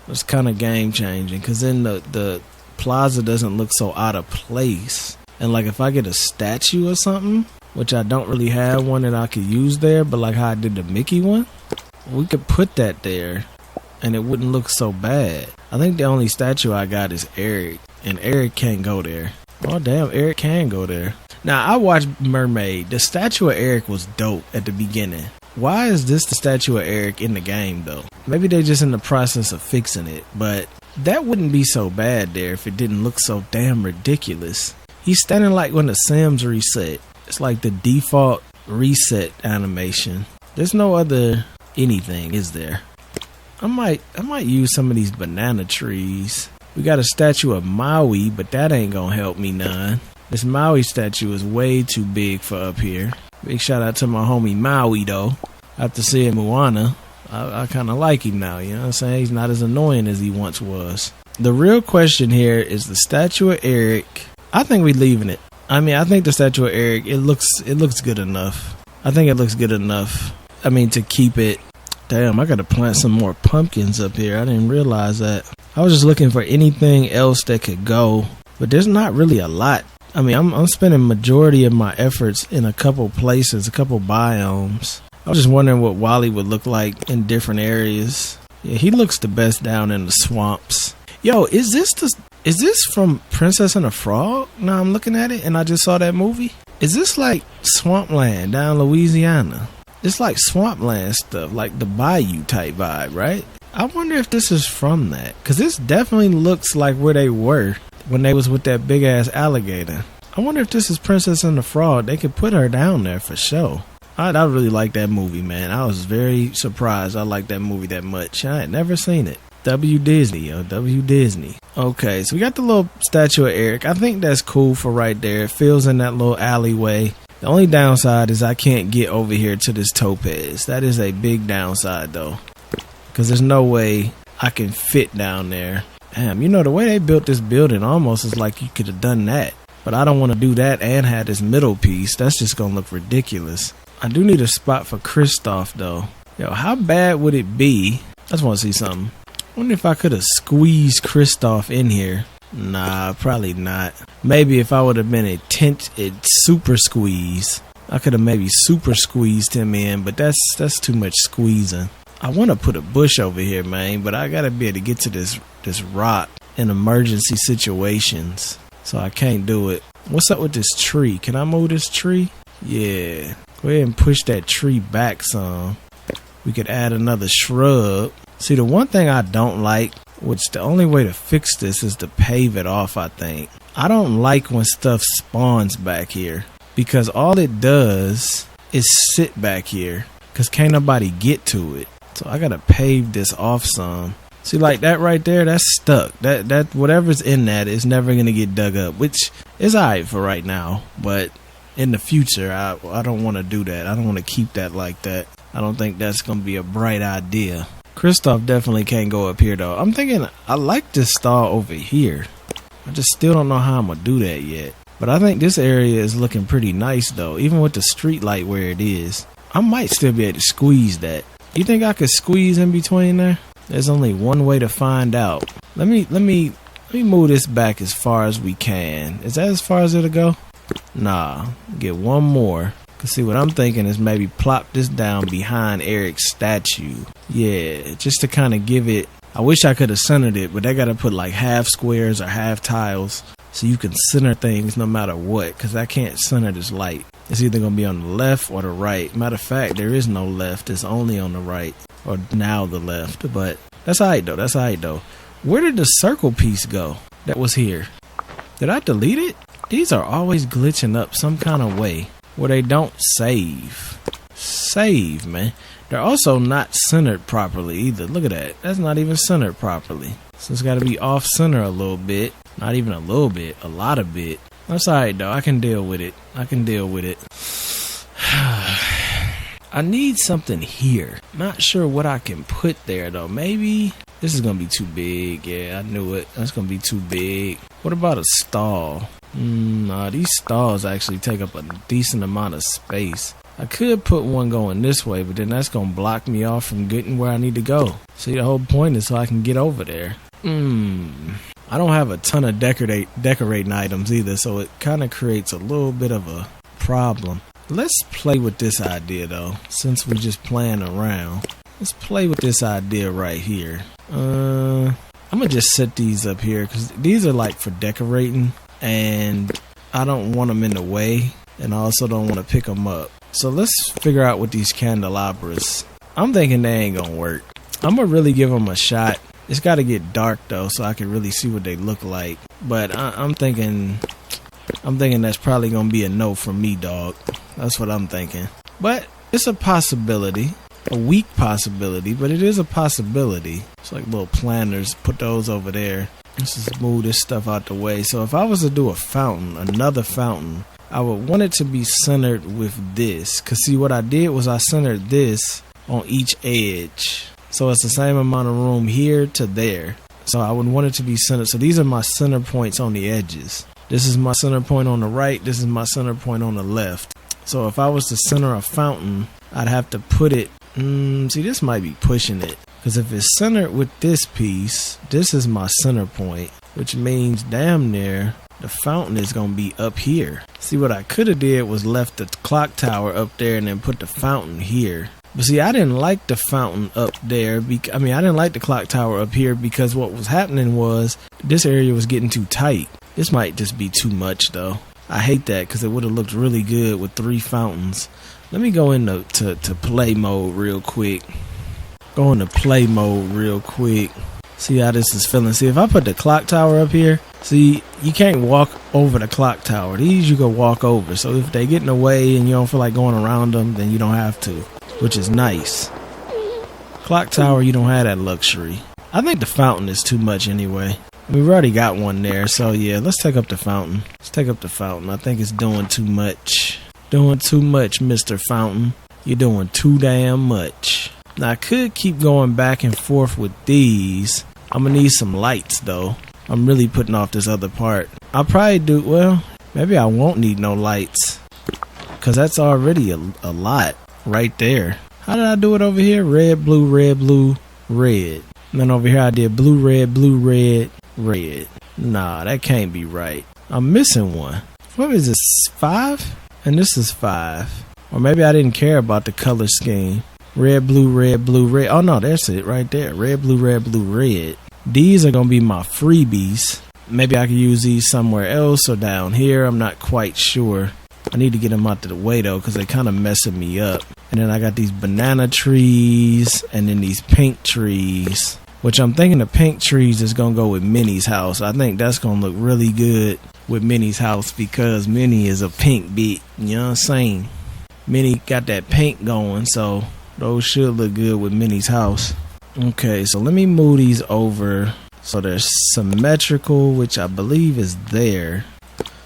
That's kind of game changing, because then the plaza doesn't look so out of place. And like if I get a statue or something, which I don't really have one that I could use there, but like how I did the Mickey one, we could put that there and it wouldn't look so bad. I think the only statue I got is Eric, and Eric can't go there. Oh damn, Eric can go there. Now I watched Mermaid. The statue of Eric was dope at the beginning. Why is this the statue of Eric in the game though? Maybe they're just in the process of fixing it, but that wouldn't be so bad there if it didn't look so damn ridiculous. He's standing like when the Sims reset. It's like the default reset animation. There's no other anything, is there? I might use some of these banana trees. We got a statue of Maui, but that ain't gonna help me none. This Maui statue is way too big for up here. Big shout out to my homie Maui though. After seeing Moana, I kind of like him now, you know what I'm saying? He's not as annoying as he once was. The real question here is the statue of Eric. I think we're leaving it. I mean, I think the statue of Eric, it looks good enough. I think it looks good enough. I mean, to keep it. Damn, I gotta plant some more pumpkins up here. I didn't realize that. I was just looking for anything else that could go, but there's not really a lot. I mean, I'm spending majority of my efforts in a couple places, a couple biomes. I was just wondering what Wally would look like in different areas. Yeah, he looks the best down in the swamps. Yo, is this from Princess and the Frog? Now I'm looking at it and I just saw that movie. Is this like Swampland down Louisiana? It's like Swampland stuff, like the Bayou type vibe, right? I wonder if this is from that, because this definitely looks like where they were when they was with that big ass alligator. I wonder if this is Princess and the Frog. They could put her down there for sure. I really like that movie, man. I was very surprised I liked that movie that much. I had never seen it. W Disney. Okay, so we got the little statue of Eric. I think that's cool for right there. It fills in that little alleyway. The only downside is I can't get over here to this topaz. That is a big downside though, because there's no way I can fit down there. Damn, you know, the way they built this building almost is like you could have done that. But I don't want to do that and have this middle piece. That's just going to look ridiculous. I do need a spot for Kristoff though. Yo, how bad would it be? I just want to see something. I wonder if I could have squeezed Kristoff in here. Nah, probably not. Maybe if I would have been a super squeeze, I could have maybe super squeezed him in, but that's too much squeezing. I want to put a bush over here, man, but I gotta be able to get to this rock in emergency situations, so I can't do it. What's up with this tree? Can I move this tree? Yeah. Go ahead and push that tree back some. We could add another shrub. See, the one thing I don't like, which the only way to fix this is to pave it off, I think. I don't like when stuff spawns back here, because all it does is sit back here, because can't nobody get to it. So I gotta pave this off some. See, like that right there, that's stuck. That whatever's in that is never gonna get dug up, which is alright for right now, but in the future, I don't want to do that. I don't want to keep that like that. I don't think that's gonna be a bright idea. Kristoff definitely can't go up here though. I'm thinking I like this stall over here. I just still don't know how I'm gonna do that yet. But I think this area is looking pretty nice though, even with the street light where it is. I might still be able to squeeze that. You think I could squeeze in between there? There's only one way to find out. Let me move this back as far as we can. Is that as far as it'll go? Nah, get one more. Cause see, what I'm thinking is maybe plop this down behind Eric's statue. Yeah, just to kind of give it. I wish I could have centered it, but they gotta put like half squares or half tiles so you can center things no matter what. Cause I can't center this light. It's either gonna be on the left or the right. Matter of fact, there is no left. It's only on the right, or now the left. But that's alright though. Where did the circle piece go that was here? Did I delete it? These are always glitching up some kind of way where they don't save. Save, man. They're also not centered properly either. Look at that. That's not even centered properly. So it's got to be off center a little bit. Not even a little bit. A lot of bit. That's alright though. I can deal with it. I I need something here. Not sure what I can put there though. Maybe this is gonna be too big. Yeah, I knew it. That's gonna be too big. What about a stall? Nah, these stalls actually take up a decent amount of space. I could put one going this way, but then that's gonna block me off from getting where I need to go. See, the whole point is so I can get over there. I don't have a ton of decorating items either, so it kind of creates a little bit of a problem. Let's play with this idea though, since we're just playing around. Let's play with this idea right here. I'm gonna just set these up here because these are like for decorating, and I don't want them in the way, and I also don't want to pick them up. So let's figure out what these candelabras. I'm thinking they ain't gonna work. I'm gonna really give them a shot. It's got to get dark though, so I can really see what they look like. But I'm thinking that's probably gonna be a no from me, dog. That's what I'm thinking. But it's a possibility, a weak possibility, but it is a possibility. It's like little planters. Put those over there. Let's just move this stuff out the way. So if I was to do a fountain, another fountain, I would want it to be centered with this. Cause see, what I did was I centered this on each edge. So it's the same amount of room here to there. So I would want it to be centered. So these are my center points on the edges. This is my center point on the right. This is my center point on the left. So if I was to center a fountain, I'd have to put it. See, this might be pushing it. Because if it's centered with this piece, this is my center point. Which means damn near the fountain is going to be up here. See, what I could have did was left the clock tower up there and then put the fountain here. But see, I didn't like the fountain up there. I didn't like the clock tower up here because what was happening was this area was getting too tight. This might just be too much though. I hate that because it would have looked really good with 3 fountains. Let me go into to play mode real quick. Go into play mode real quick. See how this is feeling. See, if I put the clock tower up here, see, you can't walk over the clock tower. These you can walk over. So if they get in the way and you don't feel like going around them, then you don't have to, which is nice. Clock tower, you don't have that luxury. I think the fountain is too much anyway. We've already got one there, so yeah, let's take up the fountain. Let's take up the fountain. I think it's doing too much. Doing too much, Mr. Fountain. You're doing too damn much. Now, I could keep going back and forth with these. I'm gonna need some lights, though. I'm really putting off this other part. I'll probably do, well, maybe I won't need no lights. Because that's already a lot right there. How did I do it over here? Red, blue, red, blue, red. And then over here I did blue, red, red. Nah, that can't be right. I'm missing one. What is this, 5? And this is 5. Or maybe I didn't care about the color scheme. Red, blue, red, blue, red. Oh no, that's it right there. Red, blue, red. These are going to be my freebies. Maybe I could use these somewhere else or down here. I'm not quite sure. I need to get them out of the way though, because they kind of messing me up. And then I got these banana trees and then these pink trees, which I'm thinking the pink trees is going to go with Minnie's house. I think that's going to look really good with Minnie's house because Minnie is a pink beat. You know what I'm saying? Minnie got that pink going, so those should look good with Minnie's house. Okay, so let me move these over so they're symmetrical, which I believe is there.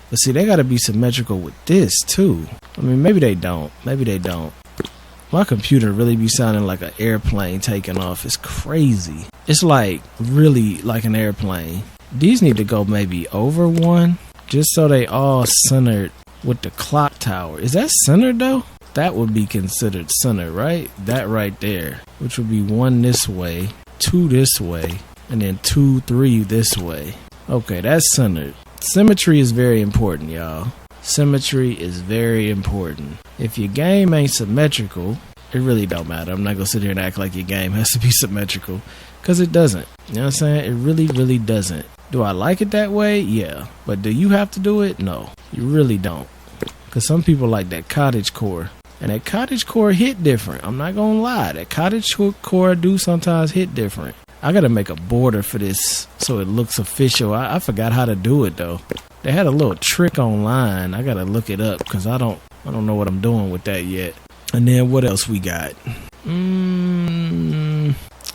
But see, they got to be symmetrical with this too. I mean, maybe they don't. Maybe they don't. My computer really be sounding like an airplane taking off. It's crazy. It's like really like an airplane. These need to go maybe over one, just so they all centered with the clock tower. Is that centered though? That would be considered centered, right? That right there, which would be 1 this way, 2 this way, and then 2, 3 this way. Okay, that's centered. Symmetry is very important, y'all. Symmetry is very important. If your game ain't symmetrical, it really don't matter. I'm not gonna sit here and act like your game has to be symmetrical, because it doesn't. You know what I'm saying? It really doesn't. Do I like it that way? Yeah. But do you have to do it? No, you really don't. Because some people like that cottage core. And that cottage core hit different. I'm not gonna lie. That cottage core do sometimes hit different. I gotta make a border for this so it looks official. I forgot how to do it though. They had a little trick online. I gotta look it up because I don't know what I'm doing with that yet. And then what else we got?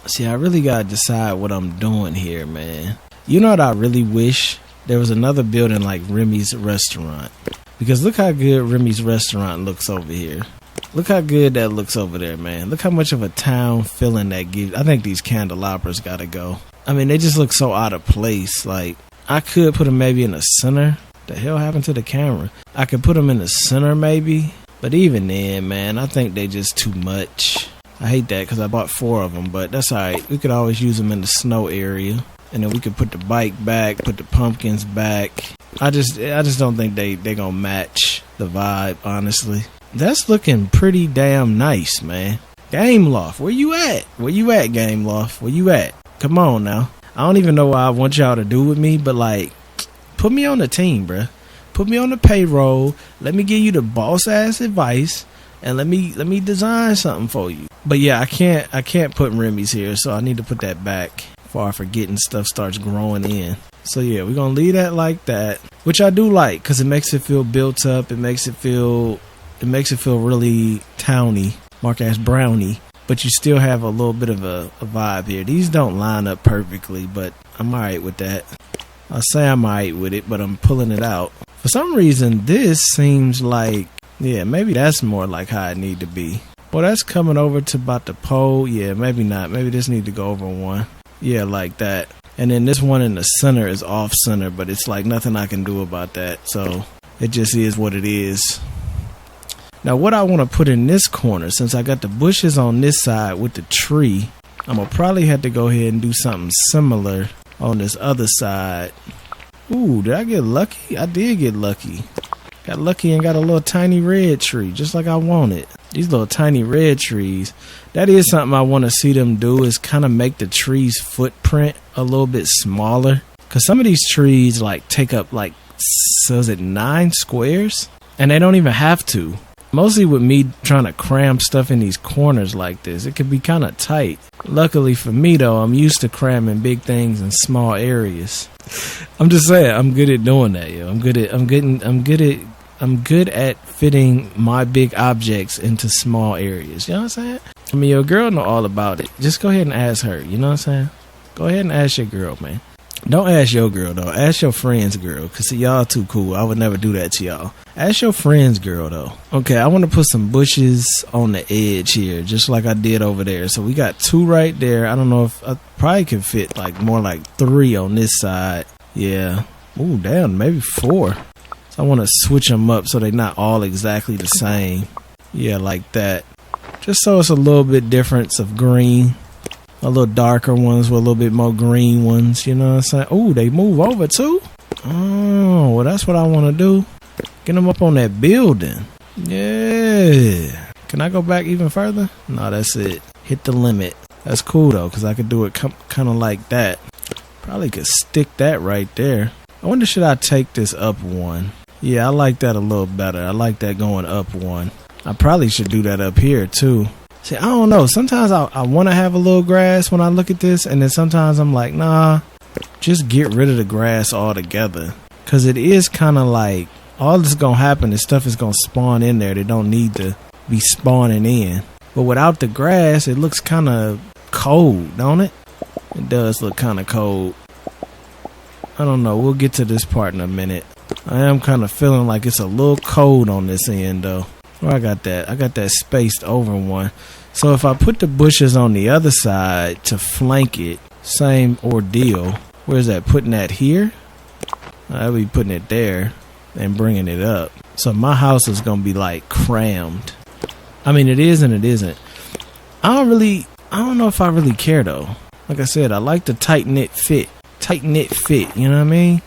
See, I really gotta decide what I'm doing here, man. You know what I really wish? There was another building like Remy's restaurant. Because look how good Remy's restaurant looks over here. Look how good that looks over there, man. Look how much of a town feeling that gives. I think these candelabras gotta go. I mean, they just look so out of place. Like, I could put them maybe in the center. The hell happened to the camera? I could put them in the center maybe. But even then, man, I think they just too much. I hate that because I bought 4 of them, but that's alright. We could always use them in the snow area. And then we could put the bike back, put the pumpkins back. I just don't think they gonna match the vibe, honestly. That's looking pretty damn nice, man. Game Loft, where you at? Where you at, Game Loft? Where you at? Come on now. I don't even know what I want y'all to do with me, but like, put me on the team, bruh. Put me on the payroll. Let me give you the boss ass advice, and let me design something for you. But yeah, I can't put Remy's here, so I need to put that back before I forget and stuff starts growing in. So yeah, we're gonna leave that like that, which I do like because it makes it feel built up. It makes it feel really towny, Mark-ass brownie. But you still have a little bit of a vibe here. These don't line up perfectly, but I'm alright with that. I'll say I'm alright with it, but I'm pulling it out. For some reason, this seems like, yeah, maybe that's more like how it need to be. Well, that's coming over to about the pole. Yeah, maybe not. Maybe this need to go over one. Yeah, like that. And then this one in the center is off center, but it's like nothing I can do about that. So it just is what it is. Now what I want to put in this corner, since I got the bushes on this side with the tree, I'm going to probably have to go ahead and do something similar on this other side. Ooh, did I get lucky? I did get lucky. Got lucky and got a little tiny red tree, just like I wanted. These little tiny red trees. That is something I want to see them do, is kind of make the tree's footprint a little bit smaller. Because some of these trees like take up like, so is it 9 squares? And they don't even have to. Mostly with me trying to cram stuff in these corners like this, it could be kind of tight. Luckily for me though, I'm used to cramming big things in small areas. I'm just saying, I'm good at doing that, yo. I'm good at fitting my big objects into small areas. You know what I'm saying? I mean, your girl know all about it. Just go ahead and ask her. You know what I'm saying? Go ahead and ask your girl, man. Don't ask your girl though. Ask your friend's girl, cause see, y'all too cool. I would never do that to y'all. Ask your friend's girl though. Okay, I want to put some bushes on the edge here, just like I did over there. So we got 2 right there. I don't know if I probably could fit like more like 3 on this side. Yeah. Ooh, damn, maybe 4. So I want to switch them up so they're not all exactly the same. Yeah, like that. Just so it's a little bit difference of green. A little darker ones with a little bit more green ones, you know what I'm saying? Oh, they move over too? Oh, well, that's what I want to do. Get them up on that building. Yeah. Can I go back even further? No, that's it. Hit the limit. That's cool, though, because I could do it kind of like that. Probably could stick that right there. I wonder, should I take this up 1? Yeah, I like that a little better. I like that going up 1. I probably should do that up here, too. See, I don't know. Sometimes I want to have a little grass when I look at this, and then sometimes I'm like, nah, just get rid of the grass altogether. Because it is kind of like, all that's going to happen is stuff is going to spawn in there. They don't need to be spawning in. But without the grass, it looks kind of cold, don't it? It does look kind of cold. I don't know. We'll get to this part in a minute. I am kind of feeling like it's a little cold on this end, though. Where I got that spaced over 1. So if I put the bushes on the other side to flank it, same ordeal. Where's that? Putting that here? I'll be putting it there and bringing it up. So my house is going to be like crammed. I mean, it is and it isn't. I don't know if I really care though. Like I said, I like the tight knit fit, you know what I mean?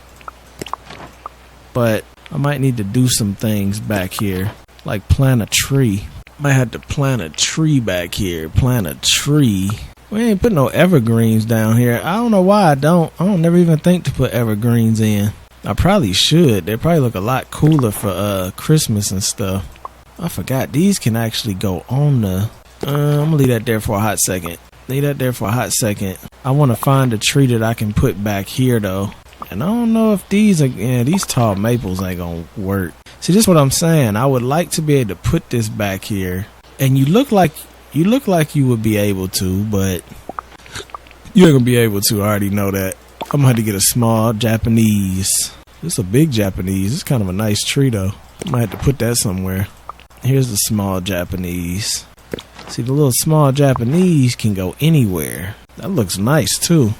But I might need to do some things back here. Like plant a tree. Might have to plant a tree back here. Plant a tree. We ain't put no evergreens down here. I don't know why I don't never even think to put evergreens in. I probably should. They probably look a lot cooler for Christmas and stuff. I forgot these can actually go on the I'm gonna leave that there for a hot second. I want to find a tree that I can put back here though. And I don't know if these tall maples ain't gonna work. See, this is what I'm saying. I would like to be able to put this back here. And you look like you would be able to, but you ain't gonna be able to. I already know that. I'm gonna have to get a small Japanese. This is a big Japanese. It's kind of a nice tree though. I might have to put that somewhere. Here's the small Japanese. See, the little small Japanese can go anywhere. That looks nice too.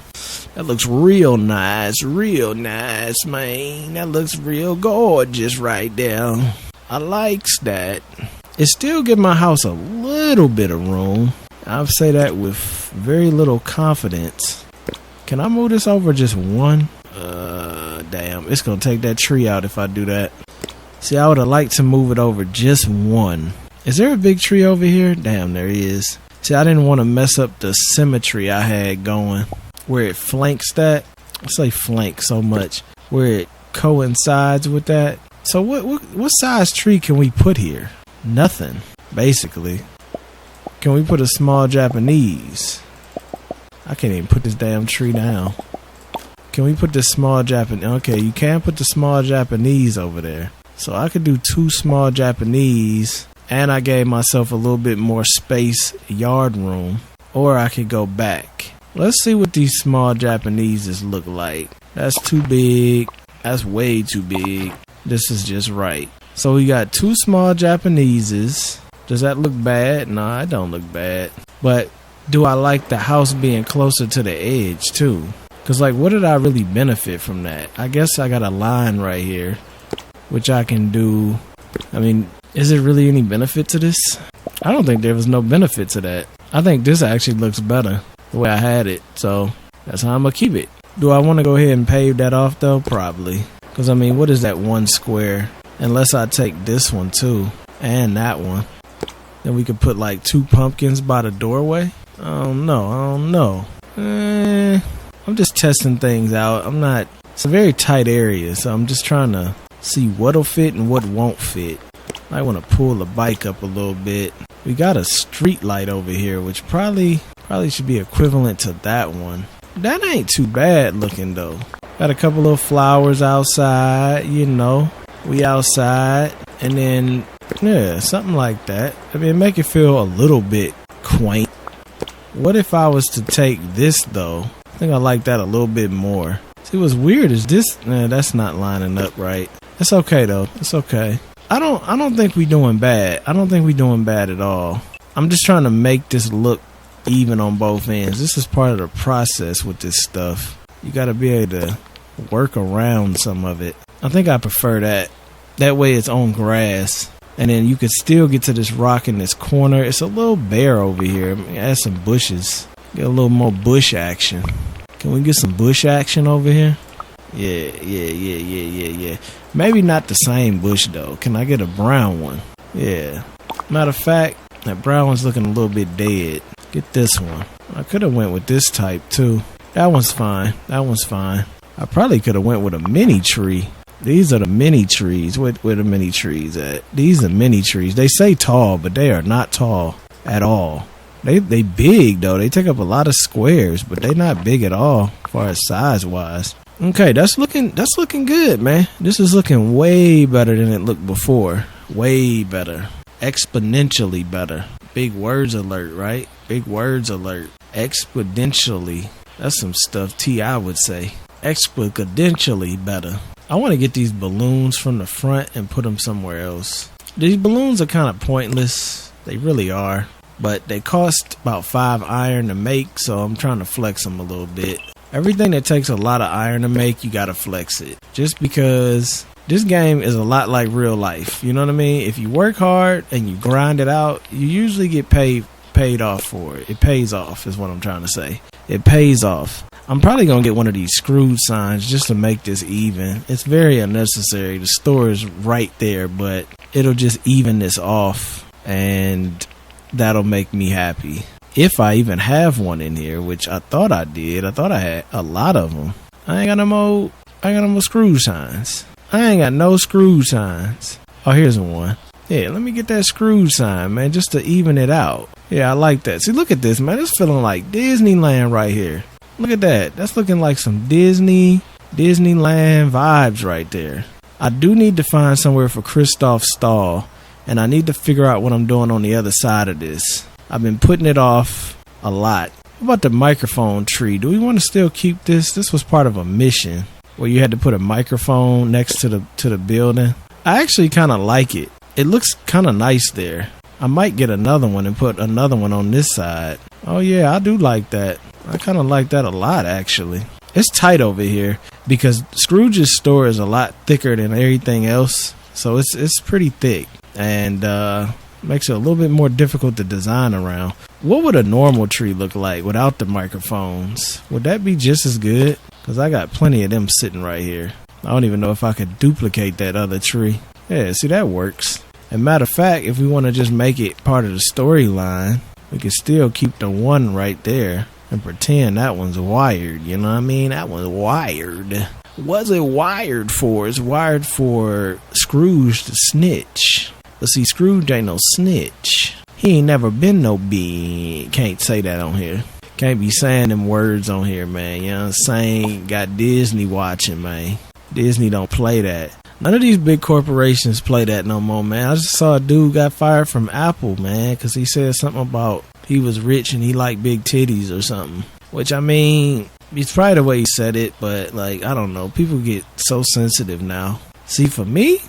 That looks real nice, man. That looks real gorgeous right there. I likes that. It still give my house a little bit of room. I'll say that with very little confidence. Can I move this over just one? Damn, it's gonna take that tree out if I do that. See, I would have liked to move it over just one. Is there a big tree over here? Damn, there is. See, I didn't want to mess up the symmetry I had going. Where it flanks that. I say flank so much. Where it coincides with that. So what size tree can we put here? Nothing, basically. Can we put a small Japanese? I can't even put this damn tree down. Can we put this small Japanese? Okay, you can put the small Japanese over there. So I could do 2 small Japanese. And I gave myself a little bit more space, yard room. Or I could go back. Let's see what these small Japaneses look like. That's too big. That's way too big. This is just right. So we got 2 small Japaneses. Does that look bad? No, it don't look bad. But do I like the house being closer to the edge too? Because like, what did I really benefit from that? I guess I got a line right here, which I can do. I mean, is there really any benefit to this? I don't think there was no benefit to that. I think this actually looks better the way I had it. So that's how I'm going to keep it. Do I want to go ahead and pave that off though? Probably. Because I mean, what is that 1 square? Unless I take this one too. And that one. Then we could put like 2 pumpkins by the doorway. I don't know. I'm just testing things out. It's a very tight area. So I'm just trying to see what'll fit and what won't fit. I want to pull the bike up a little bit. We got a street light over here, which probably should be equivalent to that one. That ain't too bad looking though. Got a couple of flowers outside, you know. We outside. And then, yeah, something like that. I mean, make it feel a little bit quaint. What if I was to take this though? I think I like that a little bit more. See, what's weird is this. Nah, that's not lining up right. It's okay though. It's okay. I don't think we doing bad. I don't think we doing bad at all. I'm just trying to make this look even on both ends. This is part of the process with this stuff. You got to be able to work around some of it. I think I prefer that. That way it's on grass. And then you could still get to this rock in this corner. It's a little bare over here. Add some bushes. Get a little more bush action. Can we get some bush action over here? Yeah. Maybe not the same bush though. Can I get a brown one? Yeah. Matter of fact, that brown one's looking a little bit dead. Get this one. I could have went with this type too. That one's fine. I probably could have went with a mini tree. These are the mini trees. Where the mini trees at? These are mini trees. They say tall, but they are not tall at all. They big though. They take up a lot of squares, but they not big at all as far as size wise. Okay, that's looking good, man. This is looking way better than it looked before. Way better. Exponentially better. Big words alert, right? Big words alert. Exponentially. That's some stuff T.I. would say. Exponentially better. I want to get these balloons from the front and put them somewhere else. These balloons are kind of pointless. They really are. But they cost about 5 iron to make, so I'm trying to flex them a little bit. Everything that takes a lot of iron to make, you gotta flex it. Just because this game is a lot like real life. You know what I mean? If you work hard and you grind it out, you usually get paid off for it. It pays off is what I'm trying to say. It pays off. I'm probably gonna get one of these screwed signs just to make this even. It's very unnecessary. The store is right there, but it'll just even this off and that'll make me happy. If I even have one in here, which I thought I did. I thought I had a lot of them. I ain't got no more screw signs. I ain't got no screw signs. Oh, here's one. Yeah, let me get that screw sign, man, just to even it out. Yeah, I like that. See, look at this, man. It's feeling like Disneyland right here. Look at that. That's looking like some Disneyland vibes right there. I do need to find somewhere for Kristoff's stall, and I need to figure out what I'm doing on the other side of this. I've been putting it off a lot. What about the microphone tree? Do we want to still keep this? This was part of a mission where you had to put a microphone next to the building. I actually kind of like it. it looks kind of nice there. I might get another one and put another one on this side. Oh yeah, I do like that. I kind of like that a lot, actually. It's tight over here because Scrooge's store is a lot thicker than everything else. So it's pretty thick and makes it a little bit more difficult to design around. What would a normal tree look like without the microphones? Would that be just as good? Because I got plenty of them sitting right here. I don't even know if I could duplicate that other tree. Yeah, see, that works. And matter of fact, if we want to just make it part of the storyline, we can still keep the one right there and pretend that one's wired. You know what I mean? That one's wired. What's it wired for? It's wired for Scrooge to snitch. But see, Scrooge ain't no snitch. He ain't never been no big. Can't say that on here. Can't be saying them words on here, man. You know what I'm saying? Got Disney watching, man. Disney don't play that. None of these big corporations play that no more, man. I just saw a dude got fired from Apple, man, because he said something about he was rich and he liked big titties or something. Which, I mean, it's probably the way he said it, but, like, I don't know. People get so sensitive now. See, for me,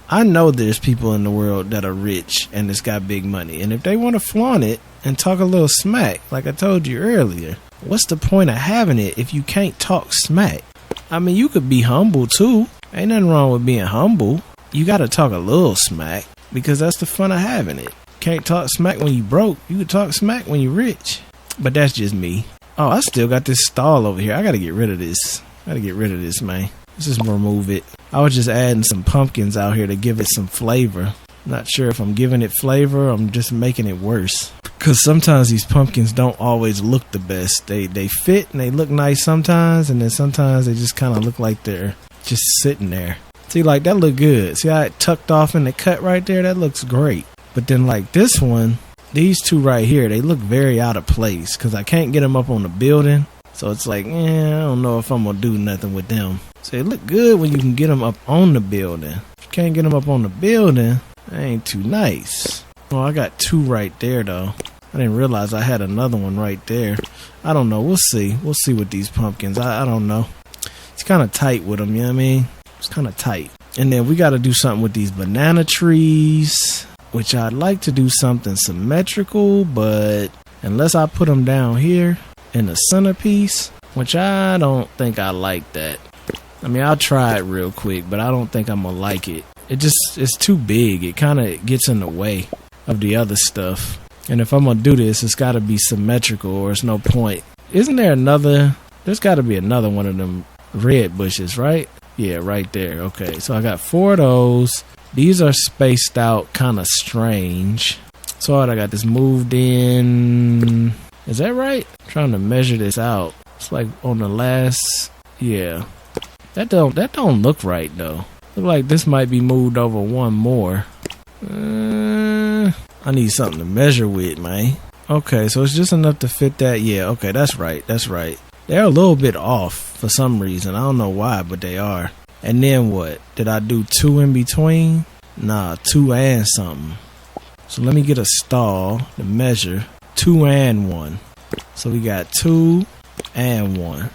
I know there's people in the world that are rich and it's got big money. And if they want to flaunt it and talk a little smack, like I told you earlier, what's the point of having it if you can't talk smack? I mean, you could be humble too. Ain't nothing wrong with being humble. You got to talk a little smack because that's the fun of having it. Can't talk smack when you broke. You can talk smack when you rich. But that's just me. Oh, I still got this stall over here. I got to get rid of this. Man. Let's just remove it. I was just adding some pumpkins out here to give it some flavor. Not sure if I'm giving it flavor or I'm just making it worse. Because sometimes these pumpkins don't always look the best. They fit and they look nice sometimes, and then sometimes they just kind of look like they're just sitting there. See, like, that look good. See how it tucked off in the cut right there? That looks great. But then, like, this one, these two right here, they look very out of place because I can't get them up on the building. So it's like, I don't know if I'm going to do nothing with them. So they look good when you can get them up on the building. If you can't get them up on the building, that ain't too nice. Oh, I got two right there, though. I didn't realize I had another one right there. I don't know. We'll see. We'll see with these pumpkins. I don't know. It's kind of tight with them, you know what I mean? It's kind of tight. And then we got to do something with these banana trees, which I'd like to do something symmetrical, but unless I put them down here in the centerpiece, which I don't think I like that. I mean, I'll try it real quick, but I don't think I'm going to like it. It's too big. It kind of gets in the way of the other stuff. And if I'm going to do this, it's got to be symmetrical or it's no point. Isn't there another? There's got to be another one of them red bushes, right? Yeah, right there. Okay, so I got 4 of those. These are spaced out kind of strange. So I got this moved in. Is that right? I'm trying to measure this out. It's like on the last. Yeah. That don't look right though. Look like this might be moved over one more. I need something to measure with, man. Okay, so it's just enough to fit that. Yeah, okay, that's right. They're a little bit off for some reason. I don't know why, but they are. And then what? Did I do 2 in between? Nah, 2 and something. So let me get a stall to measure 2 and 1. So we got 2 and 1.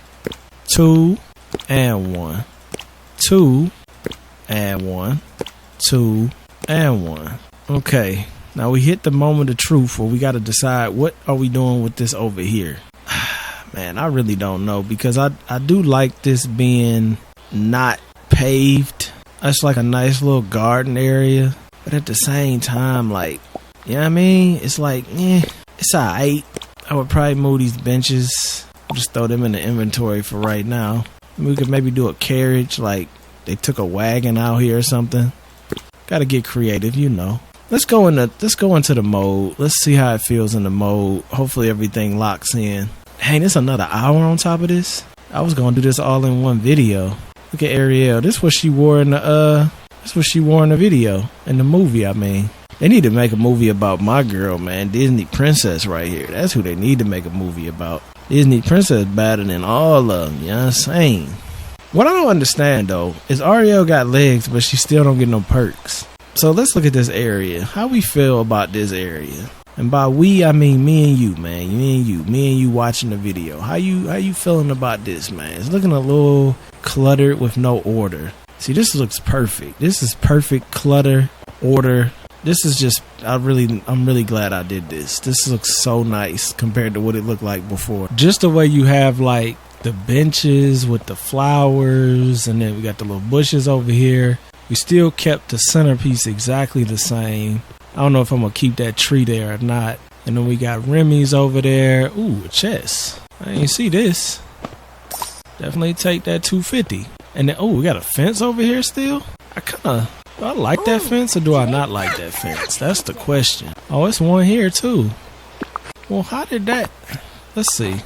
2 and 1. 2 and 1. 2 and 1. Okay. Now we hit the moment of truth where we got to decide what are we doing with this over here. Man, I really don't know because I do like this being not paved. It's like a nice little garden area. But at the same time, like, you know what I mean? It's like, it's alright. I would probably move these benches. Just throw them in the inventory for right now. We could maybe do a carriage, like they took a wagon out here or something. Gotta get creative, you know. Let's go into the mode. Let's see how it feels in the mode. Hopefully everything locks in. Dang, it's another hour on top of this. I was gonna do this all in one video. Look at Ariel. This is what she wore in the video. In the movie, I mean. They need to make a movie about my girl, man. Disney Princess right here. That's who they need to make a movie about. Disney Princess better than all of them. You know what I'm saying? What I don't understand, though, is Ariel got legs, but she still don't get no perks. So let's look at this area. How we feel about this area? And by we, I mean me and you, man. Me and you watching the video. How you feeling about this, man? It's looking a little cluttered with no order. See, this looks perfect. This is perfect clutter order. This is just, I'm really glad I did this. This looks so nice compared to what it looked like before. Just the way you have like the benches with the flowers, and then we got the little bushes over here. We still kept the centerpiece exactly the same. I don't know if I'm gonna keep that tree there or not. And then we got Remy's over there. Ooh, a chest. I didn't see this. Definitely take that 250. And then, oh, we got a fence over here still? Do I like that fence or do I not like that fence? That's the question. Oh, it's one here too. Well, how did that... Let's see.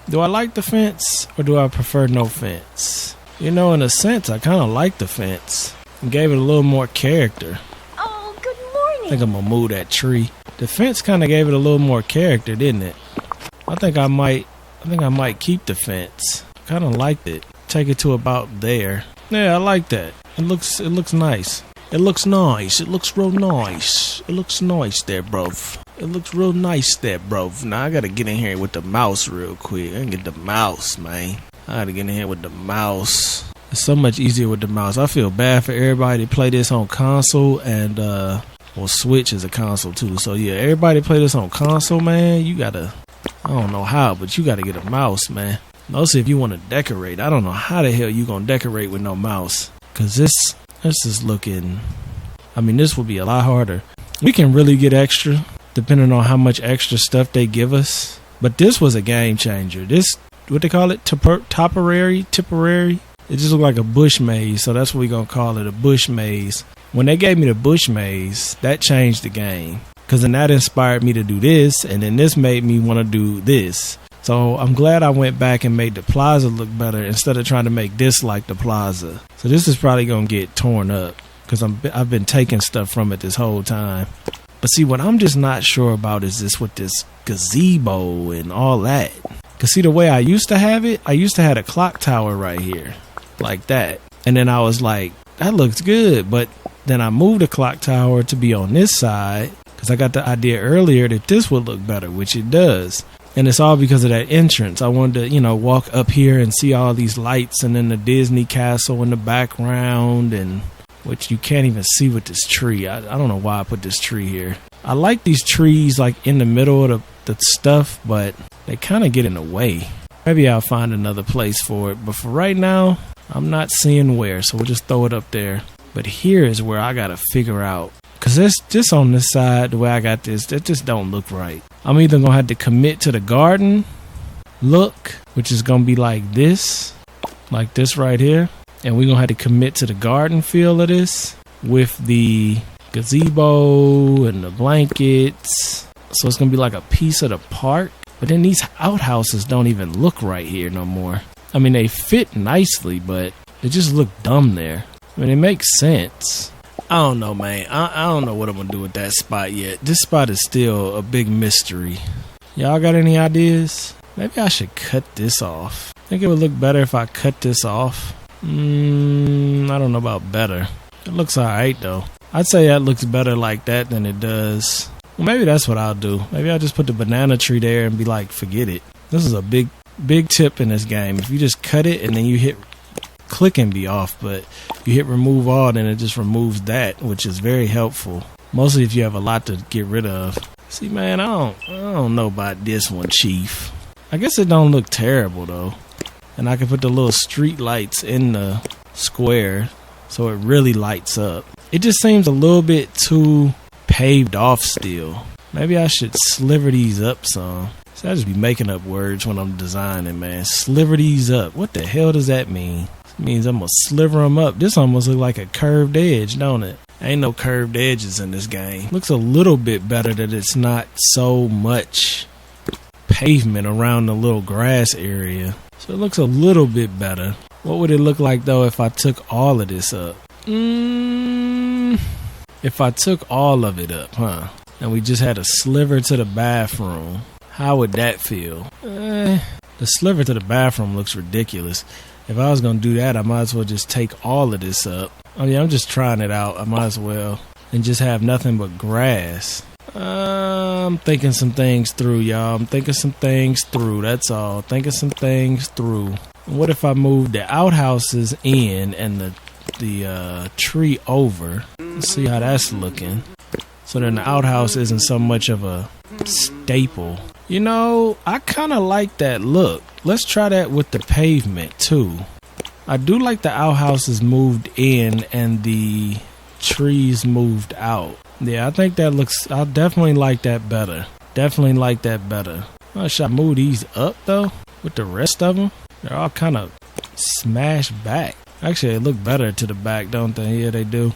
Do I like the fence or do I prefer no fence? You know, in a sense, I kind of like the fence. It gave it a little more character. Oh, good morning. I think I'm gonna move that tree. The fence kind of gave it a little more character, didn't it? I think I might keep the fence. Kind of liked it. Take it to about there. Yeah, I like that. It looks nice. It looks nice. It looks real nice. It looks nice there, bruv. It looks real nice there, bruv. Now I gotta get in here with the mouse real quick. I can get the mouse, man. I gotta get in here with the mouse. It's so much easier with the mouse. I feel bad for everybody that play this on console and well, Switch is a console too. So yeah, everybody play this on console, man. You gotta, I don't know how, but you gotta get a mouse, man. Mostly if you want to decorate. I don't know how the hell you gonna decorate with no mouse. Cause this is looking, I mean, this will be a lot harder. We can really get extra depending on how much extra stuff they give us. But this was a game changer. This, what they call it? Tipperary? It just looked like a bush maze. So that's what we're gonna call it, a bush maze. When they gave me the bush maze, that changed the game. Cause then that inspired me to do this. And then this made me want to do this. So I'm glad I went back and made the plaza look better instead of trying to make this like the plaza. So this is probably going to get torn up because I've been taking stuff from it this whole time. But see, what I'm just not sure about is this with this gazebo and all that. Because see, the way I used to have it, I used to have a clock tower right here like that. And then I was like, that looks good. But then I moved the clock tower to be on this side because I got the idea earlier that this would look better, which it does. And it's all because of that entrance. I wanted to, walk up here and see all these lights and then the Disney castle in the background, and which you can't even see with this tree. I don't know why I put this tree here. I like these trees like in the middle of the stuff, but they kind of get in the way. Maybe I'll find another place for it. But for right now, I'm not seeing where, so we'll just throw it up there. But here is where I got to figure out. Because it's just on this side, the way I got this, that just don't look right. I'm either going to have to commit to the garden look, which is going to be like this right here. And we're going to have to commit to the garden feel of this with the gazebo and the blankets. So it's going to be like a piece of the park. But then these outhouses don't even look right here no more. I mean, they fit nicely, but they just look dumb there. I mean, it makes sense. I don't know, man. I don't know what I'm going to do with that spot yet. This spot is still a big mystery. Y'all got any ideas? Maybe I should cut this off. I think it would look better if I cut this off. I don't know about better. It looks alright, though. I'd say that looks better like that than it does. Well, maybe that's what I'll do. Maybe I'll just put the banana tree there and be like, forget it. This is a big tip in this game. If you just cut it and then you hit... click and be off, but you hit remove all, then it just removes that, which is very helpful, mostly if you have a lot to get rid of. See, man, I don't know about this one, Chief. I guess it don't look terrible though, and I can put the little street lights in the square so it really lights up. It just seems a little bit too paved off still. Maybe I should sliver these up some. See, I just be making up words when I'm designing, man. Sliver these up. What the hell does that mean? Means I'm gonna sliver them up. This almost look like a curved edge, don't it? Ain't no curved edges in this game. Looks a little bit better that it's not so much pavement around the little grass area. So it looks a little bit better. What would it look like though if I took all of this up? If I took all of it up, huh? And we just had a sliver to the bathroom. How would that feel? The sliver to the bathroom looks ridiculous. If I was going to do that, I might as well just take all of this up. I mean, I'm just trying it out. I might as well. And just have nothing but grass. I'm thinking some things through, y'all. I'm thinking some things through. That's all. Thinking some things through. What if I move the outhouses in and the tree over. Let's see how that's looking. So then the outhouse isn't so much of a staple. You know, I kind of like that look. Let's try that with the pavement too. I do like the outhouse is moved in and the trees moved out. Yeah, I think that looks, I definitely like that better. Definitely like that better. Should I move these up though with the rest of them? They're all kind of smashed back. Actually, they look better to the back, don't they? Yeah, they do.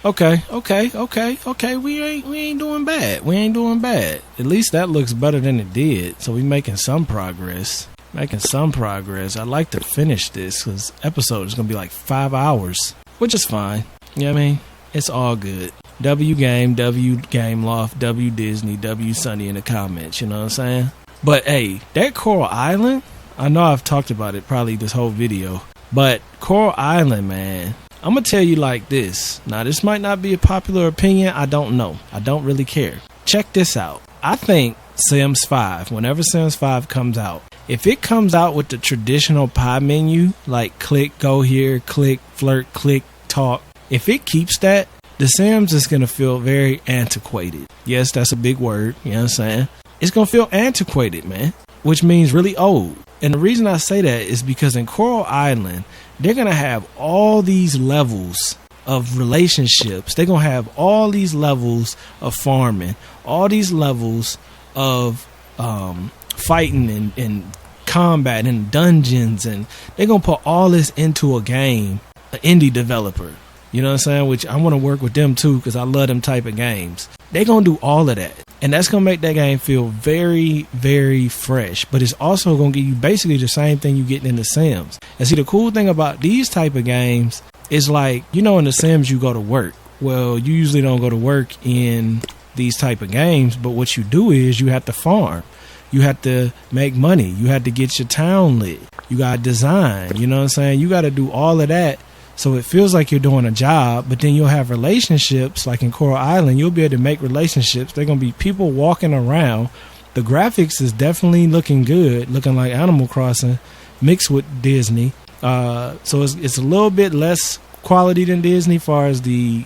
Okay. We ain't doing bad. We ain't doing bad. At least that looks better than it did. So we making some progress. I'd like to finish this because episode is gonna be like 5 hours, which is fine. You know what I mean? It's all good. W Game, W Game Loft, W Disney, W Sonny in the comments. You know what I'm saying? But hey, that Coral Island, I know I've talked about it probably this whole video, but Coral Island, man, I'm going to tell you like this. Now, this might not be a popular opinion. I don't know. I don't really care. Check this out. I think Sims 5, whenever Sims 5 comes out, if it comes out with the traditional pie menu, like click, go here, click, flirt, click, talk, if it keeps that, The Sims is going to feel very antiquated. Yes, that's a big word. You know what I'm saying? It's going to feel antiquated, man, which means really old. And the reason I say that is because in Coral Island, they're going to have all these levels of relationships. They're going to have all these levels of farming, all these levels of fighting and combat and dungeons. And they're going to put all this into a game, an indie developer. You know what I'm saying? Which I want to work with them too because I love them type of games. They're going to do all of that. And that's going to make that game feel very, very fresh. But it's also going to give you basically the same thing you get in The Sims. And see, the cool thing about these type of games is like, you know, in The Sims you go to work. Well, you usually don't go to work in these type of games. But what you do is you have to farm. You have to make money. You have to get your town lit. You got to design. You know what I'm saying? You got to do all of that. So it feels like you're doing a job, but then you'll have relationships. Like in Coral Island, you'll be able to make relationships. They're going to be people walking around. The graphics is definitely looking good, looking like Animal Crossing mixed with Disney. So it's a little bit less quality than Disney as far as the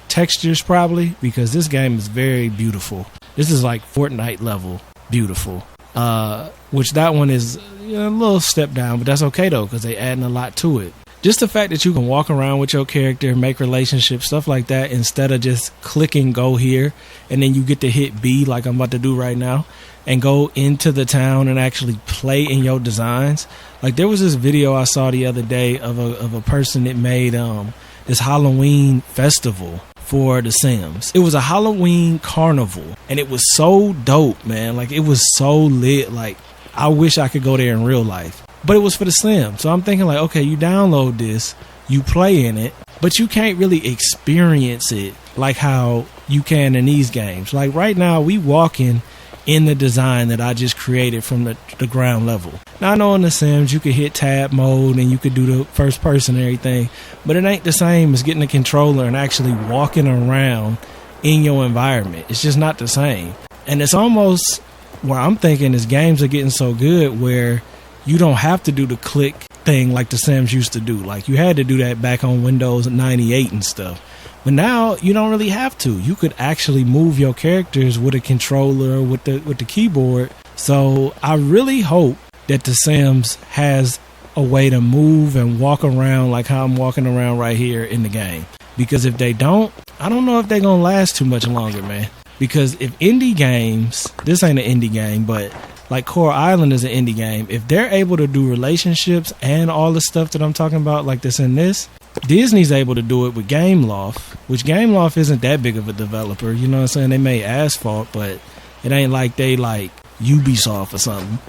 textures probably, because this game is very beautiful. This is like Fortnite level beautiful, which that one is a little step down, but that's okay though because they adding a lot to it. Just the fact that you can walk around with your character, make relationships, stuff like that, instead of just clicking go here and then you get to hit B like I'm about to do right now and go into the town and actually play in your designs. Like there was this video I saw the other day of a person that made this Halloween festival for The Sims. It was a Halloween carnival and it was so dope, man. Like it was so lit. Like I wish I could go there in real life. But it was for The Sims. So I'm thinking like, okay, you download this, you play in it, but you can't really experience it like how you can in these games. Like right now, we walking in the design that I just created from the ground level. Now I know in The Sims, you could hit tab mode and you could do the first person and everything, but it ain't the same as getting a controller and actually walking around in your environment. It's just not the same. And it's almost where I'm thinking is games are getting so good where you don't have to do the click thing like The Sims used to do. Like you had to do that back on Windows 98 and stuff. But now you don't really have to. You could actually move your characters with a controller, with the keyboard. So I really hope that The Sims has a way to move and walk around like how I'm walking around right here in the game. Because if they don't, I don't know if they're going to last too much longer, man. Because if indie games, this ain't an indie game, but like Coral Island is an indie game. If they're able to do relationships and all the stuff that I'm talking about, like this and this, Disney's able to do it with Gameloft, which Gameloft isn't that big of a developer. You know what I'm saying? They made Asphalt, but it ain't like they like Ubisoft or something.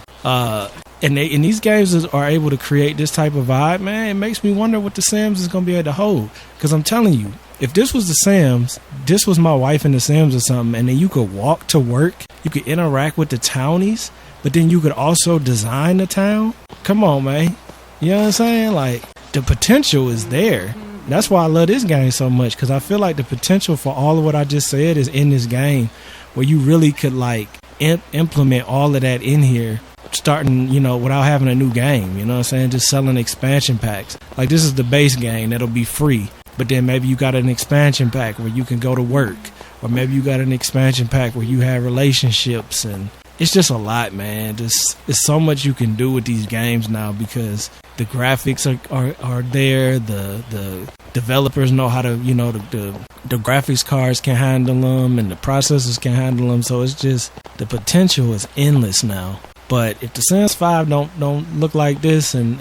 And these games are able to create this type of vibe, man. It makes me wonder what The Sims is going to be able to hold. Because I'm telling you, if this was The Sims, this was my wife in The Sims or something, and then you could walk to work, you could interact with the townies, but then you could also design the town. Come on, man. You know what I'm saying? Like, the potential is there. That's why I love this game so much, because I feel like the potential for all of what I just said is in this game, where you really could, like, implement all of that in here starting, without having a new game, you know what I'm saying? Just selling expansion packs. Like, this is the base game that'll be free, but then maybe you got an expansion pack where you can go to work, or maybe you got an expansion pack where you have relationships, and it's just a lot, man. It's so much you can do with these games now because the graphics are there, the developers know how to, the graphics cards can handle them and the processors can handle them, so it's just, the potential is endless now. But if the Sims 5 don't look like this and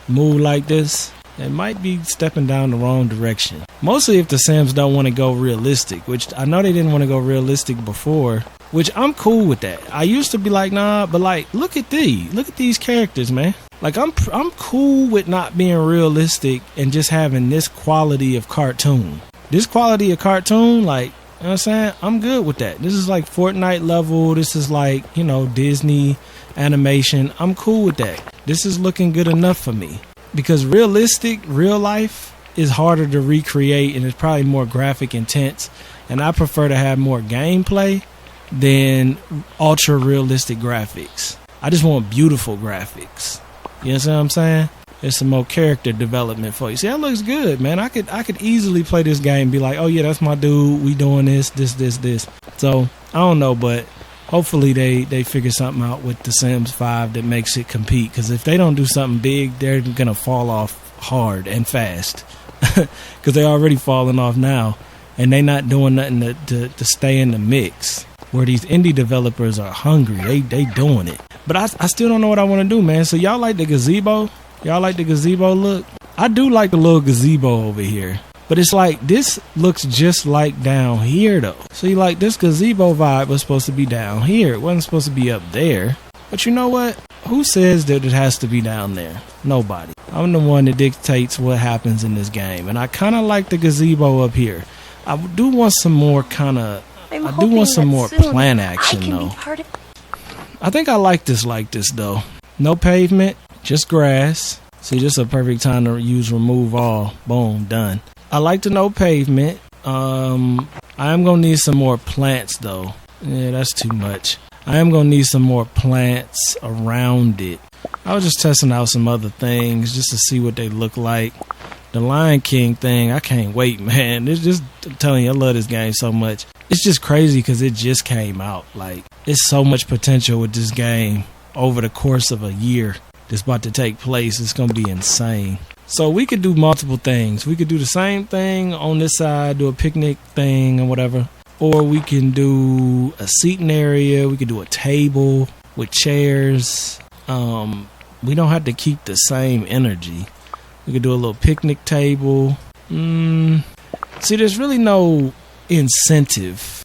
move like this, it might be stepping down the wrong direction. Mostly if the Sims don't want to go realistic, which I know they didn't want to go realistic before, which I'm cool with that. I used to be like, nah, but like, look at these characters, man. Like, I'm cool with not being realistic and just having this quality of cartoon. This quality of cartoon, like, you know what I'm saying? I'm good with that. This is like Fortnite level. This is like, Disney animation. I'm cool with that. This is looking good enough for me. Because realistic, real life is harder to recreate and it's probably more graphic intense. And I prefer to have more gameplay than ultra realistic graphics. I just want beautiful graphics. You know what I'm saying? There's some more character development for you. See, that looks good, man. I could easily play this game and be like, oh yeah, that's my dude. We doing this. So, I don't know, but hopefully they figure something out with The Sims 5 that makes it compete. Because if they don't do something big, they're going to fall off hard and fast. Because they're already falling off now. And they not doing nothing to stay in the mix. Where these indie developers are hungry. They doing it. But I still don't know what I want to do, man. So y'all like the gazebo? Y'all like the gazebo look? I do like the little gazebo over here. But it's like, this looks just like down here, though. So you like, this gazebo vibe was supposed to be down here. It wasn't supposed to be up there. But you know what? Who says that it has to be down there? Nobody. I'm the one that dictates what happens in this game. And I kind of like the gazebo up here. I do want some more kind of... I do want some more plant action, though. I think I like this though. No pavement, just grass. See, this is a perfect time to use remove all. Boom, done. I like the no pavement. I am going to need some more plants, though. Yeah, that's too much. I am going to need some more plants around it. I was just testing out some other things just to see what they look like. The Lion King thing, I can't wait, man. It's just, I'm telling you, I love this game so much. It's just crazy because it just came out. Like, it's so much potential with this game over the course of a year that's about to take place. It's going to be insane. So we could do multiple things. We could do the same thing on this side, do a picnic thing or whatever. Or we can do a seating area. We could do a table with chairs. We don't have to keep the same energy. We could do a little picnic table. See, there's really no incentive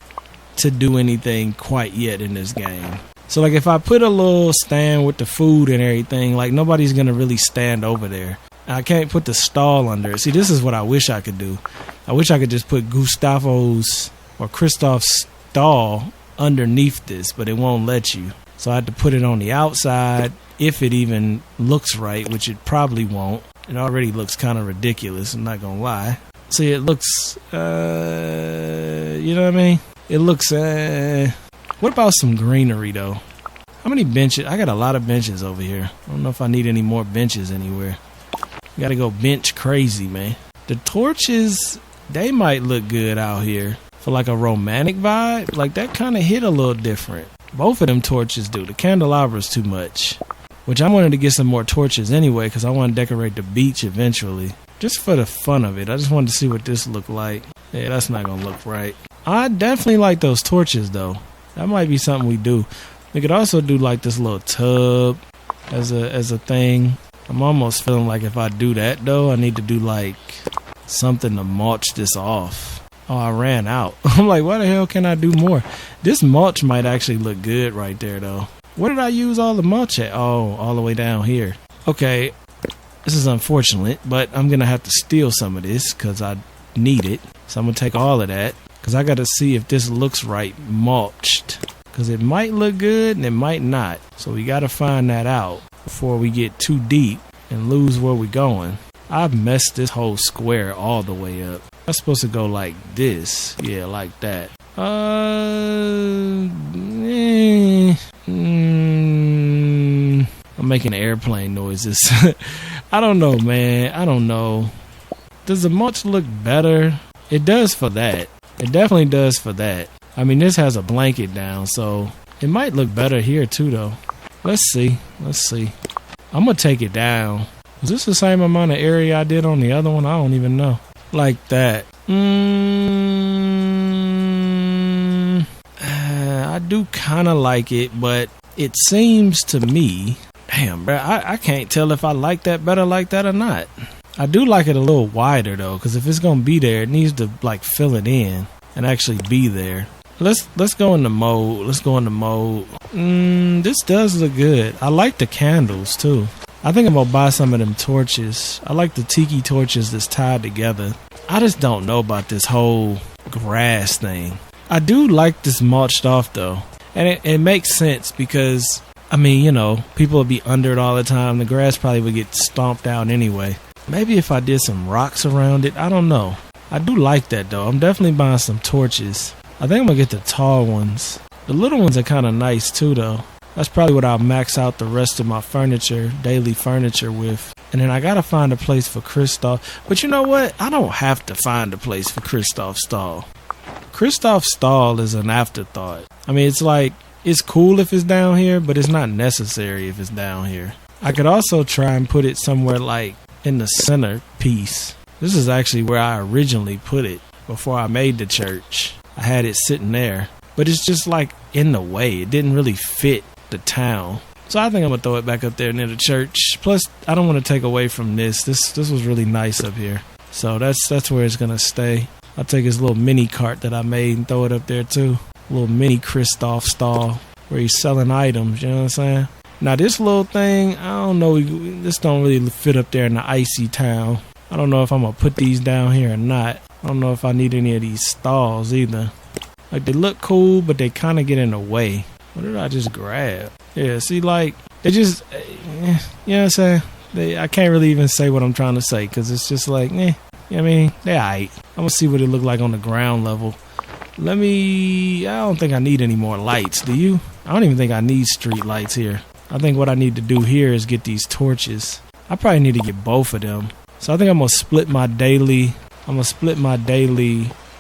to do anything quite yet in this game. So, like, if I put a little stand with the food and everything, like, nobody's going to really stand over there. I can't put the stall under it. See, this is what I wish I could do. I wish I could just put Gustavo's or Christoph's stall underneath this, but it won't let you. So I had to put it on the outside, if it even looks right, which it probably won't. It already looks kind of ridiculous, I'm not gonna lie. See, it looks, you know what I mean? It looks, what about some greenery, though? How many benches? I got a lot of benches over here. I don't know if I need any more benches anywhere. You gotta go bench crazy, man. The torches, they might look good out here for like a romantic vibe. Like, that kind of hit a little different. Both of them torches do. The candelabra's too much. Which I wanted to get some more torches anyway, because I want to decorate the beach eventually. Just for the fun of it. I just wanted to see what this looked like. Yeah, that's not going to look right. I definitely like those torches, though. That might be something we do. We could also do like this little tub as a thing. I'm almost feeling like if I do that, though, I need to do like something to mulch this off. Oh, I ran out. I'm like, why the hell can I do more? This mulch might actually look good right there, though. Where did I use all the mulch at? Oh, all the way down here. Okay, this is unfortunate, but I'm going to have to steal some of this because I need it. So I'm going to take all of that because I got to see if this looks right mulched. Because it might look good and it might not. So we got to find that out before we get too deep and lose where we're going. I've messed this whole square all the way up. I'm supposed to go like this. Yeah, like that. I'm making airplane noises. I don't know, man. I don't know. Does the mulch look better? It does for that. It definitely does for that. I mean, this has a blanket down, so it might look better here too, though. Let's see. Let's see. I'm going to take it down. Is this the same amount of area I did on the other one? I don't even know. Like that. I do kind of like it, but it seems to me... Damn, bro, I can't tell if I like that better like that or not. I do like it a little wider, though, because if it's going to be there, it needs to, like, fill it in and actually be there. Let's go into mode. Let's go into mode. This does look good. I like the candles, too. I think I'm going to buy some of them torches. I like the tiki torches that's tied together. I just don't know about this whole grass thing. I do like this mulched off, though. And it makes sense because, I mean, you know, people would be under it all the time. The grass probably would get stomped out anyway. Maybe if I did some rocks around it, I don't know. I do like that, though. I'm definitely buying some torches. I think I'm going to get the tall ones. The little ones are kind of nice, too, though. That's probably what I'll max out the rest of my furniture, daily furniture with. And then I got to find a place for Kristoff. But you know what? I don't have to find a place for Kristoff's stall. Kristoff's stall is an afterthought. I mean, it's like, it's cool if it's down here, but it's not necessary if it's down here. I could also try and put it somewhere like in the center piece. This is actually where I originally put it before I made the church. I had it sitting there, but it's just like in the way. It didn't really fit the town. So I think I'm gonna throw it back up there near the church. Plus, I don't want to take away from this. This was really nice up here. So that's where it's gonna stay. I'll take this little mini cart that I made and throw it up there too. A little mini Kristoff stall where he's selling items, you know what I'm saying? Now this little thing, I don't know, this don't really fit up there in the icy town. I don't know if I'm gonna put these down here or not. I don't know if I need any of these stalls either. Like, they look cool, but they kind of get in the way. What did I just grab? Yeah, see, like, they just, you know what I'm saying? I can't really even say what I'm trying to say, because it's just like, you know what I mean? They're alright. I'm gonna see what it look like on the ground level. I don't think I need any more lights, do you? I don't even think I need street lights here. I think what I need to do here is get these torches. I probably need to get both of them. So I think I'm gonna split my daily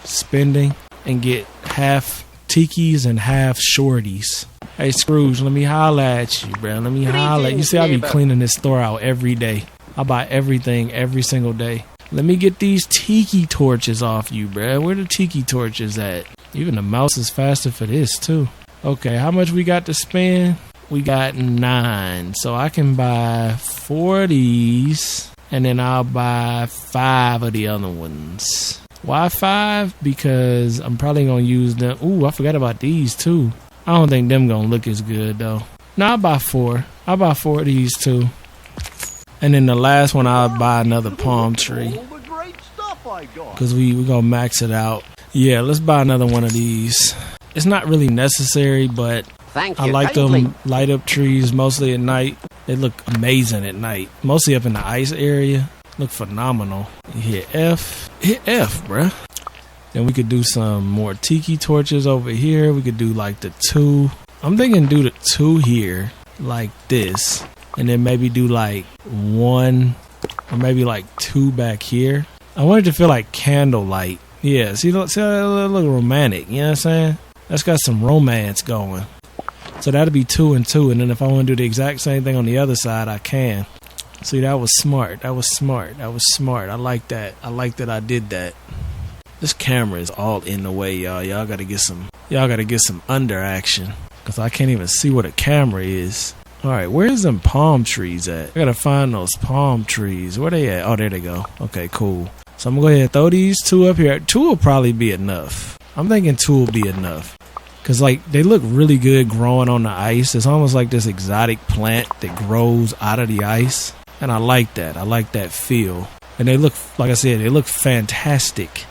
spending and get half tikis and half shorties. Hey Scrooge, let me holla at you, bro. Let me holla. You see, I be cleaning this store out every day. I buy everything every single day. Let me get these tiki torches off you, bro. Where the tiki torches at? Even the mouse is faster for this too. Okay, how much we got to spend? We got 9. So I can buy 4 of these, and then I'll buy 5 of the other ones. Why 5? Because I'm probably going to use them. Ooh, I forgot about these too. I don't think them going to look as good though. No, I'll buy 4. I'll buy 4 of these too. And then the last one, I'll buy another palm tree. Because we going to max it out. Yeah, let's buy another one of these. It's not really necessary, but I like them light up trees mostly at night. They look amazing at night. Mostly up in the ice area. Look phenomenal. You hit F. Hit F, bruh. Then we could do some more tiki torches over here. We could do like the 2. I'm thinking do the 2 here. Like this. And then maybe do like 1 or maybe like 2 back here. I want it to feel like candlelight. Yeah, see that look romantic. You know what I'm saying? That's got some romance going. So that'll be 2 and 2. And then if I want to do the exact same thing on the other side, I can. See, that was smart. That was smart. That was smart. I like that. I like that I did that. This camera is all in the way, y'all. Y'all gotta get some under action. Cause I can't even see what a camera is. Alright, where's them palm trees at? I gotta find those palm trees. Where they at? Oh, there they go. Okay, cool. So I'm gonna go ahead and throw these 2 up here. 2 will probably be enough. I'm thinking 2 will be enough. Cause like they look really good growing on the ice. It's almost like this exotic plant that grows out of the ice. And I like that. I like that feel. And they look, like I said, they look fantastic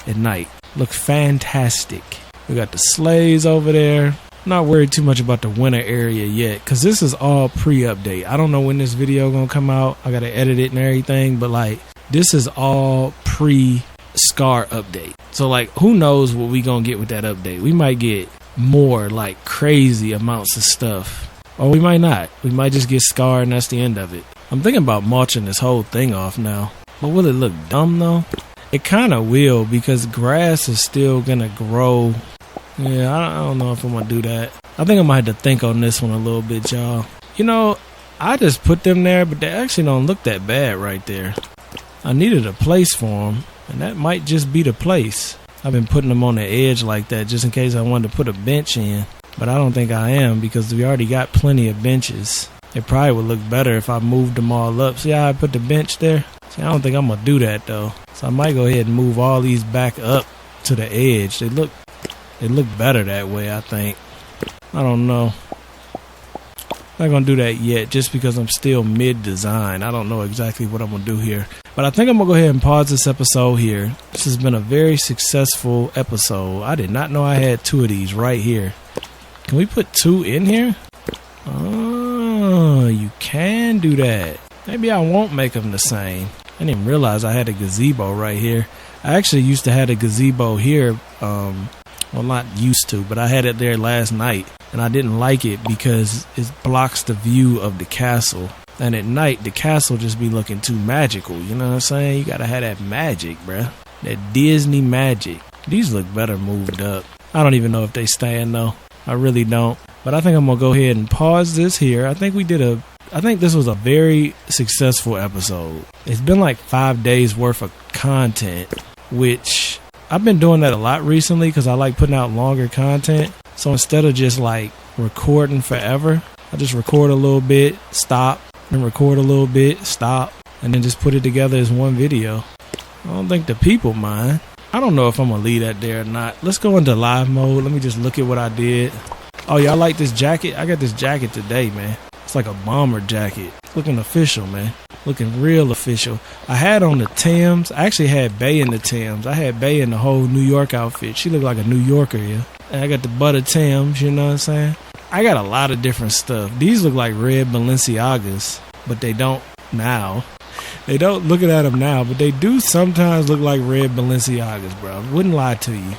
at night. Look fantastic. We got the sleighs over there. Not worried too much about the winter area yet, because this is all pre-update. I don't know when this video gonna come out. I gotta edit it and everything, but like this is all pre-Scar update. So like who knows what we gonna get with that update. We might get more like crazy amounts of stuff. Or we might not. We might just get scarred and that's the end of it. I'm thinking about mulching this whole thing off now. But will it look dumb though? It kind of will, because grass is still going to grow. Yeah, I don't know if I'm going to do that. I think I might have to think on this one a little bit, y'all. You know, I just put them there, but they actually don't look that bad right there. I needed a place for them, and that might just be the place. I've been putting them on the edge like that just in case I wanted to put a bench in. But I don't think I am, because we already got plenty of benches. It probably would look better if I moved them all up. See how I put the bench there? See, I don't think I'm going to do that though. So I might go ahead and move all these back up to the edge. They look better that way, I think. I don't know. Not going to do that yet just because I'm still mid-design. I don't know exactly what I'm going to do here. But I think I'm going to go ahead and pause this episode here. This has been a very successful episode. I did not know I had 2 of these right here. Can we put 2 in here? Oh, you can do that. Maybe I won't make them the same. I didn't even realize I had a gazebo right here. I actually used to have a gazebo here. Well, not used to, but I had it there last night. And I didn't like it because it blocks the view of the castle. And at night, the castle just be looking too magical. You know what I'm saying? You gotta have that magic, bruh. That Disney magic. These look better moved up. I don't even know if they stand though. I really don't. But I think I'm gonna go ahead and pause this here. I think this was a very successful episode. It's been like 5 days worth of content, which I've been doing that a lot recently because I like putting out longer content. So instead of just like recording forever, I just record a little bit, stop, and record a little bit, stop, and then just put it together as one video. I don't think the people mind. I don't know if I'm going to leave that there or not. Let's go into live mode. Let me just look at what I did. Oh, y'all like this jacket? I got this jacket today, man. It's like a bomber jacket. Looking official, man. Looking real official. I had on the Timbs. I actually had Bay in the Timbs. I had Bay in the whole New York outfit. She looked like a New Yorker, yeah. And I got the butter Timbs, you know what I'm saying? I got a lot of different stuff. These look like red Balenciagas, but they don't now. They don't, looking at them now, but they do sometimes look like red Balenciagas, bro. I wouldn't lie to you.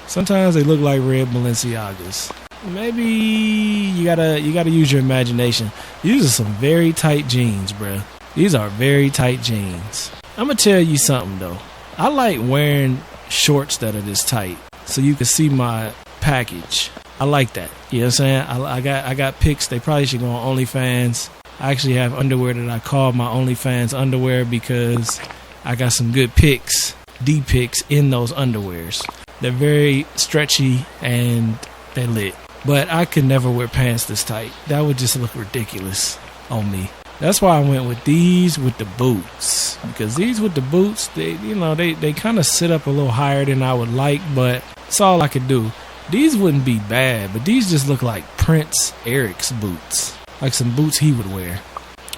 Sometimes they look like red Balenciagas. Maybe you gotta use your imagination. These are some very tight jeans, bro. These are very tight jeans. I'm gonna tell you something though. I like wearing shorts that are this tight, so you can see my package. I like that. You know what I'm saying? I got pics. They probably should go on OnlyFans. I actually have underwear that I call my OnlyFans underwear because I got some good pics, D-pics in those underwears. They're very stretchy and they're lit. But I could never wear pants this tight. That would just look ridiculous on me. That's why I went with these with the boots. Because these with the boots, they kind of sit up a little higher than I would like, but it's all I could do. These wouldn't be bad, but these just look like Prince Eric's boots. Like some boots he would wear.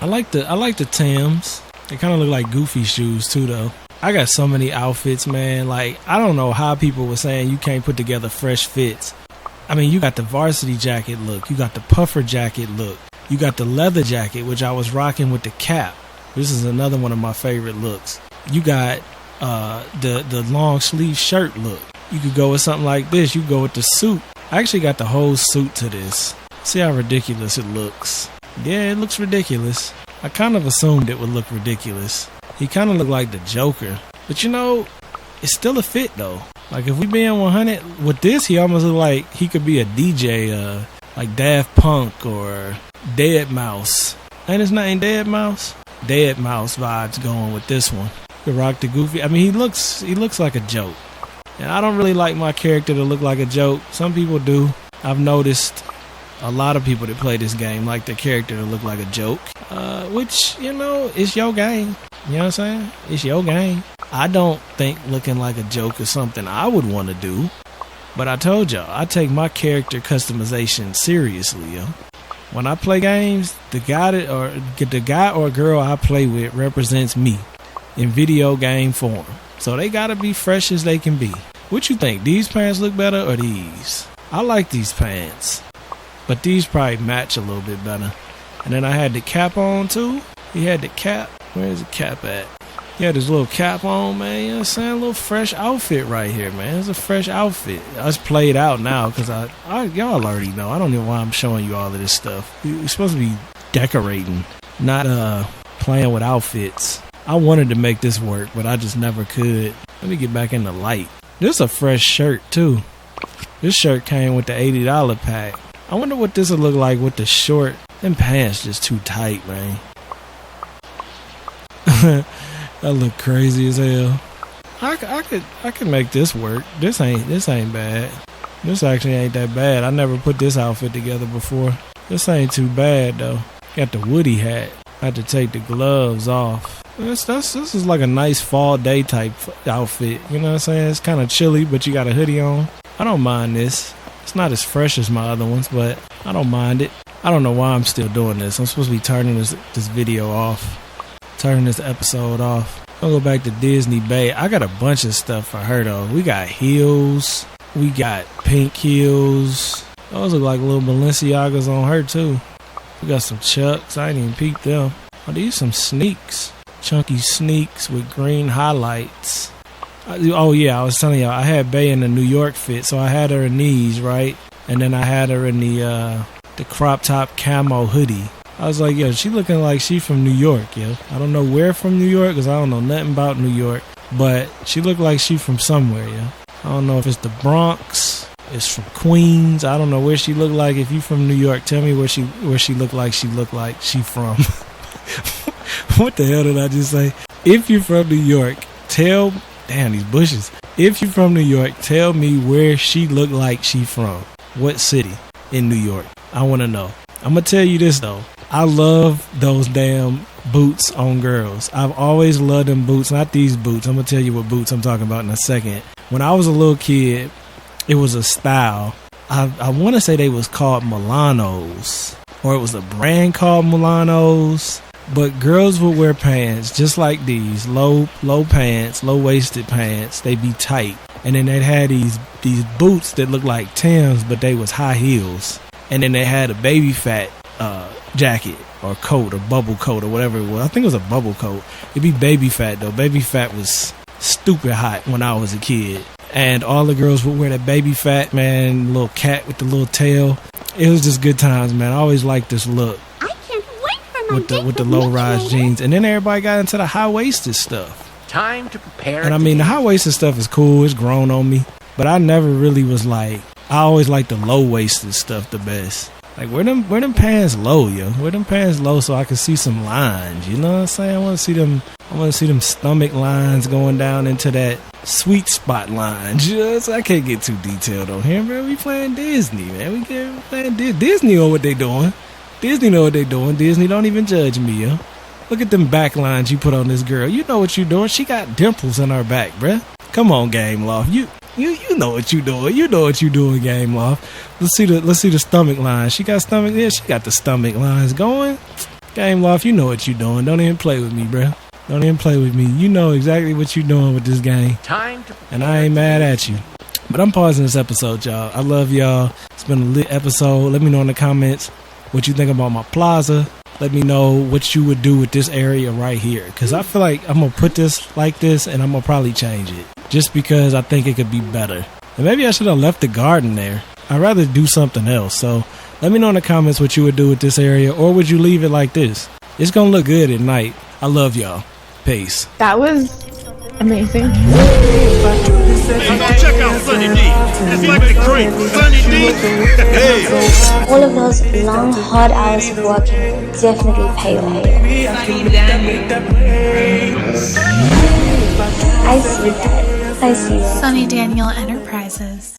I like the Timbs. They kind of look like Goofy shoes too though. I got so many outfits, man. Like, I don't know how people were saying you can't put together fresh fits. I mean, you got the varsity jacket look. You got the puffer jacket look. You got the leather jacket, which I was rocking with the cap. This is another one of my favorite looks. You got the long sleeve shirt look. You could go with something like this. You could go with the suit. I actually got the whole suit to this. See how ridiculous it looks. Yeah, it looks ridiculous. I kind of assumed it would look ridiculous. He kind of looked like the Joker. But you know, it's still a fit though. Like if we being 100, with this he almost look like he could be a DJ, like Daft Punk or Deadmau5. Ain't his name Deadmau5? Deadmau5 vibes going with this one. The Rock the Goofy. I mean, he looks like a joke. And I don't really like my character to look like a joke. Some people do. I've noticed a lot of people that play this game like their character to look like a joke. Which, you know, it's your game. You know what I'm saying? It's your game. I don't think looking like a joke is something I would want to do. But I told y'all, I take my character customization seriously, yo. When I play games, the guy or girl I play with represents me in video game form. So they gotta be fresh as they can be. What you think? These pants look better or these? I like these pants. But these probably match a little bit better. And then I had the cap on too. He had the cap. Where's the cap at? He had his little cap on, man. You know what I'm saying? A little fresh outfit right here, man. It's a fresh outfit. It's played out now because y'all already know. I don't know why I'm showing you all of this stuff. You're supposed to be decorating, not playing with outfits. I wanted to make this work, but I just never could. Let me get back in the light. This is a fresh shirt, too. This shirt came with the $80 pack. I wonder what this would look like with the short. Them pants just too tight, man. That look crazy as hell. I could make this work. This ain't bad. This actually ain't that bad. I never put this outfit together before. This ain't too bad though. Got the Woody hat. I had to take the gloves off. This is like a nice fall day type outfit. You know what I'm saying? It's kind of chilly, but you got a hoodie on. I don't mind this. It's not as fresh as my other ones, but I don't mind it. I don't know why I'm still doing this. I'm supposed to be turning this video off. Turning this episode off. I'll go back to Disney Bay. I got a bunch of stuff for her though. We got heels. We got pink heels. Those look like little Balenciagas on her too. We got some Chucks. I ain't even peeked them. Oh, these some sneaks. Chunky sneaks with green highlights. Oh yeah, I was telling y'all, I had Bay in the New York fit, so I had her in these, right? And then I had her in the crop top camo hoodie. I was like, yo, she looking like she from New York, yo. I don't know where from New York, because I don't know nothing about New York, but she looked like she from somewhere, yo. I don't know if it's the Bronx, it's from Queens. I don't know where she looked like. If you from New York, tell me where she looked like she from. What the hell did I just say? If you're from New York, damn these bushes. If you're from New York, tell me where she looked like she from. What city in New York? I want to know. I'm going to tell you this though. I love those damn boots on girls. I've always loved them boots. Not these boots. I'm going to tell you what boots I'm talking about in a second. When I was a little kid, it was a style. I want to say they was called Milanos. Or it was a brand called Milanos. But girls would wear pants just like these. Low pants, low-waisted pants. They be tight. And then they'd have these boots that look like Timbs, but they was high heels. And then they had a baby fat jacket or coat or bubble coat or whatever it was. I think it was a bubble coat. It'd be baby fat though. Baby fat was stupid hot when I was a kid. And all the girls would wear that baby fat, man, little cat with the little tail. It was just good times, man. I always liked this look. I can't wait for my with the low-rise jeans. And then everybody got into the high-waisted stuff. Time to prepare. And I mean, the high-waisted stuff is cool. It's grown on me. But I never really was like, I always liked the low-waisted stuff the best. Like, where them pants low, yo? Where them pants low so I can see some lines, you know what I'm saying? I want to see them stomach lines going down into that sweet spot line. Just, I can't get too detailed on here, man. We playing Disney, man. We playing Disney know what they doing. Disney know what they doing. Disney don't even judge me, yo. Look at them back lines you put on this girl. You know what you doing. She got dimples in her back, bruh. Come on, Game Loft. You know what you doing. You know what you doing, Game Loft. Let's see the stomach lines. She got stomach. Yeah, she got the stomach lines going. Game Loft, you know what you doing. Don't even play with me, bruh. Don't even play with me. You know exactly what you doing with this game. And I ain't mad at you. But I'm pausing this episode, y'all. I love y'all. It's been a lit episode. Let me know in the comments what you think about my plaza. Let me know what you would do with this area right here. Because I feel like I'm going to put this like this and I'm going to probably change it. Just because I think it could be better. And maybe I should have left the garden there. I'd rather do something else. So let me know in the comments what you would do with this area. Or would you leave it like this? It's going to look good at night. I love y'all. Peace. That was amazing. Hey, check out Sonny D. It's like the great Sonny D. Hey. All of those long, hard hours of working definitely pay off. I see that. Sonny Daniel Enterprises.